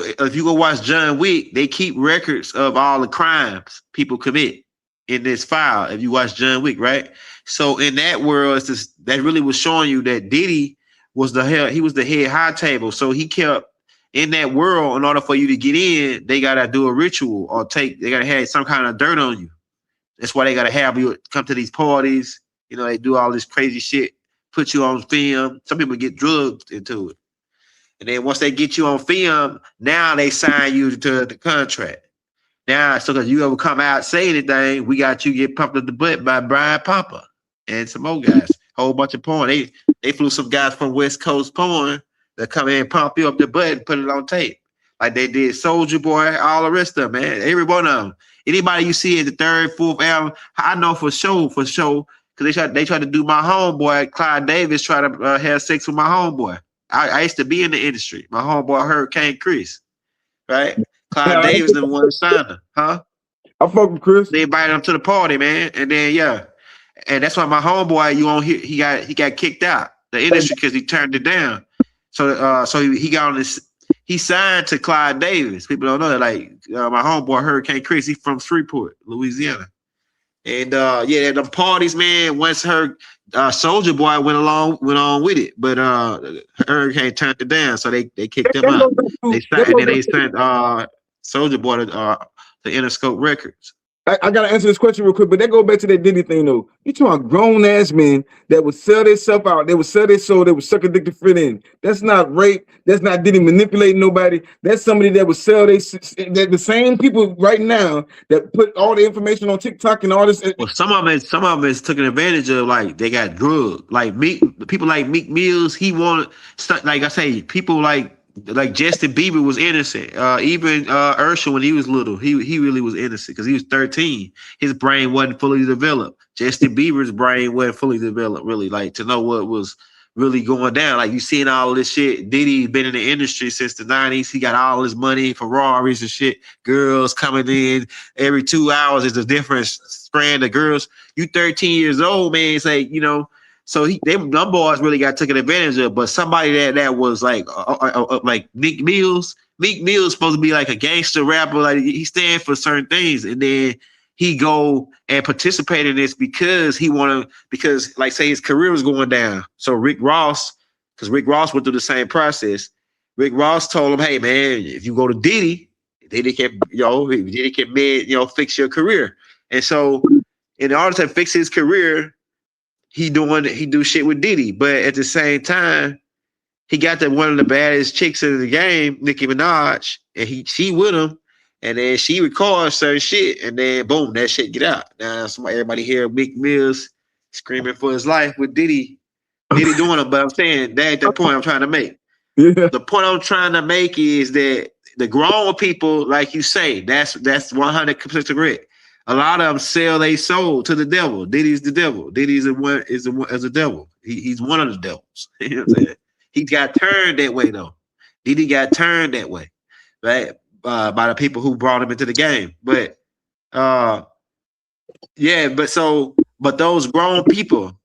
if you go watch John Wick, they keep records of all the crimes people commit in this file. If you watch John Wick, right? So in that world, that really was showing you that Diddy was the head high table. So he kept in that world. In order for you to get in, they gotta do a ritual or they gotta have some kind of dirt on you. That's why they gotta have you come to these parties. They do all this crazy shit, put you on film. Some people get drugged into it. And then once they get you on film, now they sign you to the contract. Now, so because you ever come out say anything, we got you get pumped up the butt by Brian Pumper and some more guys. Whole bunch of porn. They flew some guys from West Coast porn that come in and pump you up the butt and put it on tape. Like they did Soulja Boy, all the rest of them, man. Every one of them. Anybody you see at the third, fourth album, I know for sure, because they tried to do my homeboy, Clyde Davis, try to have sex with my homeboy. I used to be in the industry. My homeboy Hurricane Chris, right? Clyde Davis the one signed her, huh? I fuck with Chris. They invited him to the party, man, and then and that's why my homeboy, you on here, he got kicked out the industry because he turned it down. So he got on this. He signed to Clyde Davis. People don't know that. Like my homeboy Hurricane Chris, he's from Shreveport, Louisiana. And yeah, the parties, man. Once her Soldier Boy went on with it, but Hurricane turned it down, so they kicked them That out. goes back They to, signed, and then they sent Soldier Boy to Interscope Records. I gotta answer this question real quick, but that goes back to that Diddy thing though. You talking about grown ass men that would sell themselves out, they would sell their soul, they would suck a dick to fit in. That's not rape. That's not Diddy manipulating nobody. That's somebody that would sell that the same people right now that put all the information on TikTok and all this. Well, some of them is taken advantage of. Like they got drugged. Like people like Meek Mills. He wanted, like I say, people like Justin Bieber was innocent. Even Usher when he was little, he really was innocent because he was 13. His brain wasn't fully developed. Justin Bieber's brain wasn't fully developed, really, like to know what was really going down. Like you seeing all this shit. Diddy been in the industry since the 90s. He got all his money, Ferraris and shit. Girls coming in every 2 hours is a different strand of girls. You 13 years old, man. It's like, you know, so them boys really got taken advantage of. But somebody that was like Meek Mills. Meek Mills supposed to be like a gangster rapper. Like he stands for certain things, and then he go and participate in this because like say his career was going down. So Rick Ross went through the same process. Rick Ross told him, "Hey man, if you go to Diddy can fix your career." And so in order to fix his career, he do shit with Diddy, but at the same time, he got one of the baddest chicks in the game, Nicki Minaj, and she with him, and then she records certain shit, and then boom, that shit get out. Now everybody hear Meek Mills screaming for his life with Diddy doing it. But I'm saying that ain't the point I'm trying to make. Yeah. The point I'm trying to make is that the grown people, like you say, that's 100% correct. A lot of them sell their soul to the devil. Diddy's the devil. Diddy's a devil. He's one of the devils. You know what I'm saying? He got turned that way though. Diddy got turned that way, right? By the people who brought him into the game. But yeah, but those grown people.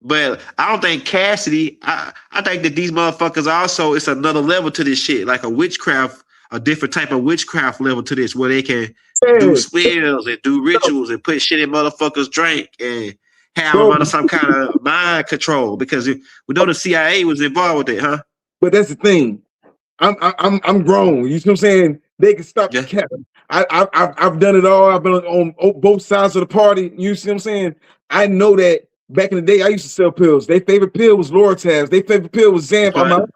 But I don't think Cassidy. I think that these motherfuckers also, it's another level to this shit, like a different type of witchcraft level to this, where they can do spells and do rituals and put shit in motherfuckers' drink and have them under some kind of mind control. Because we know the CIA was involved with it, huh? But that's the thing. I'm grown. You see what I'm saying? They can stop the cap. I've done it all. I've been on both sides of the party. You see what I'm saying? I know that back in the day, I used to sell pills. Their favorite pill was Lortabs. Their favorite pill was Lortabs,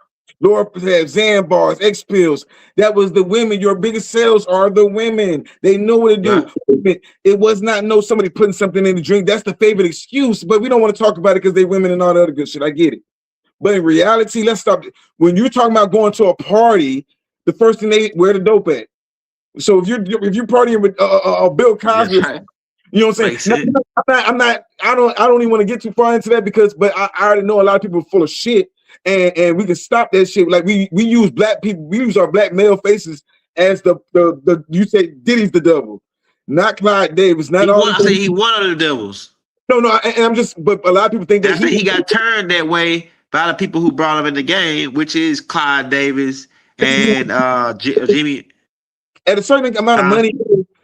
Xanbars, X pills. That was the women. Your biggest sales are the women. They know what to do. Yeah. It was not somebody putting something in the drink. That's the favorite excuse, but we don't want to talk about it because they're women and all the other good shit. I get it. But in reality, let's stop. When you're talking about going to a party, the first thing where the dope at. So if you're partying with Bill Cosby, right. You know what I'm saying? I don't even want to get too far into that but I already know a lot of people are full of shit, and we can stop that shit. Like we use black people, we use our black male faces as the you say Diddy's the devil, not Clyde Davis. Not all. I say he one of the devils. No, but a lot of people think that he got turned that way by the people who brought him in the game, which is Clyde Davis and Jimmy. At a certain amount of money,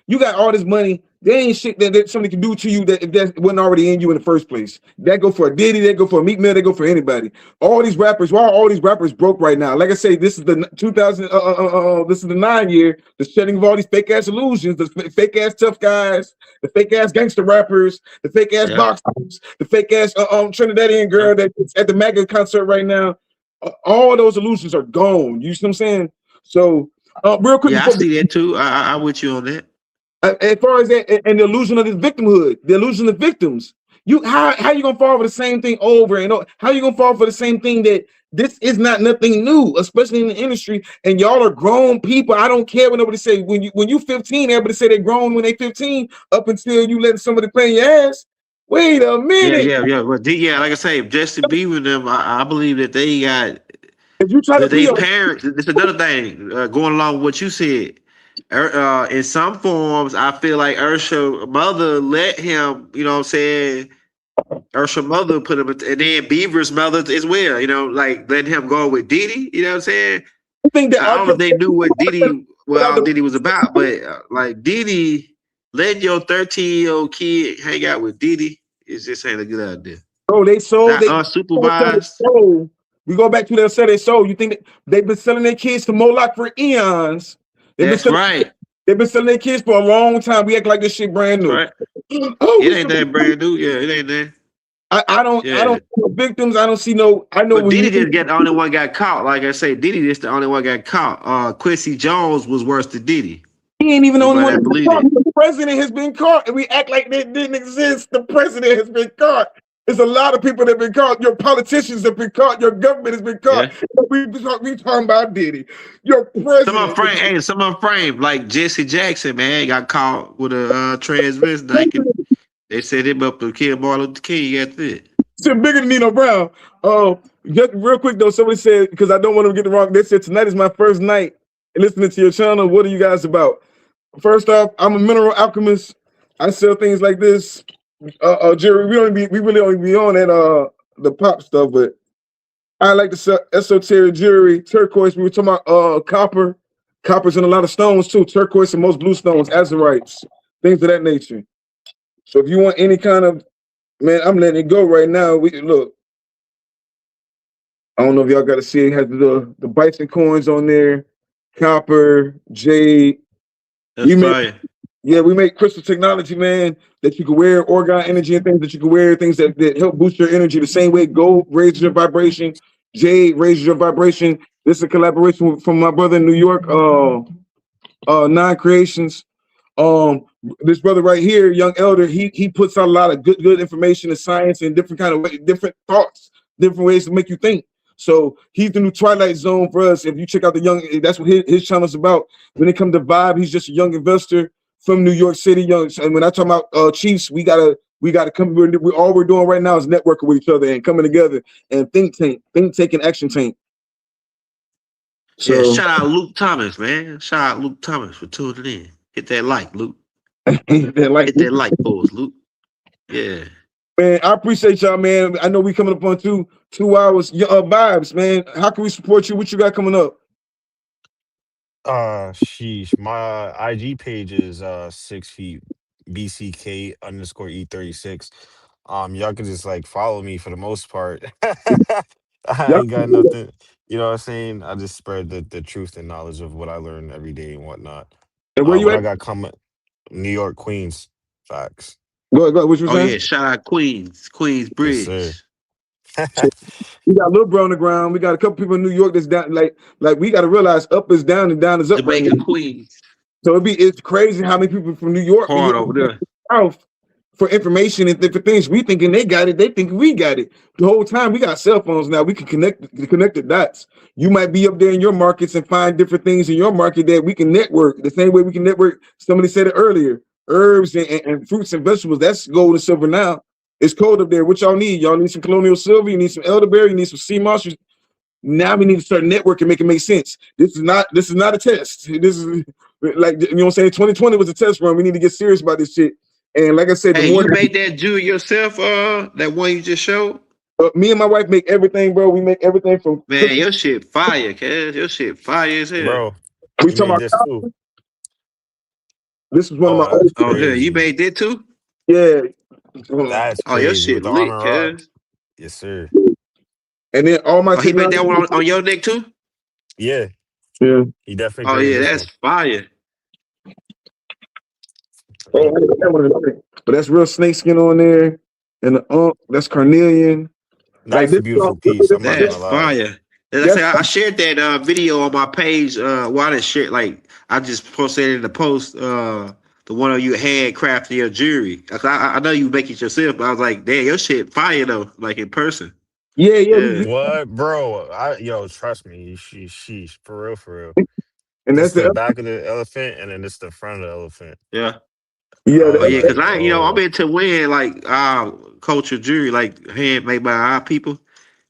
you got all this money. There ain't shit that somebody can do to you that if that wasn't already in you in the first place. That go for a Diddy, that go for a Meek Mill, that go for anybody. All these rappers, why are all these rappers broke right now? Like I say, this is the 2000. This is the 9 year, the shedding of all these fake ass illusions, the fake ass tough guys, the fake ass gangster rappers, the fake ass boxers, the fake ass Trinidadian girl that's at the MAGA concert right now. All those illusions are gone. You see what I'm saying? So real quick, I see that too. I'm with you on that. As far as that, and the illusion of this victimhood, the illusion of victims, how you gonna fall for the same thing over and over? How you gonna fall for the same thing that this is not nothing new, especially in the industry? And y'all are grown people. I don't care what nobody say. When you 15, everybody say they're grown when they 15, up until you letting somebody play in your ass. Wait a minute. Yeah. Well, like I say, Justin Bieber and them, I believe that they got. If you try to be parents, it's another thing. Going along with what you said. In some forms, I feel like Ursha's mother let him, you know what I'm saying? Ursha's mother put him, and then Bieber's mother as well, you know, like letting him go with Diddy, you know what I'm saying? I don't know if they knew what Diddy was about, but like Diddy letting your 13-year-old kid hang out with Diddy is just ain't a good idea. Bro, they sold Not they unsupervised. sold. We go back to their set they sold. You think they've been selling their kids to Moloch for eons? That's right. They've been selling their kids for a long time. We act like this shit brand new. Right. Oh, It ain't that brand new. Yeah, it ain't that. I don't see no victims. I don't see no. I know But when Diddy you just got the only one got caught. Like I say, Diddy just the only one got caught. Quincy Jones was worse than Diddy. he ain't even the only Nobody one. believe it. The president has been caught, and we act like that didn't exist. The president has been caught. There's a lot of people that have been caught. Your politicians have been caught. Your government has been caught. Yeah. We talking about Diddy. Your president. Some of them framed like Jesse Jackson, man, got caught with a transvestite. They set him up to kill Martin Luther King after it. Shit bigger than Nino Brown. Just real quick though, somebody said, because I don't want to get it wrong, they said tonight is my first night listening to your channel. What are you guys about? First off, I'm a mineral alchemist. I sell things like this. Jerry, we really only be on that the pop stuff, but I like to sell esoteric jewelry, turquoise. We were talking about copper. Copper's in a lot of stones too. Turquoise and most blue stones, azurites, things of that nature. So if you want any kind of, man, I'm letting it go right now. We look. I don't know if y'all got to see it. Has the bison coins on there, copper, jade. That's fire. Yeah, we make crystal technology, man, that you can wear, organ energy and things that you can wear, things that help boost your energy the same way gold raises your vibration, jade raises your vibration. This is a collaboration from my brother in New York, Nine Creations. This brother right here, young elder, he puts out a lot of good information in science and different kind of way, different thoughts, different ways to make you think. So he's the new Twilight Zone for us. If you check out the young, that's what his channel's about. When it comes to vibe, he's just a young investor from New York City. Young, and when I talk about Chiefs, we gotta come. All we're doing right now is networking with each other and coming together and think tank and action tank. So yeah, shout out Luke Thomas, man. Shout out Luke Thomas for tuning in. Hit that like, Luke. Hit that like for us, Luke. Yeah. Man, I appreciate y'all, man. I know we coming up on two hours. Vibes, man. How can we support you? What you got coming up? Sheesh. My IG page is 6 feet BCK underscore E36. Y'all can just like follow me for the most part. I Yep. ain't got nothing, you know what I'm saying? I just spread the truth and knowledge of what I learn every day and whatnot. And where you What at? I got coming, New York, Queens. Facts. Go. What you saying? Yeah, shout out Queens Yes, Bridge. sir. We got Lil Bro on the ground. We got a couple people in New York that's down. Like we got to realize up is down and down is up. Jamaica, right now. Queens. So it's crazy how many people from New York Hard over there. South for information and different things. We thinking they got it. They think we got it. The whole time we got cell phones now. We can connect the dots. You might be up there in your markets and find different things in your market that we can network. The same way we can network. Somebody said it earlier. Herbs and fruits and vegetables. That's gold and silver now. It's cold up there. What y'all need? Y'all need some colonial silver. You need some elderberry. You need some sea moss. Now we need to start networking, make it make sense. This is not a test. This is like, you know what I'm saying? 2020 was a test run. We need to get serious about this shit. And like I said, Hey, you made that jewel yourself, that one you just showed? Me and my wife make everything, bro. We make everything from man, your shit fire, cuz. Your shit fire as hell. Bro, we you talking made about this too. this is one of my that's Oh, yeah, crazy. you made that too? yeah. That's Oh, your crazy shit with the lit, armor. cuz. Yes, sir. And then all my Oh, he made that one on your neck too? Yeah, yeah. he definitely Oh, created yeah, this that's fire. But that's real snake skin on there. And the that's carnelian. Nice, Like beautiful piece. I'm not That's gonna lie. fire. As I said, I shared that video on my page. Well, I didn't share, like, I just posted it in the post. The one of you handcrafting your jewelry. I know you make it yourself, but I was like, damn, your shit fire though, like in person. Yeah. What, bro? Yo, trust me. Sheesh, for real. And This that's the the back of the elephant, and then this the front of the elephant. Yeah. yeah. Oh yeah, because Like, I'm into wearing like culture jewelry, like handmade by our people.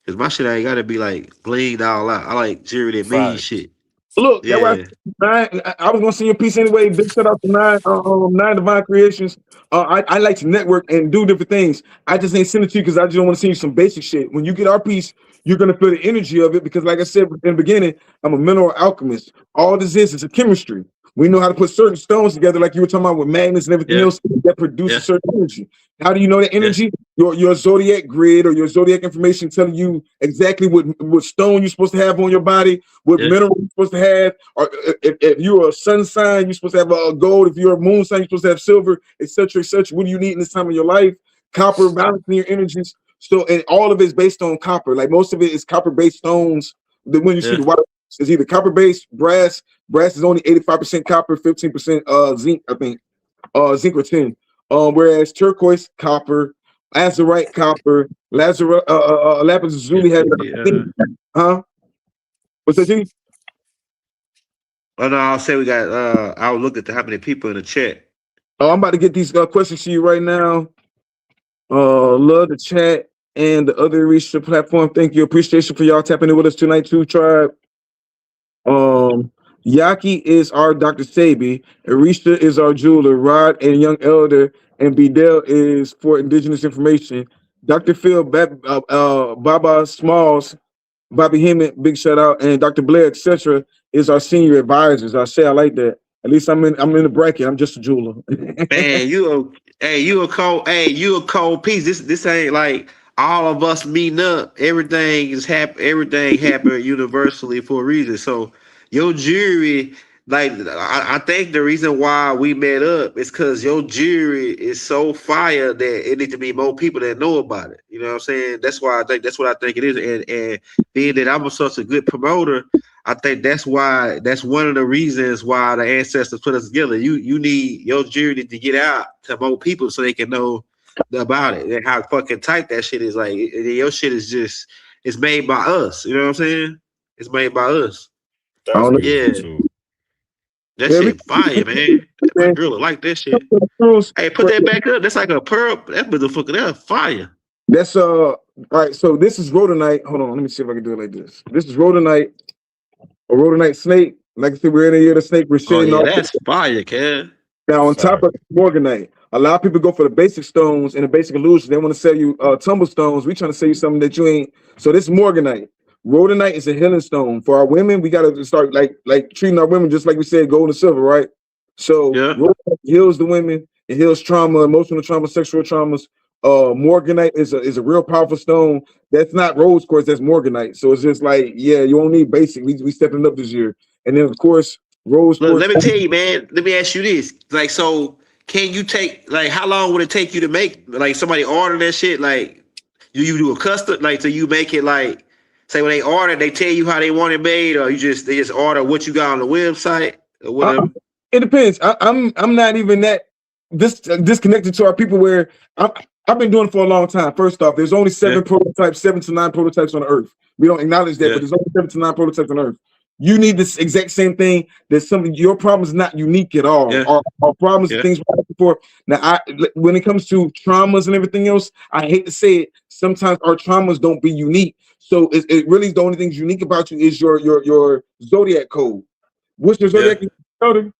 Cause my shit ain't gotta be like blinged all out. I like jewelry that means facts. shit. Look, that's why Yeah. I was gonna send you a piece anyway. Big shout out to Nine Divine Creations. I like to network and do different things. I just ain't send it to you because I just don't want to send you some basic shit. When you get our piece, you're gonna feel the energy of it because, like I said in the beginning, I'm a mineral alchemist. All this is a chemistry. We know how to put certain stones together, like you were talking about with magnets and everything else that produce a certain energy. How do you know the energy? Your zodiac grid or your zodiac information telling you exactly what stone you're supposed to have on your body, what mineral you're supposed to have, or if you're a sun sign, you're supposed to have a gold. If you're a moon sign, you're supposed to have silver, etc., etc. What do you need in this time of your life? Copper, balancing your energies. So, and all of it is based on copper. Like most of it is copper-based stones. When you see the white, it's either copper-based, brass. Brass is only 85% copper, 15% zinc, I think. Zinc or tin. Whereas turquoise, copper, azurite, copper, lapis lazuli has huh? What's that, G? Oh no, I'll say we got I'll look at how many people in the chat. Oh, I'm about to get these questions to you right now. Love the chat and the other research platform. Thank you. Appreciation for y'all tapping in with us tonight, too, tribe. Yaki is our Dr. Sabi, Arisha is our jeweler, Rod and Young Elder, and Bedell is for Indigenous information. Dr. Phil, Baba Smalls, Bobby Hemmett, big shout out, and Dr. Blair, etc., is our senior advisors. I say I like that. At least I'm in the bracket. I'm just a jeweler. Man, you a cold piece. This ain't like all of us meeting up. Everything happened universally for a reason. So your jury, like I think the reason why we met up is because your jury is so fire that it needs to be more people that know about it. You know what I'm saying? That's what I think it is. And being that I'm such a good promoter, I think that's one of the reasons why the ancestors put us together. You need your jury to get out to more people so they can know about it and how fucking tight that shit is. Like your shit is just it's made by us. You know what I'm saying? It's made by us. That's beautiful too. That shit fire, man. My girl will like that shit. Hey, put that back up. That's like a pearl. That motherfucker, that's fire. That's all right. So this is Rhodonite. Hold on, let me see if I can do it like this. This is Rhodonite. A rhodonite snake, like I said, we're in the year of the snake. We're shedding off. That's fire, kid. Now on top of morganite, a lot of people go for the basic stones and the basic illusion. They want to sell you tumble stones. We trying to sell you something that you ain't. So this is morganite. Rhodonite is a healing stone for our women. We got to start like treating our women just like we said, gold and silver, right? So rhodonite heals the women. It heals trauma, emotional trauma, sexual traumas. Morganite is a real powerful stone. That's not rose quartz, that's morganite. So it's just like, yeah, you won't need basic. We stepping up this year. And then of course, rose quartz. Let me tell you, man. Let me ask you this. Like, so can you take how long would it take you to make somebody order that shit? Like, you do a custom, so you make it say when they order, they tell you how they want it made, or they just order what you got on the website or whatever. It depends. I'm not even that disconnected to our people where I've been doing it for a long time. First off, there's only 7 to 9 prototypes on the earth. We don't acknowledge that, but there's only 7 to 9 prototypes on earth. You need this exact same thing. There's something. Your problem is not unique at all. Our problems, things we're looking for. Now, when it comes to traumas and everything else, I hate to say it. Sometimes our traumas don't be unique. So it really the only things unique about you is your zodiac code. What's your zodiac code?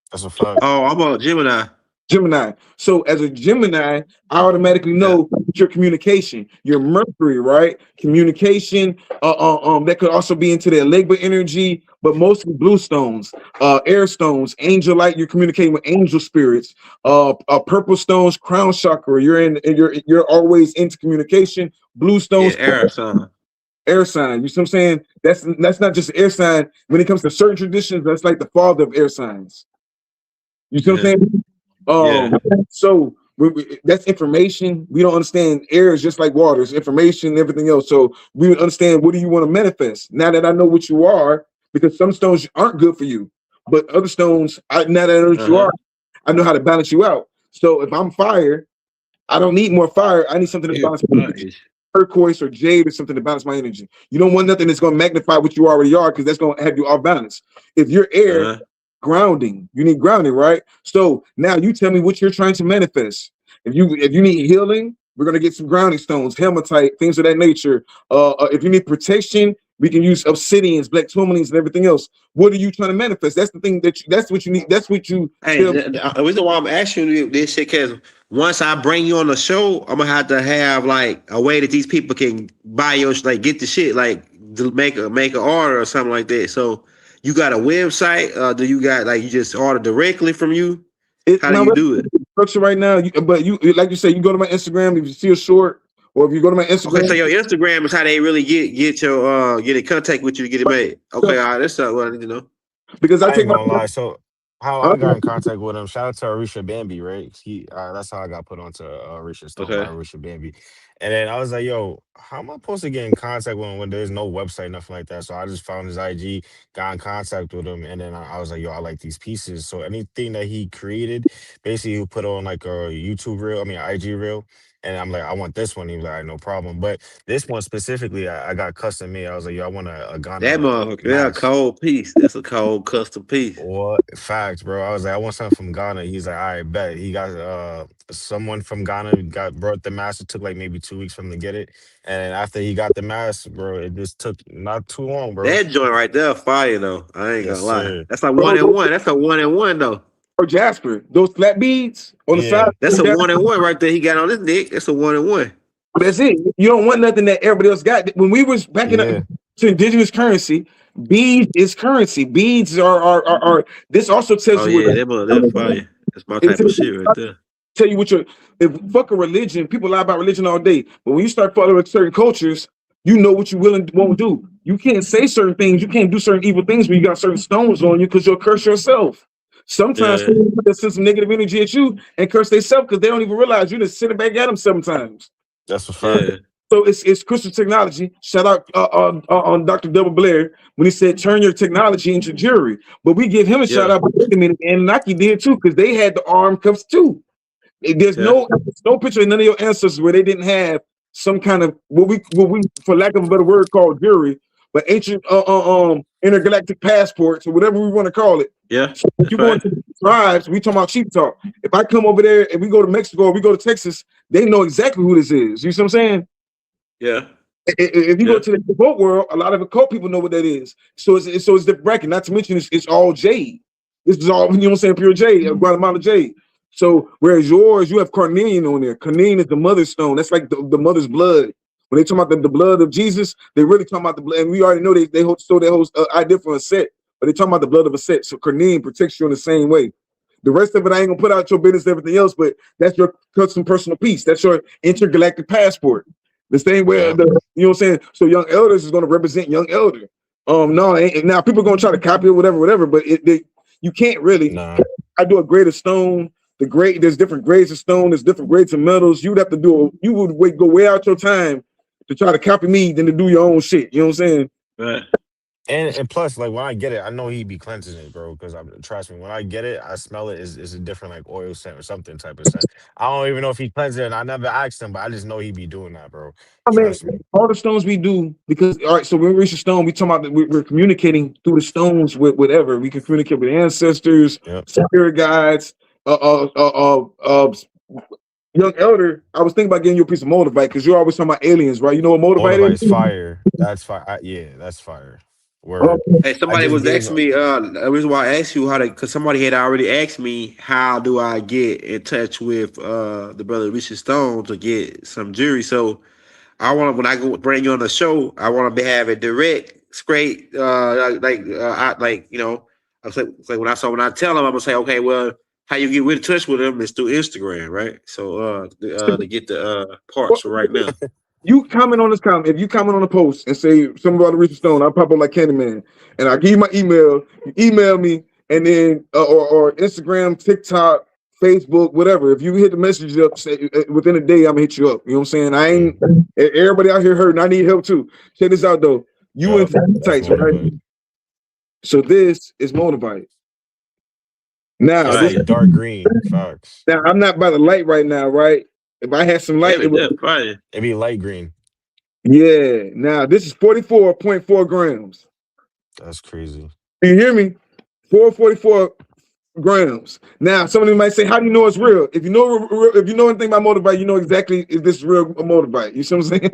That's a fact. Oh, I'm a Gemini. Gemini. So as a Gemini, I automatically know your communication, your Mercury, right? Communication. That could also be into their Legba energy, but mostly blue stones, air stones, angel light. You're communicating with angel spirits. Purple stones, crown chakra. You're always into communication. Blue stones, air sign. Air sign. You see what I'm saying? That's not just air sign. When it comes to certain traditions, that's like the father of air signs. You see what I'm saying? So that's information. We don't understand air is just like water. It's information and everything else. So we would understand, what do you want to manifest? Now that I know what you are, because some stones aren't good for you, but other stones, now that I know what you are, I know how to balance you out. So if I'm fire, I don't need more fire. I need something to balance my energy. Turquoise or jade or something to balance my energy. You don't want nothing that's going to magnify what you already are, because that's going to have you off balance. If you're air, grounding, you need grounding, right? So now you tell me what you're trying to manifest. If you need healing, we're gonna get some grounding stones, hematite, things of that nature. If you need protection, we can use obsidians, black tourmalines, and everything else. What are you trying to manifest? That's the thing that's what you need. That's what you. Hey, the reason why I'm asking you this shit, because once I bring you on the show, I'm gonna have to have a way that these people can buy your get the shit, to make an order or something like that. So You got a website? Do you got like you just order directly from you? How do My you do it? structure right now, but you like you say, you go to my Instagram if you see a short, or if you go to my Okay, so Instagram. your Instagram is how they really get your get in contact with you to get it made. Okay, all right, that's what I need to know. Because I I take ain't my gonna lie. So how uh, I got in contact with him, shout out to Arisha Bambi, right? He that's how I got put onto Arisha Stone by Okay. Arisha Bambi. And then I was like, yo, how am I supposed to get in contact with him when there's no website, nothing like that? So I just found his IG, got in contact with him, and then I was like, yo, I like these pieces. So anything that he created, basically he put on like a YouTube reel, I mean IG reel. And I'm like, I want this one. He was like, all right, no problem. But this one specifically, I got custom made. I was like, yo, I want a That Ghana motherfucker, yeah, mask. cold piece. That's a cold custom piece. What facts, bro? I was like, I want something from Ghana. He's like, I bet. He got someone from Ghana brought the mask. It took like maybe 2 weeks for him to get it. And after he got the mask, bro, it just took not too long, bro. That joint right there, fire though. I ain't Yes, gonna lie. sir. That's like 1-in-1. That's a 1-in-1 though. or Jasper, those flat beads on the side. Yeah, That's a 1-in-1 right there. He got on his neck. That's a 1-in-1. That's it. You don't want nothing that everybody else got. When we was back in yeah. to indigenous currency, beads is currency. Beads are this also tells Oh you yeah, what that fire. That's my type of shit right there. tell you what your if fuck a religion, people lie about religion all day. But when you start following certain cultures, you know what you will and won't do. You can't say certain things, you can't do certain evil things when you got certain stones on you because you'll curse yourself. Sometimes Yeah, people send some negative energy at you and curse themselves because they don't even realize you just sitting back at them sometimes. That's a fact. yeah, So it's Christian technology. Shout out on Dr. Double Blair when he said turn your technology into jewelry. But we give him a shout yeah, out. But wait a minute, and Nike did too because they had the arm cuffs too. There's yeah, no picture of none of your ancestors where they didn't have some kind of what we for lack of a better word called jewelry, but ancient intergalactic passports or whatever we want to call it. yeah. So if That's you go right. into the tribes, we talking about sheep talk. If I come over there and we go to Mexico or we go to Texas, they know exactly who this is. You see what I'm saying? Yeah, If you yeah, go to the boat world, a lot of the cult people know what that is. So it's the bracket. Not to mention it's all jade. This is all, you know what I'm saying, pure jade, Guatemala jade. So whereas yours, you have carnelian on there. Carnelian is the mother's stone. That's like the mother's blood. When they talk about the blood of Jesus, they really talking about the blood. And we already know they hold so they hold idea for a set, but they talking about the blood of a set. So carnelian protects you in the same way. The rest of it, I ain't gonna put out your business, everything else, but that's your custom personal piece. That's your intergalactic passport. The same way, Yeah. you know what I'm saying? So young elders is gonna represent young elder. No, now people are gonna try to copy it, whatever, but you can't really. Nah. I do a grade of stone. There's different grades of stone. There's different grades of metals. You would go way out your time to try to copy me than to do your own shit. You know what I'm saying? right. And plus, like when I get it, I know he'd be cleansing it, bro. Because trust me, when I get it, I smell it. Is a different like oil scent or something type of scent. I don't even know if he cleansed it, and I never asked him, but I just know he'd be doing that, bro. I mean, Trust me. all the stones we do because all right. So when we reach a stone, we talking about that we're communicating through the stones with whatever we can communicate with ancestors, Yep. spirit guides, young elder. I was thinking about getting you a piece of motorbike because you're always talking about aliens, right? You know what motorbike Motorbike's is? fire. That's fire. Yeah, that's fire. Um, Word. Hey, I somebody just was gave. asking me. The reason why I asked you how to, because somebody had already asked me how do I get in touch with the brother Richard Stone to get some jury. So I want to when I go bring you on the show, I want to have it direct, straight, like you know. I was like when I tell him, I'm gonna say, okay, well, how you get in touch with him is through Instagram, right? So to get the parts for right now. you comment on this comment. If you comment on a post and say something about the Richard Stone, I'll pop up like Candyman, and I give you my email. You email me, and then or Instagram, TikTok, Facebook, whatever. If you hit the message up, say within a day, I'm gonna hit you up. You know what I'm saying? I ain't everybody out here hurting. I need help too. Check this out though. You Yep. in That's tights, right? motivate. So this is motivate. Now, It's Right. like dark green. Facts. now I'm not by the light right now, right? If I had some light, Yeah, it would. yeah, fire. It'd be light green. Yeah. Now this is 44.4 grams. That's crazy. Do you hear me? 444 grams. Now, some of you might say, "How do you know it's real?" If you know anything about motorbike, you know exactly if this is real a motorbike. You see what I'm saying?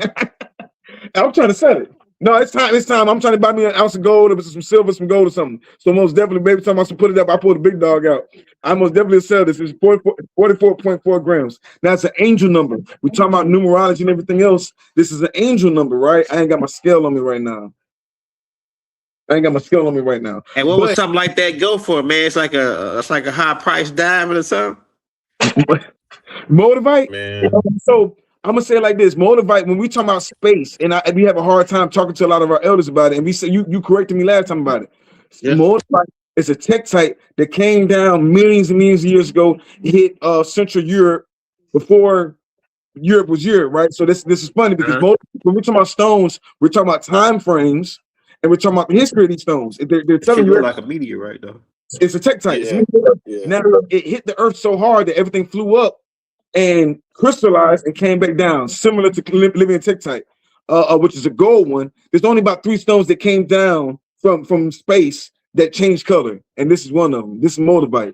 I'm trying to sell it. No, it's time. It's time. I'm trying to buy me an ounce of gold, or some silver, some gold, or something. So most definitely, baby, time I should put it up, I pull the big dog out. I most definitely sell this. It's 44.4 grams. Now it's an angel number. We talking about numerology and everything else. This is an angel number, right? I ain't got my scale on me right now. I ain't got my skill on me right now. And what would But something like that go for, man? It's like a high price diamond or something. Motivate. Man, So I'm gonna say it like this: Motivate. When we talk about space, and we have a hard time talking to a lot of our elders about it, and we say you corrected me last time about it. Yeah. Motivate is a tektite that came down millions and millions of years ago, hit Central Europe before Europe was Europe, right? So this is funny because when we're talking about stones, we're talking about time frames, and we're talking about the history of these stones. They're telling you like a meteorite, though. it's a tektite. yeah. Now it hit the earth so hard that everything flew up and crystallized and came back down, similar to living tektite, which is a gold one. There's only about 3 stones that came down from space that changed color, and this is one of them. This is moldavite.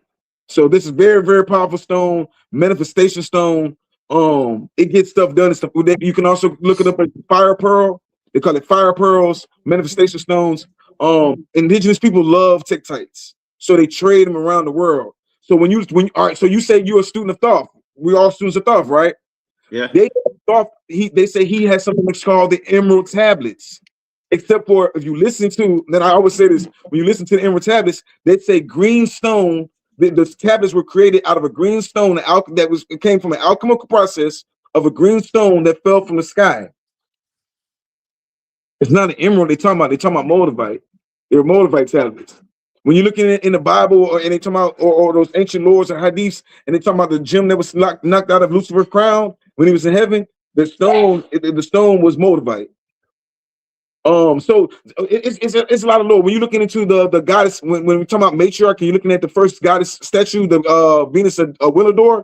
So this is very, very powerful stone, manifestation stone. It gets stuff done and stuff. You can also look it up as fire pearl. They call it fire pearls, manifestation stones. Indigenous people love tektites, so they trade them around the world. So when you all right, so you say you're a student of Thoth. We all students of Thoth, right? Yeah. They say he has something that's called the emerald tablets. Except for if you listen to, then I always say this, when you listen to the emerald tablets, they say green stone. The tablets were created out of a green stone it came from an alchemical process of a green stone that fell from the sky. It's not an emerald they're talking about moldavite. They're moldavite tablets. When you're looking in the Bible and they talking about or those ancient laws and hadiths, and they talking about the gem that was knocked out of Lucifer's crown when he was in heaven, the stone was moldavite. So it's a lot of lore. When you're looking into the goddess, when we're talking about matriarch, and you're looking at the first goddess statue, the Venus of Willendorf,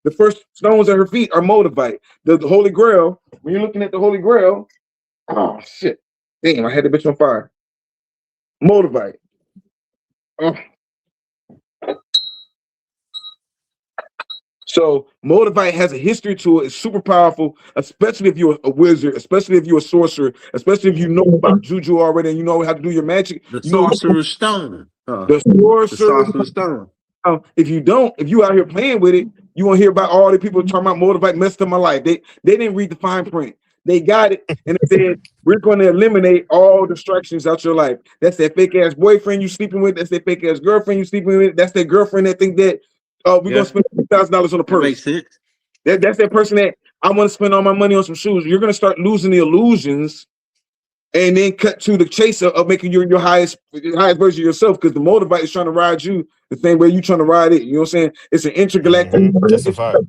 the first stones at her feet are moldavite. The Holy Grail, when you're looking at the Holy Grail, oh shit, damn, I had the bitch on fire. Moldavite. So moldavite has a history to it. It's super powerful, especially if you're a wizard, especially if you're a sorcerer, especially if you know about juju already and you know how to do your magic. The sorcerer's stone. The sorcerer's stone. If you out here playing with it, you won't hear about all the people talking about moldavite messed up my life. They didn't read the fine print. They got it and they said, we're going to eliminate all distractions out your life. That's that fake ass boyfriend you sleeping with. That's that fake ass girlfriend you sleeping with. That's that girlfriend that think that we're going to spend $1,000 on a purse. That makes sense. That's that person that I want to spend all my money on some shoes. You're going to start losing the illusions and then cut to the chase of making you your highest version of yourself, because the moldavite is trying to ride you the same way you trying to ride it. You know what I'm saying? It's an intergalactic. That's a fact.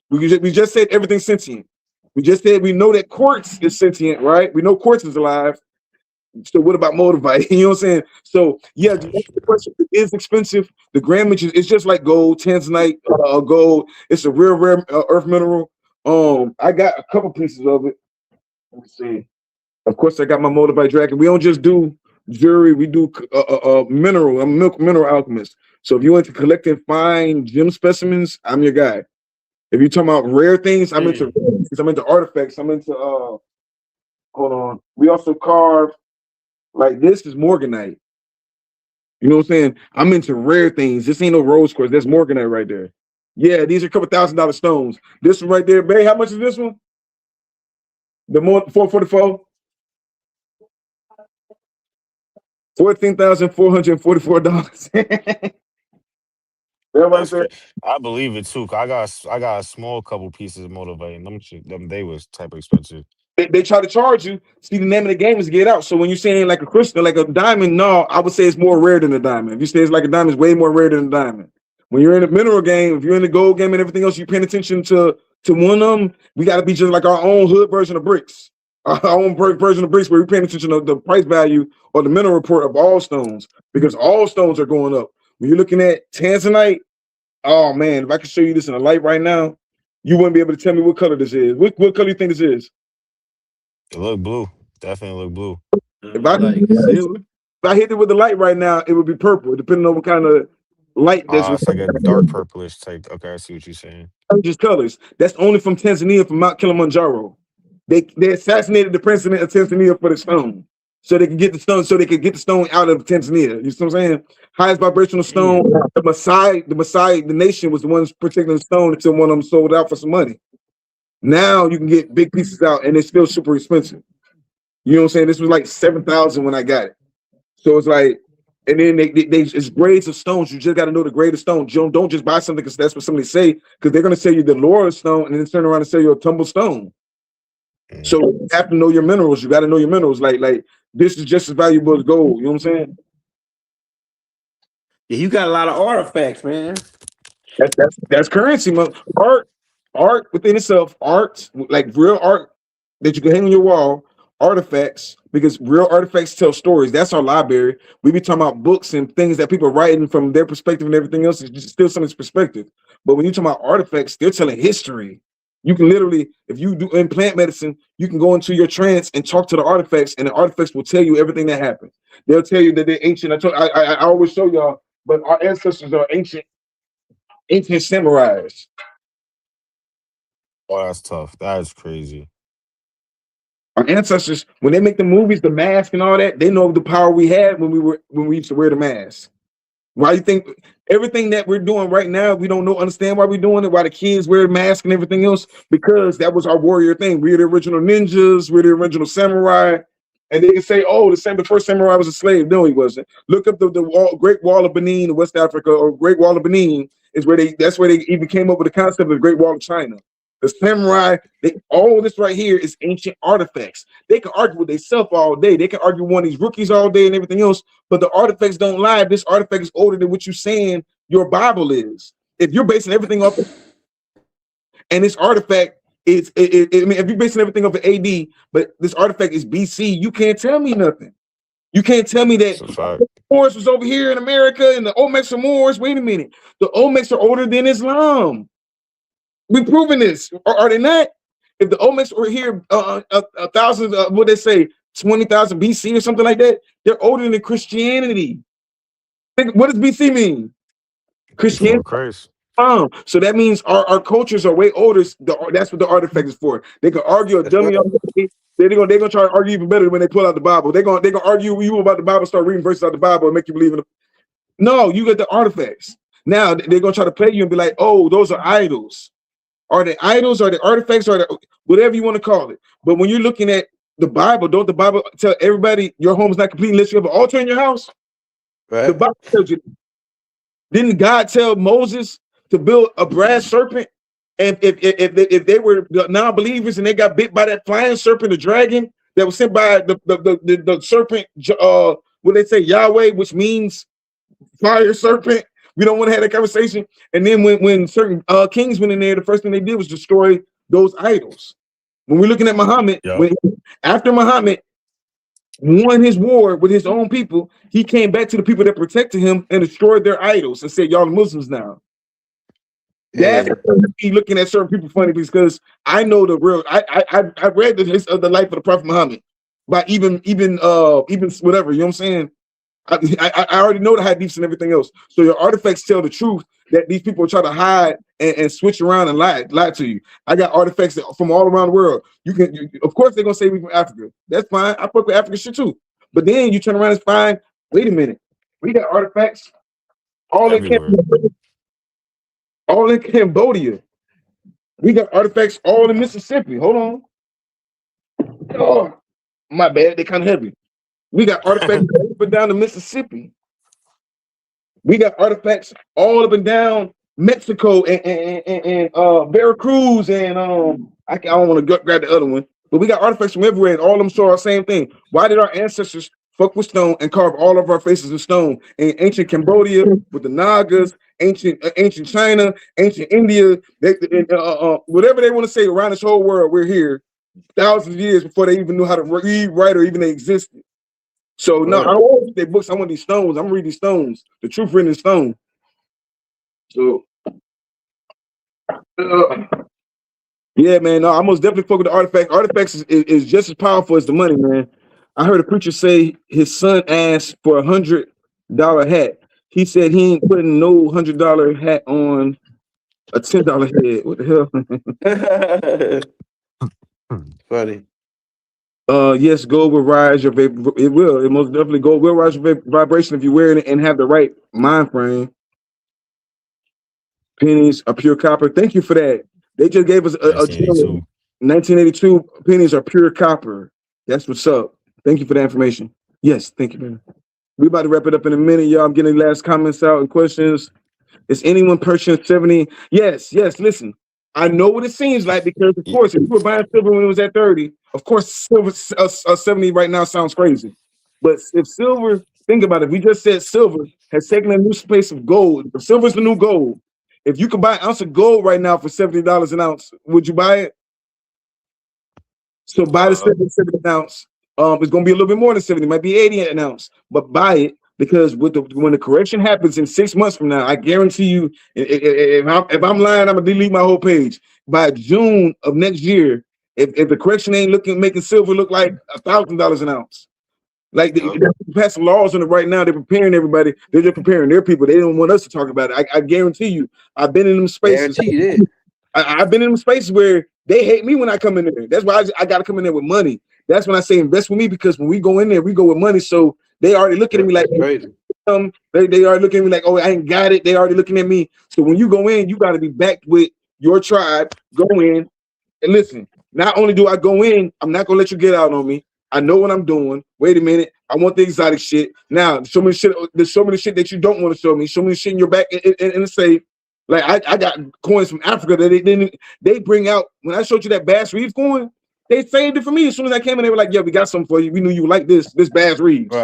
We just said everything's sentient. We just said we know that quartz is sentient, right? We know quartz is alive. So what about moldavite? You know what I'm saying? So yeah, the question is expensive. The grammage is just like gold, tanzanite, gold. It's a rare earth mineral. I got a couple pieces of it. Let me see. Of course, I got my moldavite dragon. We don't just do jewelry. We do mineral. I'm a mineral alchemist. So if you want to collecting fine gem specimens, I'm your guy. If you're talking about rare things, I'm into artifacts. I'm into hold on. We also carve, like this is morganite. You know what I'm saying? I'm into rare things. This ain't no rose quartz. That's morganite right there. Yeah, these are a couple $1,000 stones. This one right there, babe. How much is this one? The more 444. $14,444. I believe it too. 'Cause I got a small couple pieces of motivating. Them they was type of expensive. They try to charge you. See, the name of the game is get out. So when you're saying like a crystal, like a diamond, no, I would say it's more rare than a diamond. If you say it's like a diamond, it's way more rare than a diamond. When you're in the mineral game, if you're in the gold game and everything else, you're paying attention to one of them. We got to be just like our own hood version of bricks. Our own version of bricks, where we're paying attention to the price value or the mineral report of all stones, because all stones are going up. When you're looking at tanzanite, oh man, if I could show you this in a light right now, you wouldn't be able to tell me what color this is. What color do you think this is? It look blue. Definitely look blue. If I hit it with the light right now, it would be purple, depending on what kind of light that's it's like a dark purplish type. Okay, I see what you're saying. Just colors. That's only from Tanzania, from Mount Kilimanjaro. They assassinated the president of Tanzania for the stone, so they could get the stone, out of Tanzania. You see what I'm saying? Highest vibrational stone. The Maasai, the nation was the ones protecting the stone until one of them sold out for some money. Now you can get big pieces out, and it's still super expensive. You know what I'm saying? This was like 7,000 when I got it. So it's like, and then they it's grades of stones. You just got to know the grade of stone. Don't just buy something because that's what somebody say, because they're gonna sell you the Laura stone and then turn around and sell you a tumble stone. So you have to know your minerals. You got to know your minerals. Like this is just as valuable as gold. You know what I'm saying? Yeah, you got a lot of artifacts, man. That's currency, man. Art within itself, art like real art that you can hang on your wall, artifacts, because real artifacts tell stories. That's our library. We be talking about books and things that people are writing from their perspective, and everything else is just still somebody's perspective. But when you talk about artifacts, they're telling history. You can literally, if you do in plant medicine, you can go into your trance and talk to the artifacts, and the artifacts will tell you everything that happened. They'll tell you that they're ancient. I always show y'all, but our ancestors are ancient samurais. Oh, that's tough. That is crazy. Our ancestors, when they make the movies, the mask and all that, they know the power we had when we used to wear the mask. Why you think everything that we're doing right now, we don't understand why we're doing it, why the kids wear masks and everything else? Because that was our warrior thing. We're the original ninjas, we're the original samurai. And they can say, oh, the first samurai was a slave. No, he wasn't. Look up the Great Wall of Benin in West Africa, or Great Wall of Benin is that's where they even came up with the concept of the Great Wall of China. The samurai, all this right here is ancient artifacts. They can argue with themselves all day. They can argue with one of these rookies all day and everything else, but the artifacts don't lie. This artifact is older than what you're saying your Bible is. If you're basing everything off of, and this artifact is, I mean, if you're basing everything off of AD, but this artifact is BC, you can't tell me nothing. You can't tell me that Moors was over here in America and the Olmecs are Moors. Wait a minute. The Olmecs are older than Islam. We're proving this. Are they not? If the Olmecs were here a thousand, what they say, 20,000 BC or something like that, they're older than Christianity. What does BC mean? Christianity. Christ. So that means our cultures are way older. That's what the artifact is for. They can argue a dummy. They're gonna try to argue even better when they pull out the Bible. They're gonna argue with you about the Bible, start reading verses out the Bible, and make you believe in it. No, you get the artifacts. Now they're gonna try to play you and be like, oh, those are idols. Are they idols? Are they artifacts? Are they whatever you want to call it? But when you're looking at the Bible, don't the Bible tell everybody your home is not complete unless you have an altar in your house? Right. The Bible tells you. Didn't God tell Moses to build a brass serpent? And if they were non-believers and they got bit by that flying serpent, the dragon that was sent by the serpent, what they say, Yahweh, which means fire serpent. We don't want to have that conversation. And then when certain kings went in there, the first thing they did was destroy those idols. When we're looking at Muhammad, after Muhammad won his war with his own people, he came back to the people that protected him and destroyed their idols and said, y'all Muslims now. That's be looking at certain people funny, because I know the real. I read the life of the Prophet Muhammad by even whatever, you know what I'm saying. I already know the hadiths and everything else. So your artifacts tell the truth that these people try to hide and switch around and lie to you. I got artifacts from all around the world. Of course, they're gonna say we from Africa. That's fine. I fuck with Africa shit too. But then you turn around and find, wait a minute, we got artifacts all in Cambodia. We got artifacts all in Mississippi. Hold on. Oh, my bad. They kind of heavy. We got artifacts up and down to Mississippi. We got artifacts all up and down Mexico and Veracruz and I don't want to grab the other one, but we got artifacts from everywhere, and all of them show our same thing. Why did our ancestors fuck with stone and carve all of our faces in stone? In ancient Cambodia with the Nagas, ancient China, ancient India, whatever they want to say, around this whole world, we're here thousands of years before they even knew how to read, write, or even they existed. So no, I don't want their books. I want these stones. I'm reading stones. The truth written in stone. So yeah, man. No, I most definitely fuck with the artifacts. Artifacts is just as powerful as the money, man. I heard a preacher say his son asked for $100 hat. He said he ain't putting no $100 hat on a $10 head. What the hell? Funny. Yes, gold will rise your it will. It most definitely gold will rise your vibration if you wear it and have the right mind frame. Pennies are pure copper. Thank you for that. They just gave us a 1982 pennies are pure copper. That's what's up. Thank you for that information. Yes, thank you, man. We about to wrap it up in a minute, y'all. I'm getting last comments out and questions. Is anyone purchasing 70? Yes, yes. Listen, I know what it seems like because, of course, if you were buying silver when it was at 30, of course, silver 70 right now sounds crazy. But if silver, think about it. We just said silver has taken a new space of gold. If silver's the new gold. If you could buy an ounce of gold right now for $70 an ounce, would you buy it? So buy the 70 an ounce. It's going to be a little bit more than 70. It might be 80 an ounce, but buy it because when the correction happens in 6 months from now, I guarantee you, if I'm lying, I'm gonna delete my whole page. By June of next year, if the correction ain't making silver look like $1,000 an ounce, like they're passing laws on it right now. They're preparing everybody. They're just preparing their people. They don't want us to talk about it. I guarantee you. I've been in them spaces. I've been in them spaces where they hate me when I come in there. That's why I got to come in there with money. That's when I say invest with me, because when we go in there, we go with money. So they already looking at me like crazy. They already looking at me like, oh, I ain't got it. They already looking at me. So when you go in, you got to be backed with your tribe. Go in and listen. Not only do I go in, I'm not gonna let you get out on me. I know what I'm doing. Wait a minute. I want the exotic shit. Now, show me the shit. There's so many shit that you don't want to show me. Show me the shit in your back in the safe. Like I got coins from Africa that they bring out. When I showed you that Bass Reeves coin, they saved it for me. As soon as I came in, they were like, "Yeah, we got something for you. We knew you would like this Bass Reeves."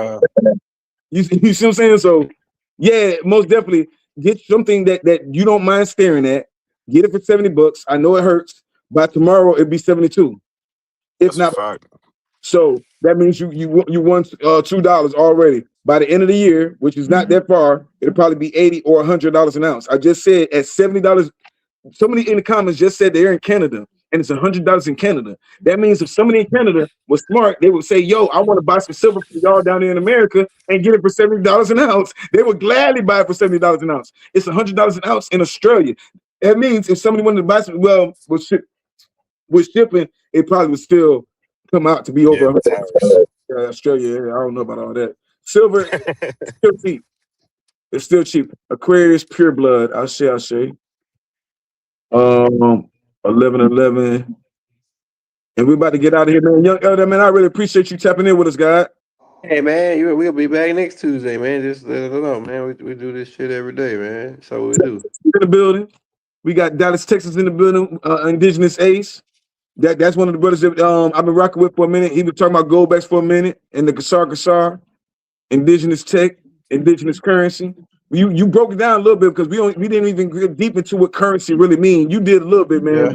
You see what I'm saying? So, yeah, most definitely get something that you don't mind staring at. Get it for $70. I know it hurts. By tomorrow, it'll be 72. If not, so that means you won $2 already. By the end of the year, which is not that far, it'll probably be $80 or $100 an ounce. I just said at $70. Somebody in the comments just said they're in Canada and it's $100 in Canada. That means if somebody in Canada was smart, they would say, "Yo, I want to buy some silver for y'all down there in America and get it for $70 an ounce." They would gladly buy it for $70 an ounce. It's $100 an ounce in Australia. That means if somebody wanted to buy some, well, with shipping, it probably would still come out to be over Australia. I don't know about all that. Silver is still cheap. It's still cheap. Aquarius pure blood. I'll say. 11:11. And we're about to get out of here, man. Young Elder, man, I really appreciate you tapping in with us, God. Hey, man, we'll be back next Tuesday, man. Just let us know, man. We do this shit every day, man. So we do. In the building. We got Dallas, Texas in the building. Indigenous Ace. That's one of the brothers that I've been rocking with for a minute. He was talking about goldbacks for a minute. And the Kasar. Indigenous Tech. Indigenous Currency. You broke it down a little bit because we didn't even get deep into what currency really means. You did a little bit, man. Yeah.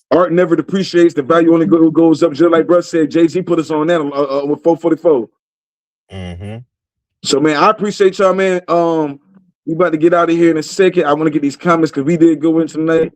But art never depreciates. The value only goes up. Just like Bruce said, Jay-Z put us on that with 444. Mm-hmm. So, man, I appreciate y'all, man. We about to get out of here in a second. I want to get these comments because we did go in tonight.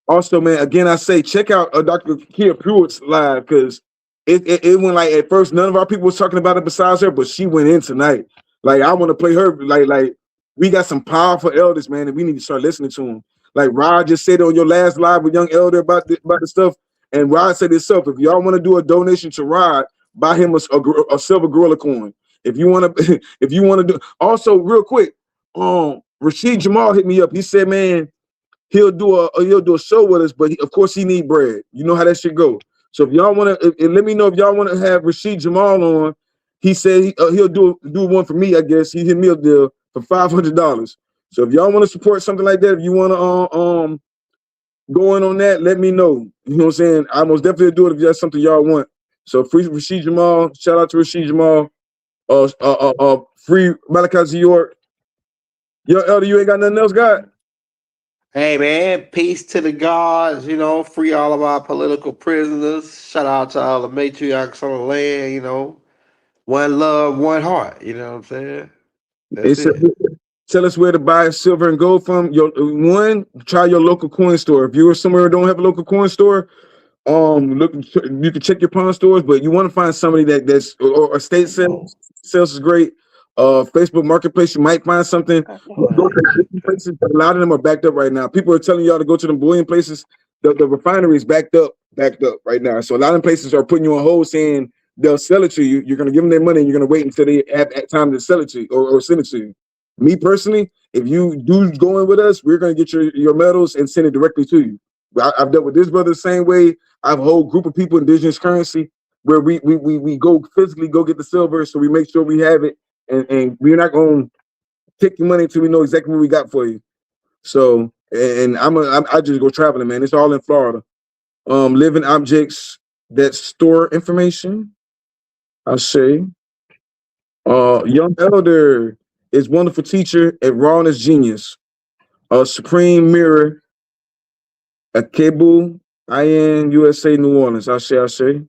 Also, man, again, I say check out Dr. Kia Pruitt's live because it went like at first none of our people was talking about it besides her, but she went in tonight. Like I want to play her. Like we got some powerful elders, man, and we need to start listening to them. Like Rod just said on your last live with Young Elder about the stuff, and Rod said himself, if y'all want to do a donation to Rod, buy him a silver gorilla coin. If you want to do. Also, real quick, Rashid Jamal hit me up. He said, man, he'll do a show with us, but of course he need bread. You know how that shit go. So if y'all want to, let me know if y'all want to have Rashid Jamal on. He said he'll do one for me. I guess he hit me a deal for $500. So if y'all want to support something like that, if you want to go in on that, let me know. You know what I'm saying? I most definitely do it if that's something y'all want. So free Rashid Jamal. Shout out to Rashid Jamal. Free Malachi York. Yo, Elder, you ain't got nothing else, God? Hey, man, peace to the gods, free all of our political prisoners. Shout out to all the matriarchs on the land, one love, one heart. You know what I'm saying? That's it. Tell us where to buy silver and gold from. Try your local coin store. If you're somewhere that don't have a local coin store, you can check your pawn stores, but you want to find somebody that's or state sales is great. Facebook Marketplace, you might find something. Go to places, but a lot of them are backed up right now. People are telling y'all to go to the bullion places. The refinery is backed up right now. So a lot of places are putting you on hold, saying they'll sell it to you. You're going to give them their money, and you're going to wait until they have time to sell it to you or send it to you. Me personally, if you do go in with us, we're going to get your metals and send it directly to you. I've dealt with this brother the same way. I have a whole group of people, Indigenous Currency. where we go physically go get the silver, so we make sure we have it, and we're not gonna take your money until we know exactly what we got for you. So, and I just go traveling, man. It's all in Florida. Living objects that store information. I say, young elder is wonderful teacher at rawness genius. Supreme mirror at Cable, IN USA New Orleans. I say.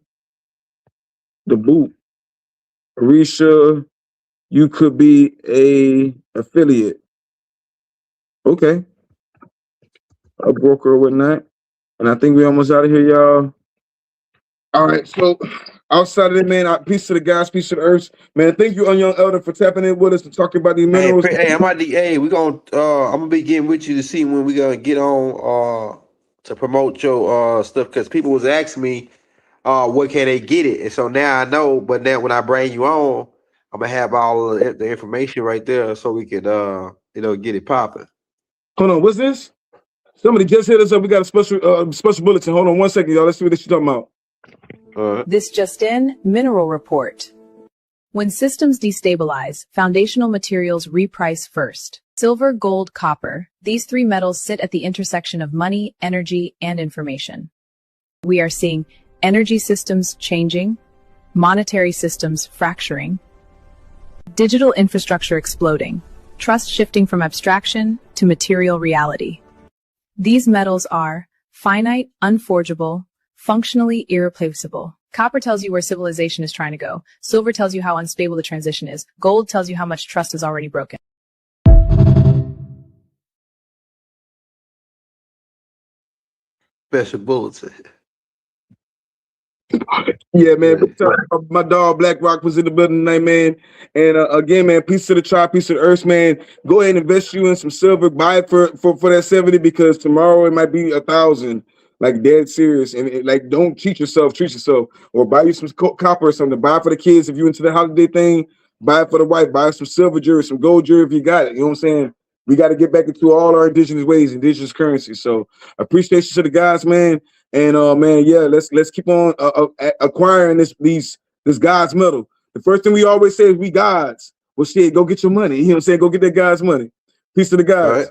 The boot. Arisha, you could be a affiliate. Okay. A broker or whatnot. And I think we almost out of here, y'all. All right, so outside of it, man, peace to the guys, peace to the earth. Man, thank you, young elder, for tapping in with us and talking about these minerals. Hey, we gonna I'm gonna be getting with you to see when we gonna get on to promote your stuff, because people was asking me where can they get it, and so now I know. But now when I bring you on, I'm gonna have all of the information right there so we can get it popping. Hold on, what's this? Somebody just hit us up. We got a special bulletin. Hold on 1 second, y'all. Let's see what you're talking about. This just in, mineral report. When systems destabilize, foundational materials reprice first. Silver, gold, copper. These three metals sit at the intersection of money, energy, and information. We are seeing energy systems changing, monetary systems fracturing, digital infrastructure exploding, trust shifting from abstraction to material reality. These metals are finite, unforgeable, functionally irreplaceable. Copper tells you where civilization is trying to go. Silver tells you how unstable the transition is. Gold tells you how much trust is already broken. Special bulletin. Yeah, man. My dog Black Rock was in the building tonight, man. And again, man, peace to the tribe, peace to the earth, man. Go ahead and invest you in some silver. Buy it for that 70, because tomorrow it might be 1,000. Like dead serious. And like, don't cheat yourself, treat yourself. Or buy you some copper or something. Buy it for the kids if you're into the holiday thing. Buy it for the wife. Buy some silver jewelry, some gold jewelry if you got it. You know what I'm saying? We got to get back into all our indigenous ways, indigenous currency. So appreciation to the guys, man. And man, yeah, let's keep on acquiring this God's metal. The first thing we always say is we gods. Well, shit, go get your money. You know what I'm saying? Go get that God's money. Peace to the guys.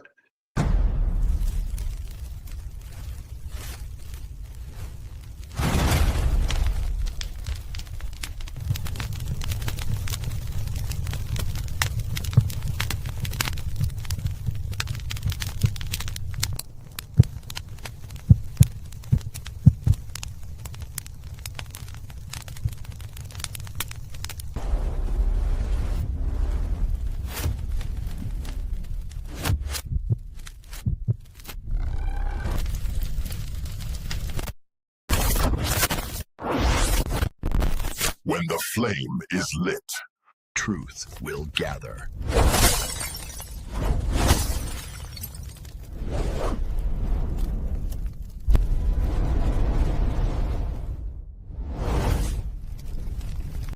When the flame is lit, truth will gather.